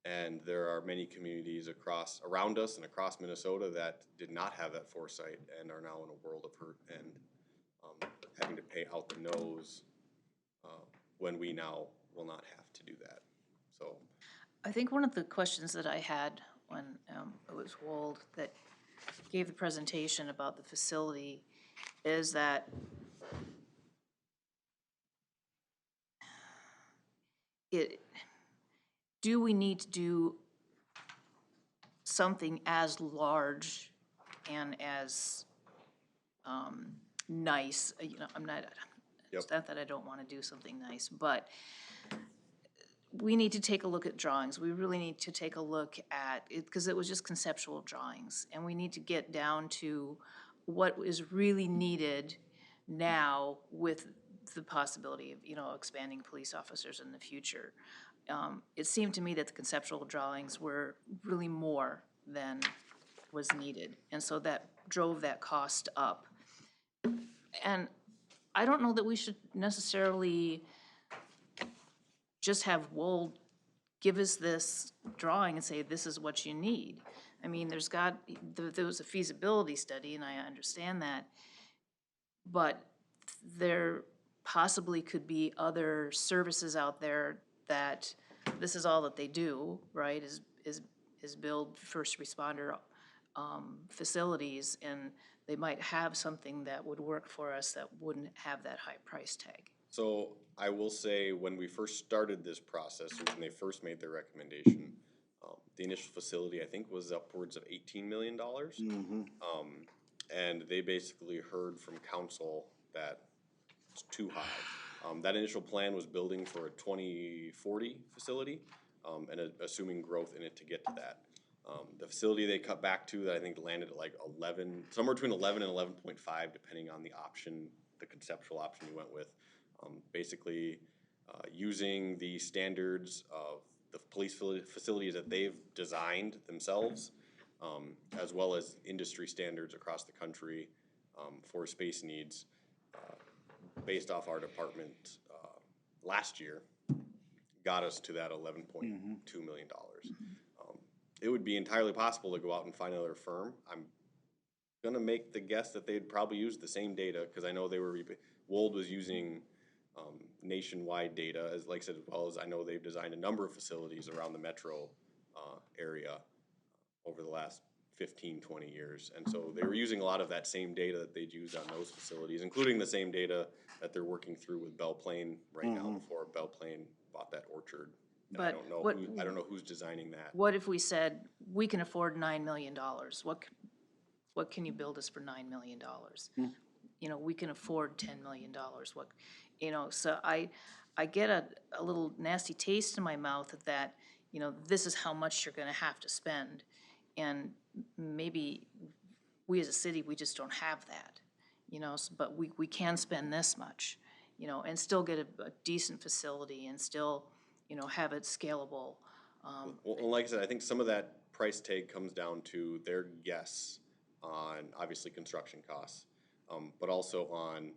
And there are many communities around us and across Minnesota that did not have that foresight and are now in a world of hurt and having to pay out the nose when we now will not have to do that. So I think one of the questions that I had when it was Wold that gave the presentation about the facility is that do we need to do something as large and as nice? You know, it's not that I don't want to do something nice, but we need to take a look at drawings. We really need to take a look at it, because it was just conceptual drawings, and we need to get down to what is really needed now with the possibility of, you know, expanding police officers in the future. It seemed to me that the conceptual drawings were really more than was needed, and so that drove that cost up. And I don't know that we should necessarily just have Wold give us this drawing and say, this is what you need. I mean, there was a feasibility study, and I understand that, but there possibly could be other services out there that this is all that they do, right, is build first responder facilities, and they might have something that would work for us that wouldn't have that high price tag. So I will say, when we first started this process, when they first made their recommendation, the initial facility, I think, was upwards of $18 million. And they basically heard from council that it's too high. That initial plan was building for a 2040 facility, and assuming growth in it to get to that. The facility they cut back to, that I think landed at like 11, somewhere between 11 and 11.5, depending on the option, the conceptual option you went with. Basically, using the standards of the police facilities that they've designed themselves, as well as industry standards across the country for space needs, based off our department last year, got us to that $11.2 million. It would be entirely possible to go out and find another firm. I'm gonna make the guess that they'd probably use the same data, because I know they were, Wold was using nationwide data, as like I said, as well as I know they've designed a number of facilities around the metro area over the last 15, 20 years. And so they were using a lot of that same data that they'd use on those facilities, including the same data that they're working through with Belle Plaine right now, before Belle Plaine bought that orchard. And I But don't know what- I don't know who's designing that. What if we said, we can afford $9 million? What can you build us for $9 million? You know, we can afford $10 million. What, you know, so I get a little nasty taste in my mouth of that, you know, this is how much you're gonna have to spend. And maybe we as a city, we just don't have that, you know, but we can spend this much, you know, and still get a decent facility and still, you know, have it scalable. Well, like I said, I think some of that price tag comes down to their guess on, obviously, construction costs, but also on,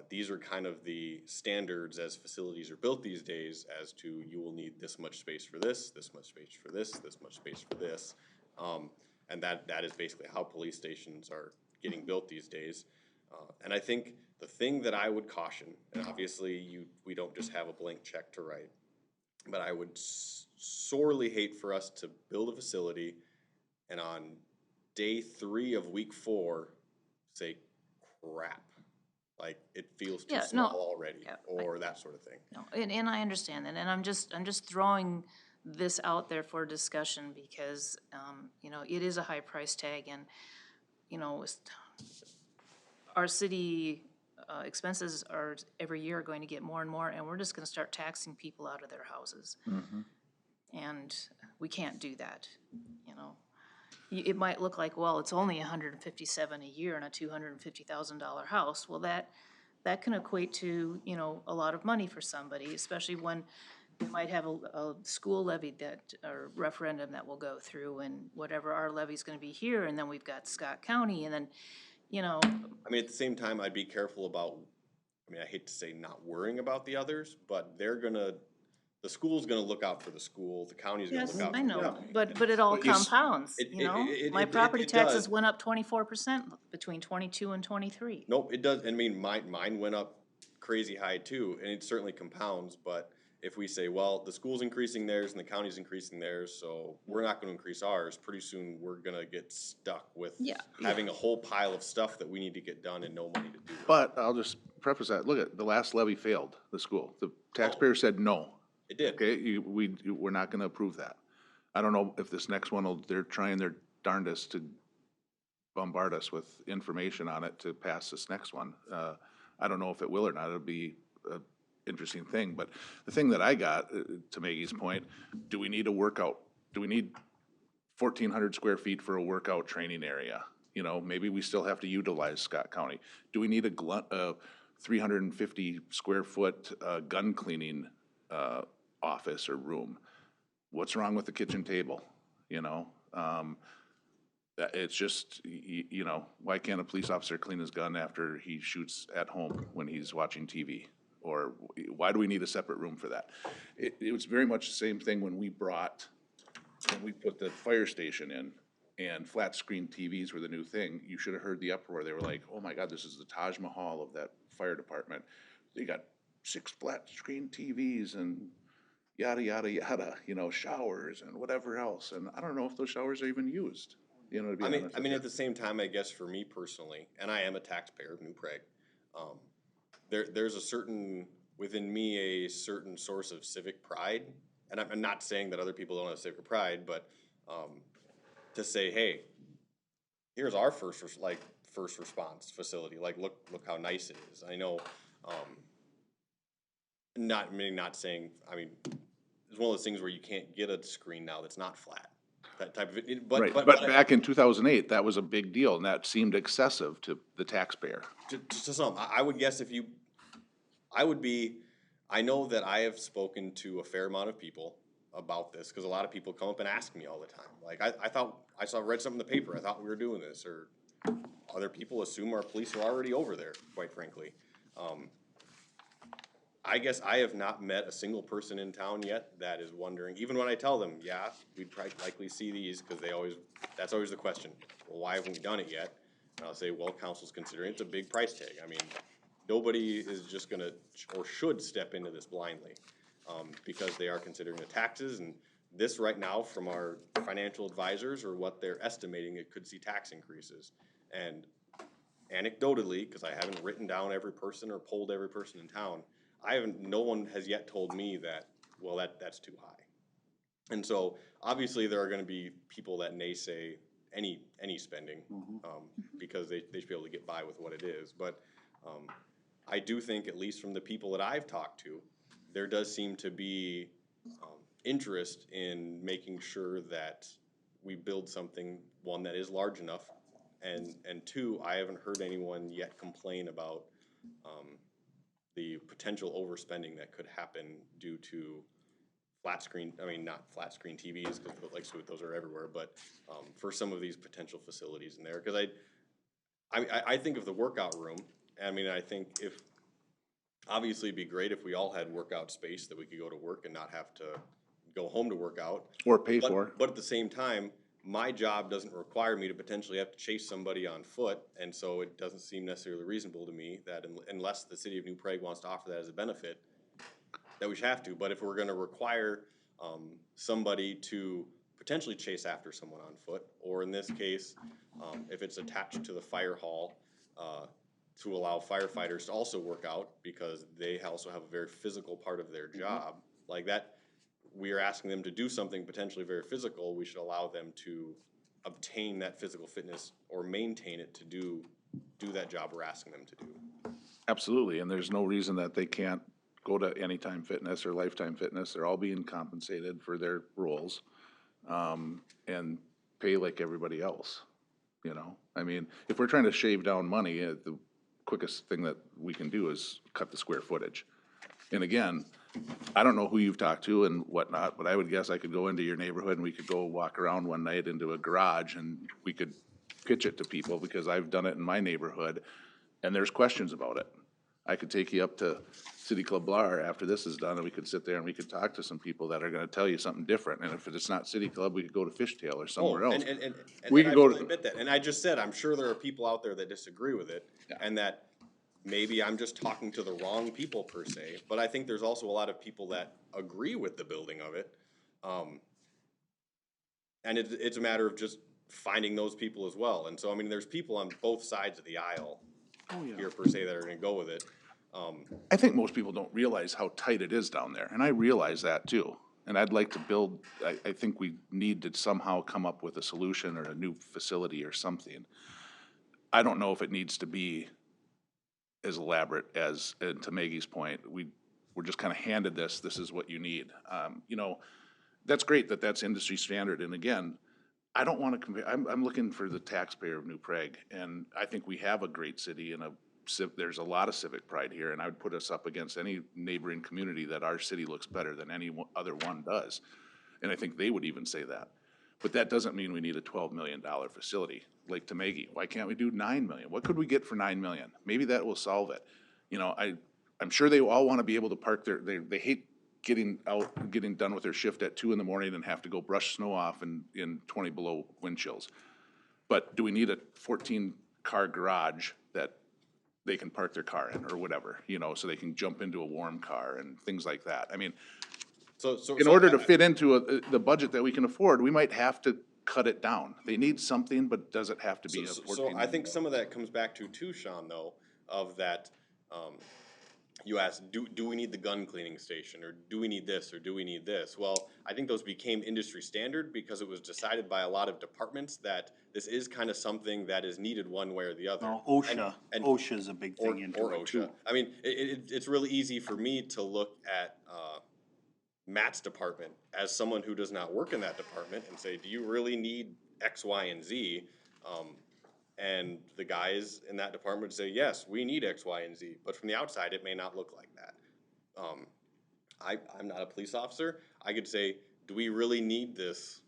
these are kind of the standards as facilities are built these days, as to you will need this much space for this much space for this much space for this. And that is basically how police stations are getting built these days. And I think the thing that I would caution, and obviously we don't just have a blank check to write, but I would sorely hate for us to build a facility and on day 3 of week 4 say, crap, like it feels too Yeah, no, small already, yeah, or that sort of thing. No, and I understand that, and I'm just throwing this out there for discussion because, you know, it is a high price tag, and, you know, our city expenses are every year going to get more and more, and we're just gonna start taxing people out of their houses. And we can't do that, you know. It might look like, well, it's only $157 a year in a $250,000 house. Well, that can equate to, you know, a lot of money for somebody, especially when we might have a school levy that, or referendum that will go through, and whatever our levy's gonna be here, and then we've got Scott County, and then, you know, I mean, at the same time, I'd be careful about, I mean, I hate to say not worrying about the others, but the school's gonna look out for the school, the county's gonna yes, look out I for the know, county. but it all But you s- compounds, It- you know? it- My it- property it taxes does. went up 24% between 22 and 23. Nope, it does, I mean, mine went up crazy high too, and it certainly compounds, but if we say, well, the school's increasing theirs and the county's increasing theirs, so we're not gonna increase ours, pretty soon we're gonna get stuck with Yeah, having a whole pile of stuff that we need to get done and no money to do it. But I'll just preface that, look at, the last levy failed, the school. The taxpayer said no. It did. Okay, we're not gonna approve that. I don't know if this next one they're trying their darndest to bombard us with information on it to pass this next one. I don't know if it will or not, it'll be a interesting thing, but the thing that I got, to Maggie's point, do we need 1,400 square feet for a workout training area? You know, maybe we still have to utilize Scott County. Do we need a 350 square foot, gun cleaning, office or room? What's wrong with the kitchen table, you know? It's just, you know, why can't a police officer clean his gun after he shoots at home when he's watching TV? Or why do we need a separate room for that? It was very much the same thing when we put the fire station in and flat screen TVs were the new thing. You should have heard the uproar. They were like, oh my God, this is the Taj Mahal of that fire department. They got 6 flat screen TVs and yada, yada, yada, you know, showers and whatever else. And I don't know if those showers are even used, you know, to be honest I mean, with at the same time, I guess for me personally, and I am a taxpayer of New Prague, there's a certain within me a certain source of civic pride. And I'm not saying that other people don't have civic pride, but to say, hey, here's our first response facility. Like, look how nice it is. I know, not saying. I mean, it's one of those things where you can't get a screen now that's not flat. That type of it. Right, but back in 2008, that was a big deal, and that seemed excessive to the taxpayer. To some, I would guess I know that I have spoken to a fair amount of people about this, because a lot of people come up and ask me all the time. Like, I read something in the paper, I thought we were doing this, or other people assume our police are already over there, quite frankly. I guess I have not met a single person in town yet that is wondering, even when I tell them, yeah, we'd probably likely see these, because that's always the question. Well, why haven't we done it yet? And I'll say, well, council's considering it's a big price tag. I mean, nobody is just gonna, or should step into this blindly, because they are considering the taxes, and this right now from our financial advisors, or what they're estimating, it could see tax increases. And anecdotally, because I haven't written down every person or polled every person in town, no one has yet told me that, well, that's too high. And so, obviously, there are gonna be people that naysay any spending, because they should be able to get by with what it is. But I do think, at least from the people that I've talked to, there does seem to be interest in making sure that we build something, one, that is large enough, and two, I haven't heard anyone yet complain about the potential overspending that could happen due to not flat screen TVs, because like those are everywhere, but for some of these potential facilities in there. Because I think of the workout room. I mean, I think obviously it'd be great if we all had workout space that we could go to work and not have to go home to work out. Or pay for. But at the same time, my job doesn't require me to potentially have to chase somebody on foot, and so it doesn't seem necessarily reasonable to me that unless the city of New Prague wants to offer that as a benefit, that we should have to. But if we're gonna require somebody to potentially chase after someone on foot, or in this case, if it's attached to the fire hall, to allow firefighters to also work out, because they also have a very physical part of their job, like that, we are asking them to do something potentially very physical, we should allow them to obtain that physical fitness or maintain it to do that job we're asking them to do. Absolutely, and there's no reason that they can't go to Anytime Fitness or Lifetime Fitness. They're all being compensated for their roles, and pay like everybody else, you know? I mean, if we're trying to shave down money, the quickest thing that we can do is cut the square footage. And again, I don't know who you've talked to and whatnot, but I would guess I could go into your neighborhood and we could go walk around one night into a garage and we could pitch it to people, because I've done it in my neighborhood and there's questions about it. I could take you up to City Club Bar after this is done, and we could sit there and we could talk to some people that are gonna tell you something different. And if it's not City Club, we could go to Fishtail or somewhere else. And We I could go fully to, admit that, and I just said, I'm sure there are people out there that disagree with it, and that maybe I'm just talking to the wrong people per se, but I think there's also a lot of people that agree with the building of it. And it's a matter of just finding those people as well. And so, I mean, there's people on both sides of the aisle here per se that are gonna go with it. I think most people don't realize how tight it is down there, and I realize that too. And I'd like to build, I think we need to somehow come up with a solution or a new facility or something. I don't know if it needs to be as elaborate as, and to Maggie's point, we're just kind of handed this is what you need. You know, that's great that that's industry standard, and again, I don't want to compare, I'm looking for the taxpayer of New Prague, and I think we have a great city and there's a lot of civic pride here, and I would put us up against any neighboring community that our city looks better than any other one does. And I think they would even say that. But that doesn't mean we need a $12 million facility. Like to Maggie, why can't we do 9 million? What could we get for 9 million? Maybe that will solve it. You know, I'm sure they all want to be able to park they hate getting done with their shift at 2 a.m. and have to go brush snow off in 20 below wind chills. But do we need a 14-car garage that they can park their car in or whatever, you know, so they can jump into a warm car and things like that? I mean, in order to fit into the budget that we can afford, we might have to cut it down. They need something, but does it have to be a 14? So I think some of that comes back to too, Sean, though, of that, you asked, do we need the gun cleaning station, or do we need this, or do we need this? Well, I think those became industry standard because it was decided by a lot of departments that this is kind of something that is needed one way or the other. Now, OSHA, and- OSHA's a big Or, thing into or it too. OSHA. I mean, it's really easy for me to look at, Matt's department as someone who does not work in that department and say, do you really need X, Y, and Z? And the guys in that department would say, yes, we need X, Y, and Z, but from the outside, it may not look like that. I'm not a police officer. I could say, do we really need this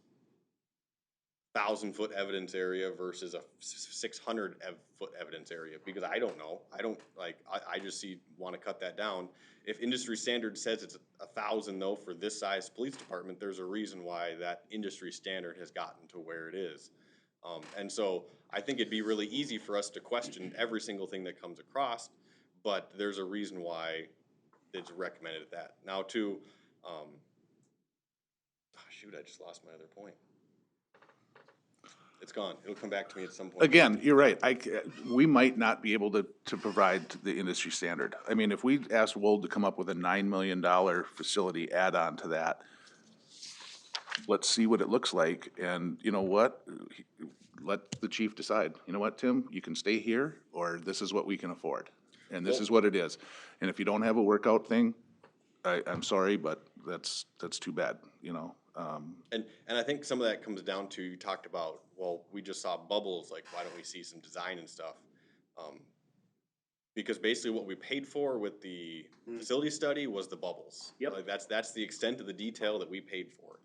1,000-foot evidence area versus a 600-foot evidence area? Because I don't know. I just want to cut that down. If industry standard says it's 1,000 though for this size police department, there's a reason why that industry standard has gotten to where it is. And so I think it'd be really easy for us to question every single thing that comes across, but there's a reason why it's recommended at that. Now too, shoot, I just lost my other point. It's gone. It'll come back to me at some point. Again, you're right. We might not be able to provide the industry standard. I mean, if we asked Wold to come up with a $9 million facility add-on to that, let's see what it looks like, and you know what? Let the chief decide. You know what, Tim? You can stay here, or this is what we can afford, and this is what it is. And if you don't have a workout thing, I'm sorry, but that's too bad, you know? And I think some of that comes down to, you talked about, well, we just saw bubbles, like why don't we see some design and stuff? Because basically what we paid for with the facility study was the bubbles. Yep. Like that's the extent of the detail that we paid for.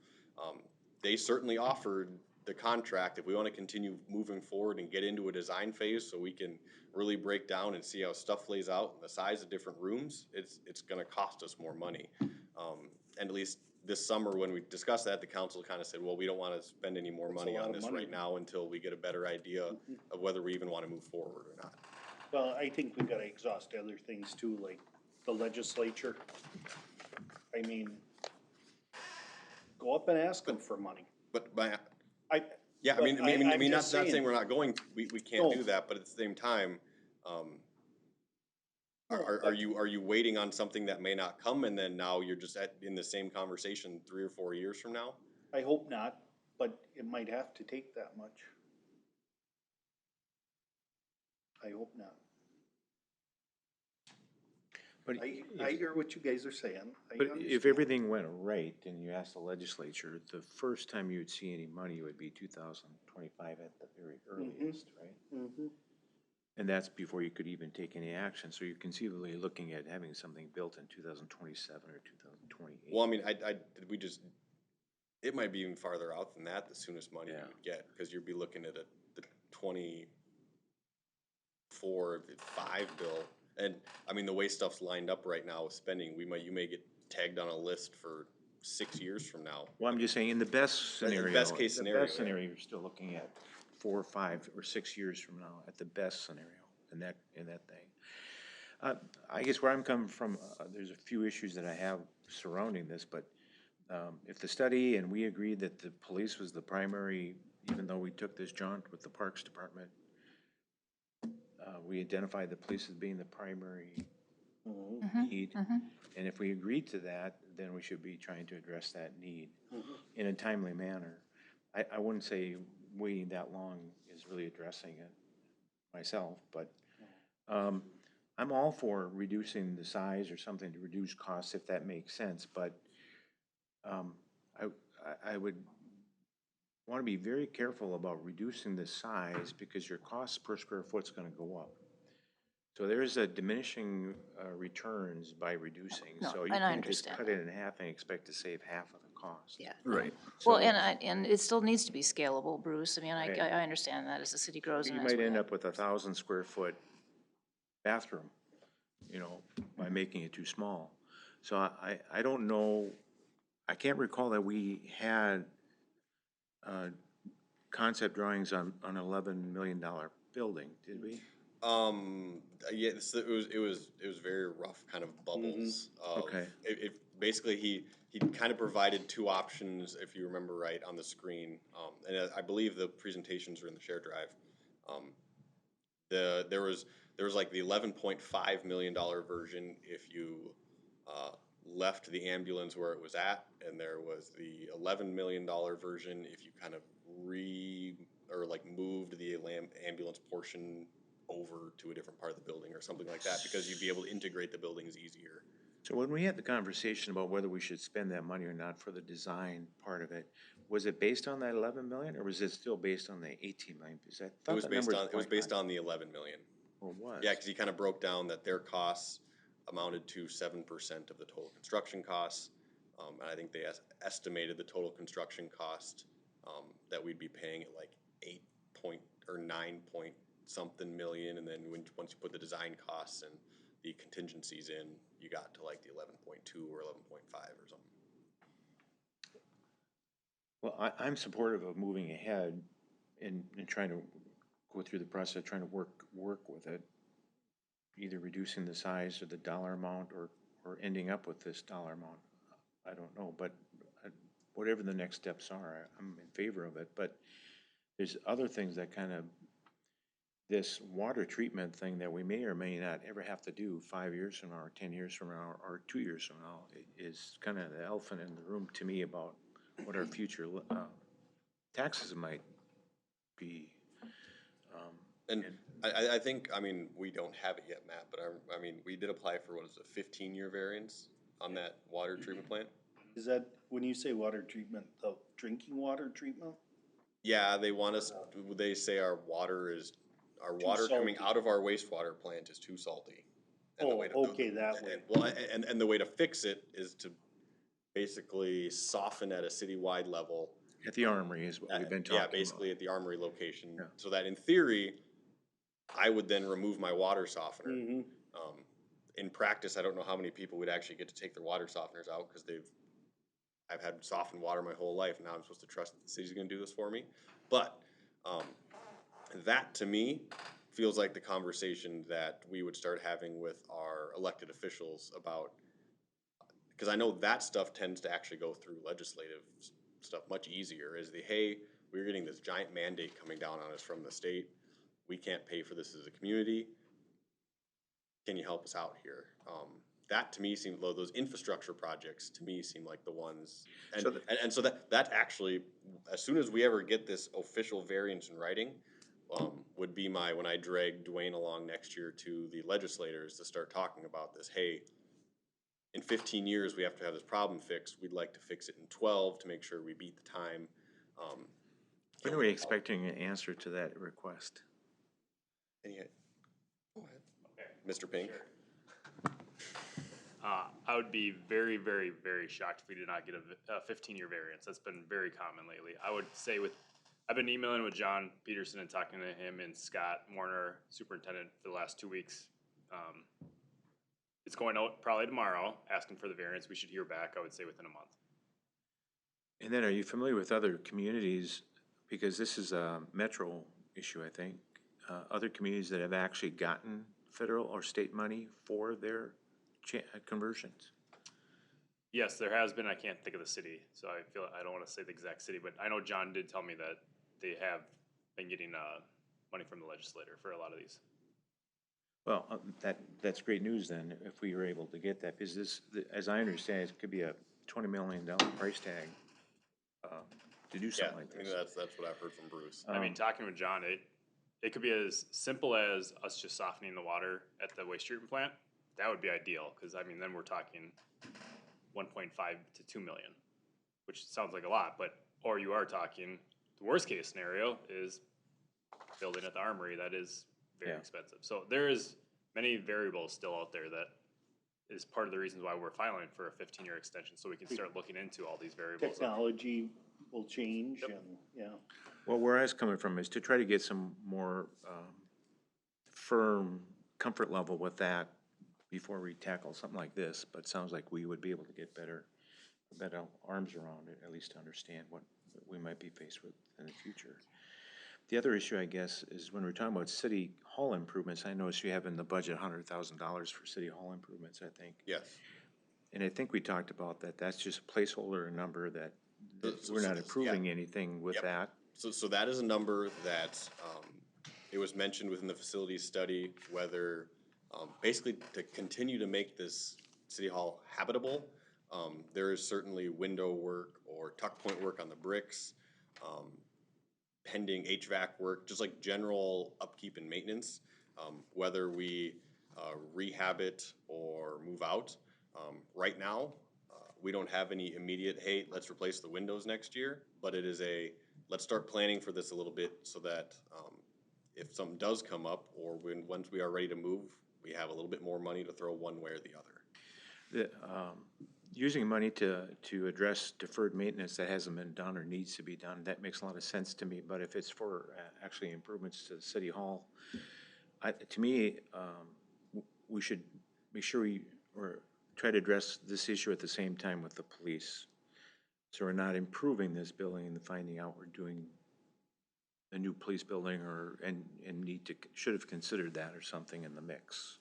They certainly offered the contract, if we want to continue moving forward and get into a design phase so we can really break down and see how stuff lays out and the size of different rooms, it's gonna cost us more money. And at least this summer, when we discussed that, the council kind of said, well, we don't want to spend any more money on this right now until we get a better idea of whether we even want to move forward or not. Well, I think we gotta exhaust other things too, like the legislature. I mean, go up and ask them for money. But Yeah, I mean, not saying we're not going, we can't No. do that, but at the same time, are you waiting on something that may not come, and then now you're just in the same conversation 3 or 4 years from now? I hope not, but it might have to take that much. I hope not. But I hear what you guys are saying. I But if understand. everything went right and you asked the legislature, the first time you would see any money would be 2025 at the very earliest, right? Mhm. And that's before you could even take any action. So you're conceivably looking at having something built in 2027 or 2028. Well, I mean, it might be even farther out than that, the soonest money you would get, because you'd be looking at the 24-5 bill. And, I mean, the way stuff's lined up right now with spending, you may get tagged on a list for 6 years from now. Well, I'm just saying, in the best scenario. best case scenario, The best yeah. scenario, you're still looking at 4, 5, or 6 years from now, at the best scenario in that thing. I guess where I'm coming from, there's a few issues that I have surrounding this, but if the study, and we agreed that the police was the primary, even though we took this jaunt with the Parks Department, we identified the police as being the primary need. And if we agreed to that, then we should be trying to address that need in a timely manner. I wouldn't say waiting that long is really addressing it myself, but I'm all for reducing the size or something to reduce costs if that makes sense, but I would want to be very careful about reducing the size because your cost per square foot is going to go up. So there's a diminishing returns by reducing. No, So you and I can't just understand cut it in half and expect to save half of the cost. Yeah. Right. Well, and it still needs to be scalable, Bruce. I mean, Right. I understand that as the city grows and You as might we end have- up with 1,000 square foot bathroom, by making it too small. So I don't know, I can't recall that we had concept drawings on an $11 million building, did we? Yeah, it was very rough kind of bubbles. Okay. Basically he kind of provided 2 options, if you remember right, on the screen. And I believe the presentations are in the share drive. There was like the $11.5 million version if you left the ambulance where it was at, and there was the $11 million version if you kind of moved the ambulance portion over to a different part of the building or something like that, because you'd be able to integrate the buildings easier. So when we had the conversation about whether we should spend that money or not for the design part of it, was it based on that 11 million, or was it still based on the 18 million? Because I It thought was the based number on, it was based on the 11 million. Or was? Yeah, because he kind of broke down that their costs amounted to 7% of the total construction costs. And I think they estimated the total construction cost that we'd be paying at like 9 point something million, and then once you put the design costs and the contingencies in, you got to like the 11.2 or 11.5 or something. Well, I'm supportive of moving ahead and trying to go through the process, trying to work with it, either reducing the size or the dollar amount, or ending up with this dollar amount. I don't know, but whatever the next steps are, I'm in favor of it. But there's other things that kind of, this water treatment thing that we may or may not ever have to do 5 years from now, or 10 years from now, or 2 years from now, is kind of the elephant in the room to me about what our future taxes might be. And I think, I mean, we don't have it yet, Matt, but I mean, we did apply for, what is it, a 15-year variance on that water treatment plant? Is that, when you say water treatment, the drinking water treatment? Yeah, they want us, they say our water coming salty. out of our wastewater plant is too salty. And the Oh, way to- okay, that way. And the way to fix it is to basically soften at a citywide level. At the Armory is what we've been talking Yeah, about. basically at the Armory location, Yeah. so that in theory, I would then remove my water softener. Mm-hmm. In practice, I don't know how many people would actually get to take their water softeners out, because I've had softened water my whole life, and now I'm supposed to trust that the city's gonna do this for me. But, that to me feels like the conversation that we would start having with our elected officials about, because I know that stuff tends to actually go through legislative stuff much easier, is hey, we're getting this giant mandate coming down on us from the state. We can't pay for this as a community. Can you help us out here? That to me seemed, those infrastructure projects to me seem like the ones, and so that actually, as soon as we ever get this official variance in writing, would be when I drag Dwayne along next year to the legislators to start talking about this. Hey, in 15 years we have to have this problem fixed. We'd like to fix it in 12 to make sure we beat the time. When are we expecting an answer to that request? Go ahead. Okay. Mr. Pink. Sure. I would be very, very, very shocked if we did not get a 15-year variance. That's been very common lately. I would say I've been emailing with John Peterson and talking to him and Scott Warner, superintendent, for the last 2 weeks. It's going out probably tomorrow, asking for the variance. We should hear back, I would say, within a month. And then, are you familiar with other communities, because this is a metro issue, I think, other communities that have actually gotten federal or state money for their conversions? Yes, there has been. I can't think of the city, so I don't want to say the exact city, but I know John did tell me that they have been getting money from the legislator for a lot of these. Well, that's great news then, if we were able to get that, because this, as I understand, it could be a $20 million price tag to do something like I mean, this. that's what I've heard from Bruce. I mean, talking with John, it could be as simple as us just softening the water at the waste treatment plant. That would be ideal, because I mean, then we're talking 1.5 to 2 million, which sounds like a lot, or you are talking, the worst case scenario is building at the Armory. That is very expensive. So there is many variables still out there that is part of the reasons why we're filing for a 15-year extension, so we can start looking into all these variables. Technology will change, and, yeah. Well, where I was coming from is to try to get some more firm comfort level with that before we tackle something like this, but it sounds like we would be able to get better arms around it, at least to understand what we might be faced with in the future. The other issue, I guess, is when we're talking about city hall improvements, I noticed you have in the budget $100,000 for city hall improvements, I think. Yes. And I think we talked about that, that's just a placeholder number that we're not approving anything with that. So that is a number that it was mentioned within the facilities study whether, basically to continue to make this city hall habitable, there is certainly window work or tuck point work on the bricks, pending HVAC work, just like general upkeep and maintenance, whether we rehab it or move out. Right now, we don't have any immediate, hey, let's replace the windows next year, but it is let's start planning for this a little bit so that if something does come up or once we are ready to move, we have a little bit more money to throw one way or the other. Using money to address deferred maintenance that hasn't been done or needs to be done, that makes a lot of sense to me. But if it's for actually improvements to the city hall, to me, we should make sure or try to address this issue at the same time with the police. So we're not improving this building and finding out we're doing a new police building and should have considered that or something in the mix.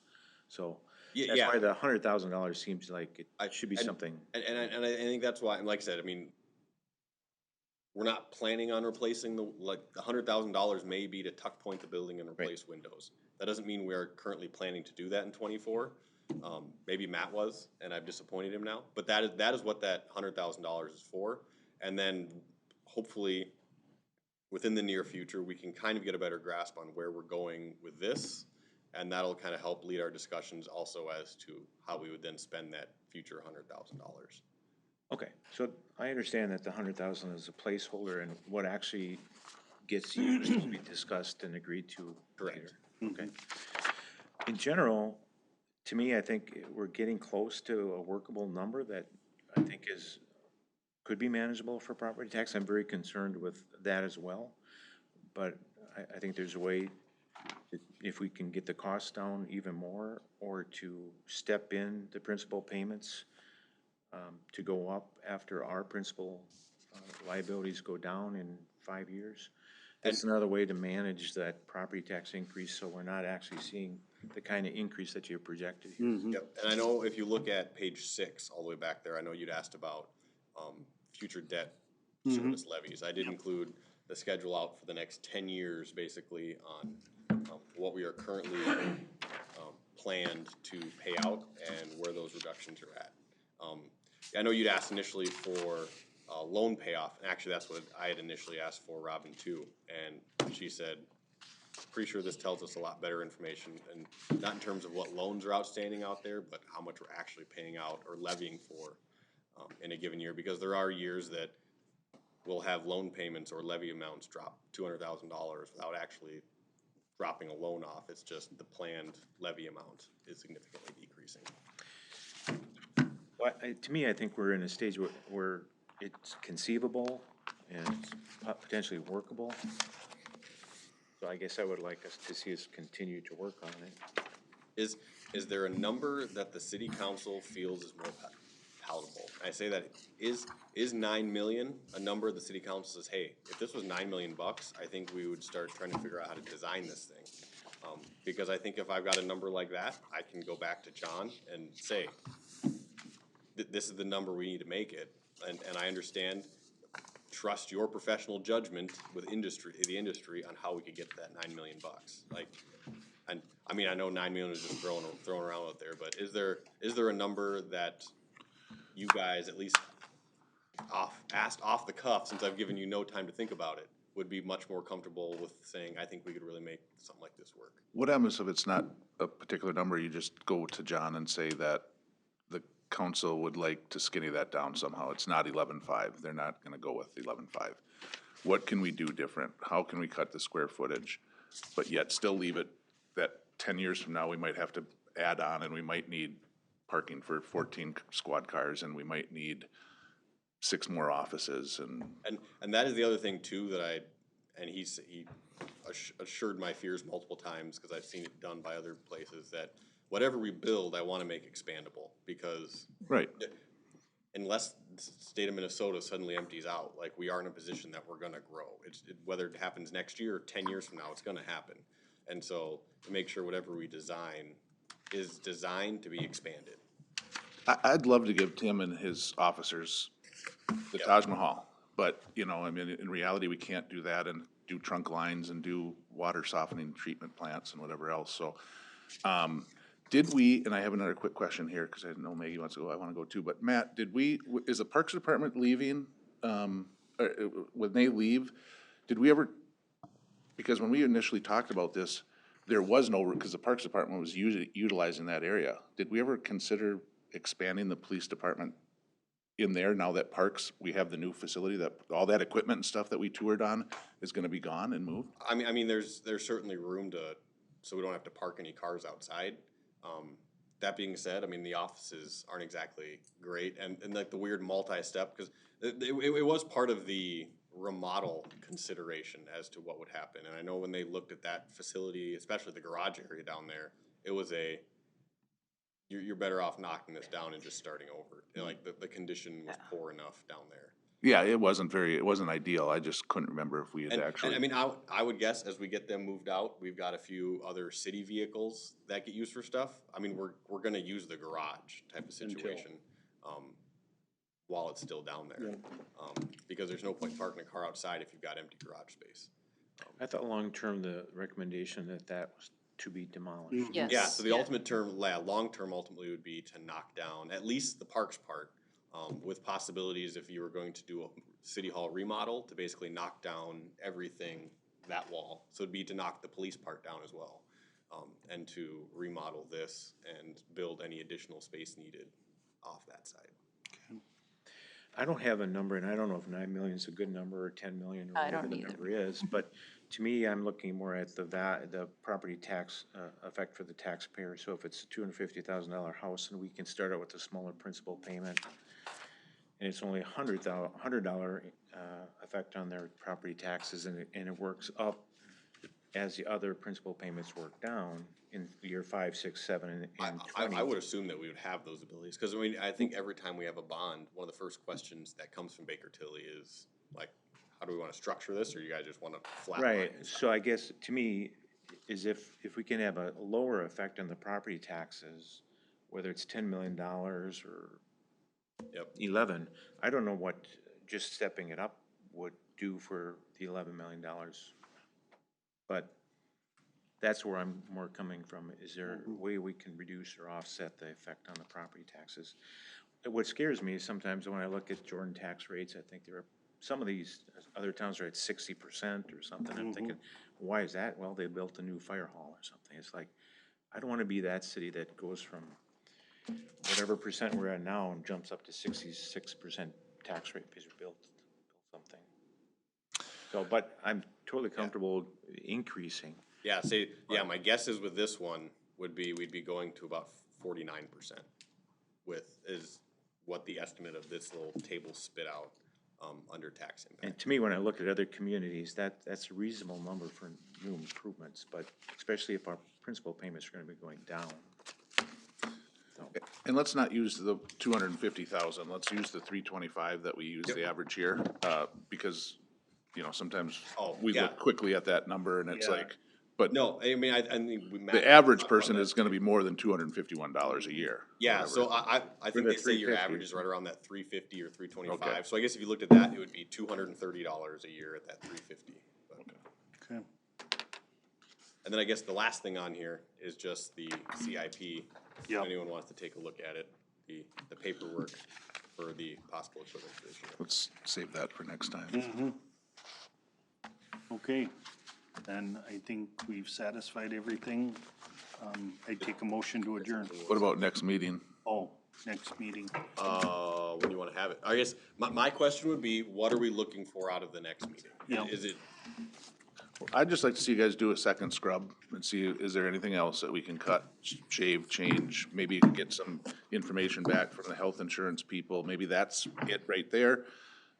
So that's why the $100,000 seems like it should be something. And I think that's why, and like I said, I mean, we're not planning on replacing the $100,000 may be to tuck point the building and replace windows. That doesn't mean we are currently planning to do that in '24. Maybe Matt was, and I've disappointed him now. But that is what that $100,000 is for. And then hopefully within the near future, we can kind of get a better grasp on where we're going with this. And that'll kind of help lead our discussions also as to how we would then spend that future $100,000. Okay, so I understand that the $100,000 is a placeholder and what actually gets used will be discussed and agreed to later. Okay. In general, to me, I think we're getting close to a workable number that I think could be manageable for property tax. I'm very concerned with that as well. But I think there's a way, if we can get the costs down even more, or to step in the principal payments to go up after our principal liabilities go down in 5 years. That's another way to manage that property tax increase, so we're not actually seeing the kind of increase that you projected here. Yep, and I know if you look at page 6, all the way back there, I know you'd asked about future debt service levies. I did include the schedule out for the next 10 years, basically, on what we are currently planned to pay out and where those reductions are at. I know you'd asked initially for loan payoff, and actually that's what I had initially asked for, Robin, too. And she said, pretty sure this tells us a lot better information, and not in terms of what loans are outstanding out there, but how much we're actually paying out or levying for in a given year, because there are years that we'll have loan payments or levy amounts drop $200,000 without actually dropping a loan off. It's just the planned levy amount is significantly decreasing. Well, to me, I think we're in a stage where it's conceivable and it's potentially workable. So I guess I would like us to see us continue to work on it. Is there a number that the city council feels is more palatable? I say that, is 9 million a number the city council says, hey, if this was $9 million, I think we would start trying to figure out how to design this thing. Because I think if I've got a number like that, I can go back to John and say, this is the number we need to make it. And I understand, trust your professional judgment with the industry on how we could get to that $9 million. Like, and I mean, I know 9 million is just thrown around out there, but is there a number that you guys, at least asked off the cuff, since I've given you no time to think about it, would be much more comfortable with saying, I think we could really make something like this work? What happens if it's not a particular number? You just go to John and say that the council would like to skinny that down somehow. It's not 11.5. They're not gonna go with 11.5. What can we do different? How can we cut the square footage, but yet still leave it that 10 years from now, we might have to add on, and we might need parking for 14 squad cars, and we might need 6 more offices, and that is the other thing too that he assured my fears multiple times, because I've seen it done by other places, that whatever we build, I want to make expandable, because right. Unless the state of Minnesota suddenly empties out, like, we are in a position that we're going to grow. Whether it happens next year or 10 years from now, it's going to happen. And so to make sure whatever we design is designed to be expanded. I'd love to give Tim and his officers the Taj Mahal, but, you know, I mean, in reality, we can't do that. And do trunk lines and do water softening treatment plants and whatever else, so. Did we, and I have another quick question here, because I know Maggie wants to go, I wanna go too, but Matt, is the Parks Department leaving, when they leave, did we ever, because when we initially talked about this, there was no, because the Parks Department was utilizing that area. Did we ever consider expanding the police department in there now that Parks, we have the new facility, that all that equipment and stuff that we toured on is gonna be gone and moved? I mean, there's certainly room to, so we don't have to park any cars outside. That being said, I mean, the offices aren't exactly great, and like the weird multi-step, because it was part of the remodel consideration as to what would happen. And I know when they looked at that facility, especially the garage area down there, it was you're better off knocking this down and just starting over. You know, like the condition was poor enough down there. Yeah, it wasn't ideal, I just couldn't remember if we had And actually. I mean, I would guess as we get them moved out, we've got a few other city vehicles that get used for stuff. I mean, we're gonna use the garage type of situation, while it's still down there. Because there's no point parking a car outside if you've got empty garage space. I thought long-term, the recommendation that was to be demolished. Yes. Yeah, so the ultimate term, long-term ultimately would be to knock down at least the parks part, with possibilities if you were going to do a city hall remodel to basically knock down everything that wall. So it'd be to knock the police part down as well, and to remodel this and build any additional space needed off that side. I don't have a number, and I don't know if 9 million is a good number, or 10 million, or I whatever don't the either. number is, but to me, I'm looking more at the property tax, effect for the taxpayer. So if it's a $250,000 house, and we can start out with a smaller principal payment, and it's only $100 effect on their property taxes, and it works up as the other principal payments work down in year 5, 6, 7, and 20. I would assume that we would have those abilities, because I mean, I think every time we have a bond, one of the first questions that comes from Baker Tilly is like, how do we want to structure this, or you guys just want to flat line Right, this so I guess, to me, is if we can have a lower effect on the property taxes, whether it's $10 million or Yep. 11, I don't know what just stepping it up would do for the $11 million. But that's where I'm more coming from. Is there a way we can reduce or offset the effect on the property taxes? What scares me is sometimes when I look at Jordan tax rates, I think there are, some of these other towns are at 60% or something. I'm thinking, why is that? Well, they built a new fire hall or something. It's like, I don't want to be that city that goes from whatever percent we're at now and jumps up to 66% tax rate because we built something. So, but I'm totally comfortable increasing. Yeah, my guess is with this one would be, we'd be going to about 49% is what the estimate of this little table spit out, under tax And impact. to me, when I look at other communities, that's a reasonable number for new improvements, but especially if our principal payments are gonna be going down. So, And let's not use the 250,000, let's use the 325 that we use the average year, because, you know, sometimes we yeah. look quickly at that number and it's Yeah. like, but No, I mean, I think we. the average person is gonna be more than $251 a year. Yeah, so I think the they say your 350. average is right around that 350 or 325. Okay. So I guess if you looked at that, it would be $230 a year at that 350. But- Okay. And then I guess the last thing on here is just the CIP. Yep. If anyone wants to take a look at it, the paperwork for the possible equipment for this year. Let's save that for next time. Okay, then I think we've satisfied everything. I take a motion to adjourn. What about next meeting? Oh, next meeting. When you wanna have it. I guess my question would be, what are we looking for out of the next meeting? Yeah. Is it, I'd just like to see you guys do a second scrub and see, is there anything else that we can cut, shave, change? Maybe you can get some information back from the health insurance people. Maybe that's it right there.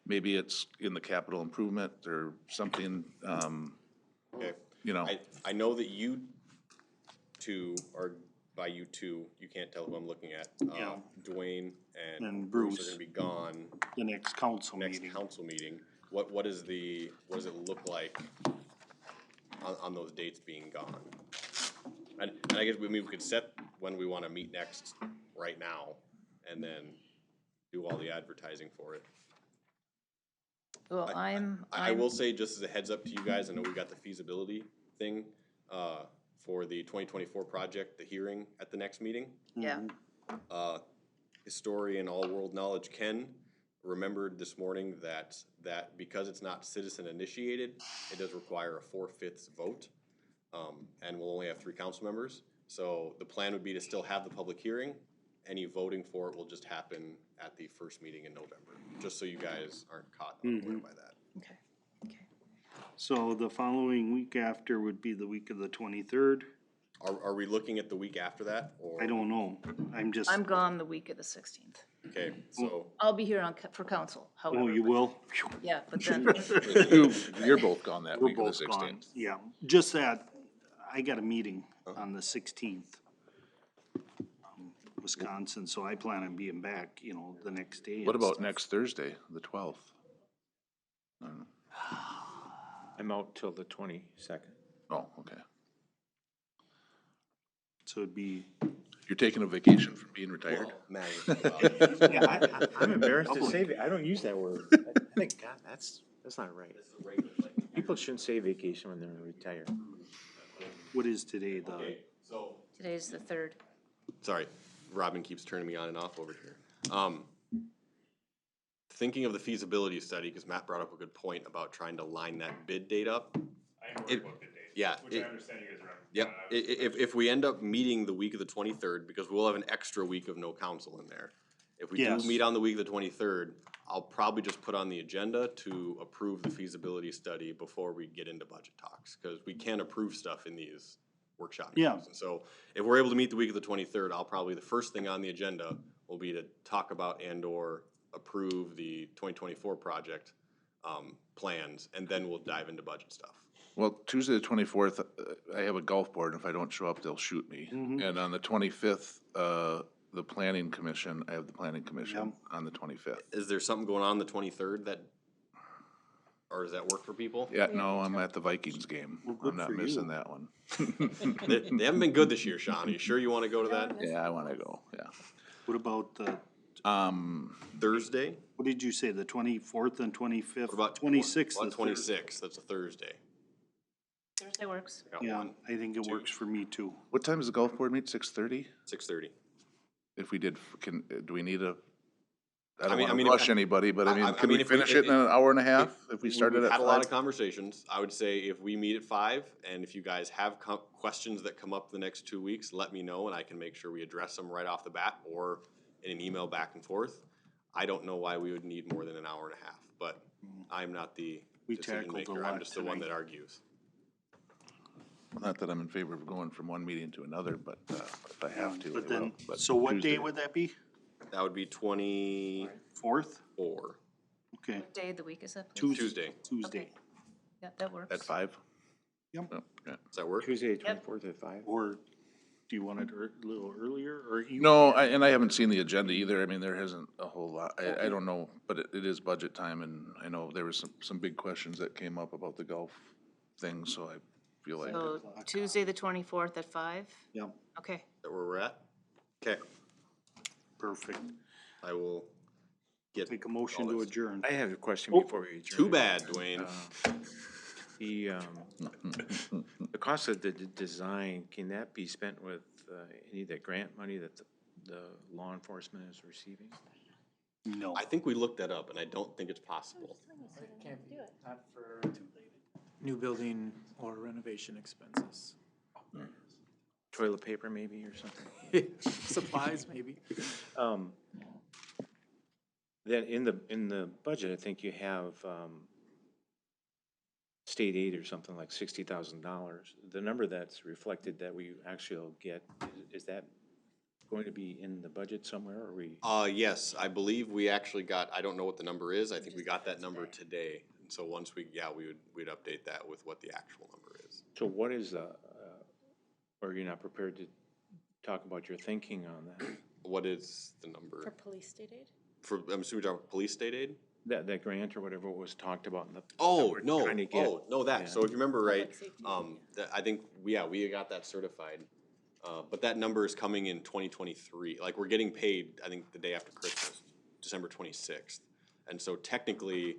Maybe it's in the capital improvement or something, okay. you know. I know that you two are, by you two, you can't tell who I'm looking at. Yeah. Dwayne and And Bruce are Bruce. gonna be gone The next council next meeting. council meeting. What does it look like on those dates being gone? And I guess we could set when we wanna meet next right now and then do all the advertising for it. Well, I will say, just as a heads up to you guys, I know we got the feasibility thing, for the 2024 project, the hearing at the next meeting. yeah, Historian, all-world knowledge Ken remembered this morning that because it's not citizen initiated, it does require a 4/5 vote. And we'll only have 3 council members. So the plan would be to still have the public hearing. Any voting for it will just happen at the first meeting in November, just so you guys aren't caught unaware by that. okay, okay. So the following week after would be the week of the 23rd. Are we looking at the week after that, or? I don't know. I'm gone the week of the 16th. Okay, so, I'll be here for council, however. Oh, you but- will? Yeah, but then, You're both gone that We're week of the both gone. sixteenth. Yeah, just that, I got a meeting on the 16th. Wisconsin, so I plan on being back, you know, the next day. What and about stuff. next Thursday, the 12th? I'm out till the 22nd. Oh, okay. So it'd be, You're taking a vacation from being retired? well, Matt, Yeah, I'm embarrassed to say, I don't use that word. I think, God, that's not right. People shouldn't say vacation when they're retired. what is today, the, so, today's the 3rd. sorry, Robin keeps turning me on and off over here. Thinking of the feasibility study, because Matt brought up a good point about trying to line that bid date up. I am It- worried about the date. yeah, Which it- I understand you guys are. Yep, if we end up meeting the week of the 23rd, because we'll have an extra week of no council in there. If we do Yes. meet on the week of the 23rd, I'll probably just put on the agenda to approve the feasibility study before we get into budget talks, because we can approve stuff in these workshop Yeah. meetings. And so if we're able to meet the week of the 23rd, I'll probably, the first thing on the agenda will be to talk about and/or approve the 2024 project plans, and then we'll dive into budget stuff. Well, Tuesday the 24th, I have a golf board, and if I don't show up, they'll shoot me. And on the 25th, the planning commission, I have the planning commission on the 25th. Is there something going on the 23rd that, or does that work for people? Yeah, no, I'm at the Vikings game. good I'm not for you. missing that one. They haven't been good this year, Sean. Are you sure you want to go to that? Yeah, I wanna go, yeah. what about the, Thursday? what did you say, the 24th and 25th? What about 26th? What is about 26th? That's a Thursday. Thursday works. Got Yeah, one, I think it works for me too. What time does the golf board meet? 6:30? 6:30. If we did, do we need a, I I don't mean- wanna if- rush anybody, but I I mean, mean, can we if we- finish it in an hour and a half if we We've started at had a lot of 5? conversations. I would say if we meet at 5, and if you guys have questions that come up the next 2 weeks, let me know, and I can make sure we address them right off the bat, or in an email back and forth. I don't know why we would need more than an hour and a half, but I'm not the We decision tackled a maker. I'm lot just the one tonight. that argues. Not that I'm in favor of going from one meeting to another, but if I have to, I But will. then, But so what Tuesday- day would that be? That would be 24. 4th? Okay, What day of the week is that, please? Tuesday. Tuesday. Yeah, that works. At 5? Yep. Oh, yeah. Does that work? Tuesday, the Yep. 24th at 5? Or do you want it a little earlier, or you? No, and I haven't seen the agenda either. I mean, there hasn't a whole lot. I don't know, but it is budget time, and I know there was some big questions that came up about the golf thing, so I feel like, So Tuesday, the 24th at 5? Yep, Okay. Is that where we're at? Okay, perfect. I will get. Take a motion all to this. adjourn. I have a question before we adjourn. Too bad, Dwayne. The cost of the design, can that be spent with any of the grant money that the law enforcement is receiving? No. I think we looked that up, and I don't think it's possible. Can't be, not for new building or renovation expenses. Toilet paper maybe or something? Supplies, maybe. Then in the budget, I think you have state aid or something like $60,000. The number that's reflected that we actually will get, is that going to be in the budget somewhere, or we? Yes, I believe we actually got, I don't know what the number is, I think we got that number today. And so once we'd update that with what the actual number is. So what is or you're not prepared to talk about your thinking on that? What is the number? For police state aid? I'm assuming you're talking police state aid? That grant or whatever was talked about in the. Oh, that we're no, trying to get. that, Yeah. so if you remember right, Public safety, I think, we got that certified. But that number is coming in 2023, like, we're getting paid, I think, the day after Christmas, December 26th. And so technically,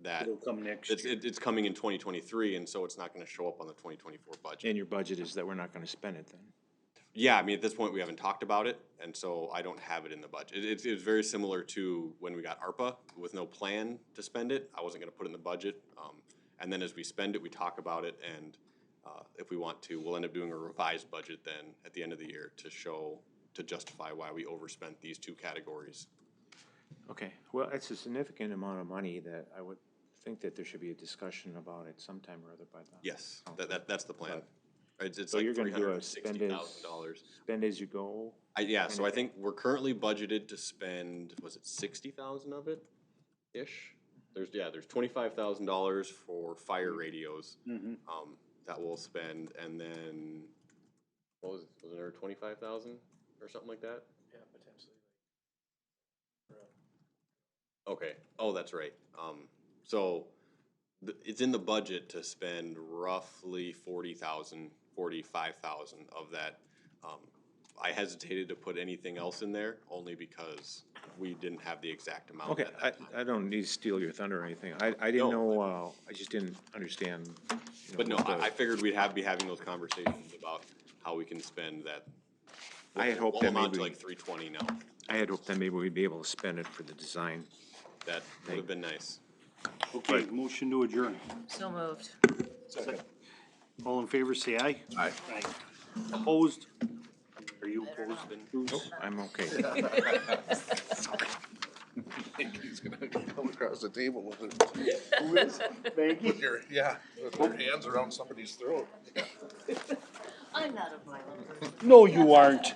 that It'll come next it's, year. it's coming in 2023, and so it's not gonna show up on the 2024 budget. And your budget is that we're not gonna spend it then? Yeah, I mean, at this point, we haven't talked about it, and so I don't have it in the budget. It's very similar to when we got ARPA, with no plan to spend it. I wasn't gonna put it in the budget. And then as we spend it, we talk about it, and if we want to, we'll end up doing a revised budget then at the end of the year to justify why we overspent these two categories. Okay, well, it's a significant amount of money that I would think that there should be a discussion about it sometime or other by the. Yes, that's the plan. It's So like you're gonna do a $360,000. spend as you go? Yeah, so I think we're currently budgeted to spend, was it 60,000 of it, ish? There's $25,000 for fire radios, that we'll spend, and then, was there 25,000 or something like that? Yeah, potentially. Okay, oh, that's right. So it's in the budget to spend roughly 45,000 of that. I hesitated to put anything else in there only because we didn't have the exact amount. Okay, at that time. I don't need to steal your thunder or anything. I didn't know, I just didn't understand. But no, I figured we'd be having those conversations about how we can spend that. I had hoped We'll that amount to maybe- like 320 now. I had hoped that maybe we'd be able to spend it for the design. That would have been nice. Okay, motion to adjourn. So moved. All in favor, say aye. Aye. Aye. Opposed? Are you opposed, Bruce? I'm okay. He's gonna come across the table with it. Who is? Maggie? With your hands around somebody's throat. I'm not a violent person. No, you aren't.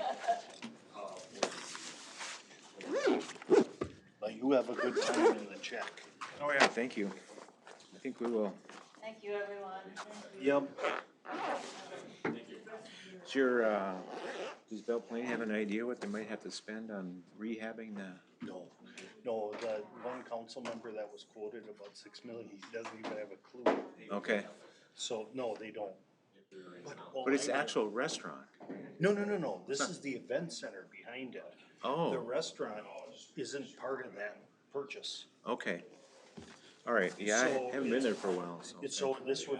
But you have a good time in the check. Oh, yeah, thank you. I think we will. Thank you, everyone. Thank you. Yep. Does does Belle Plaine have an idea what they might have to spend on rehabbing the? No, the one council member that was quoted about 6 million, he doesn't even have a clue. Okay, So, no, they don't. but it's the actual restaurant. No, this is the event center behind it. The Oh, restaurant isn't part of that purchase. okay. All right, yeah, So I haven't been there for a while, so. So this would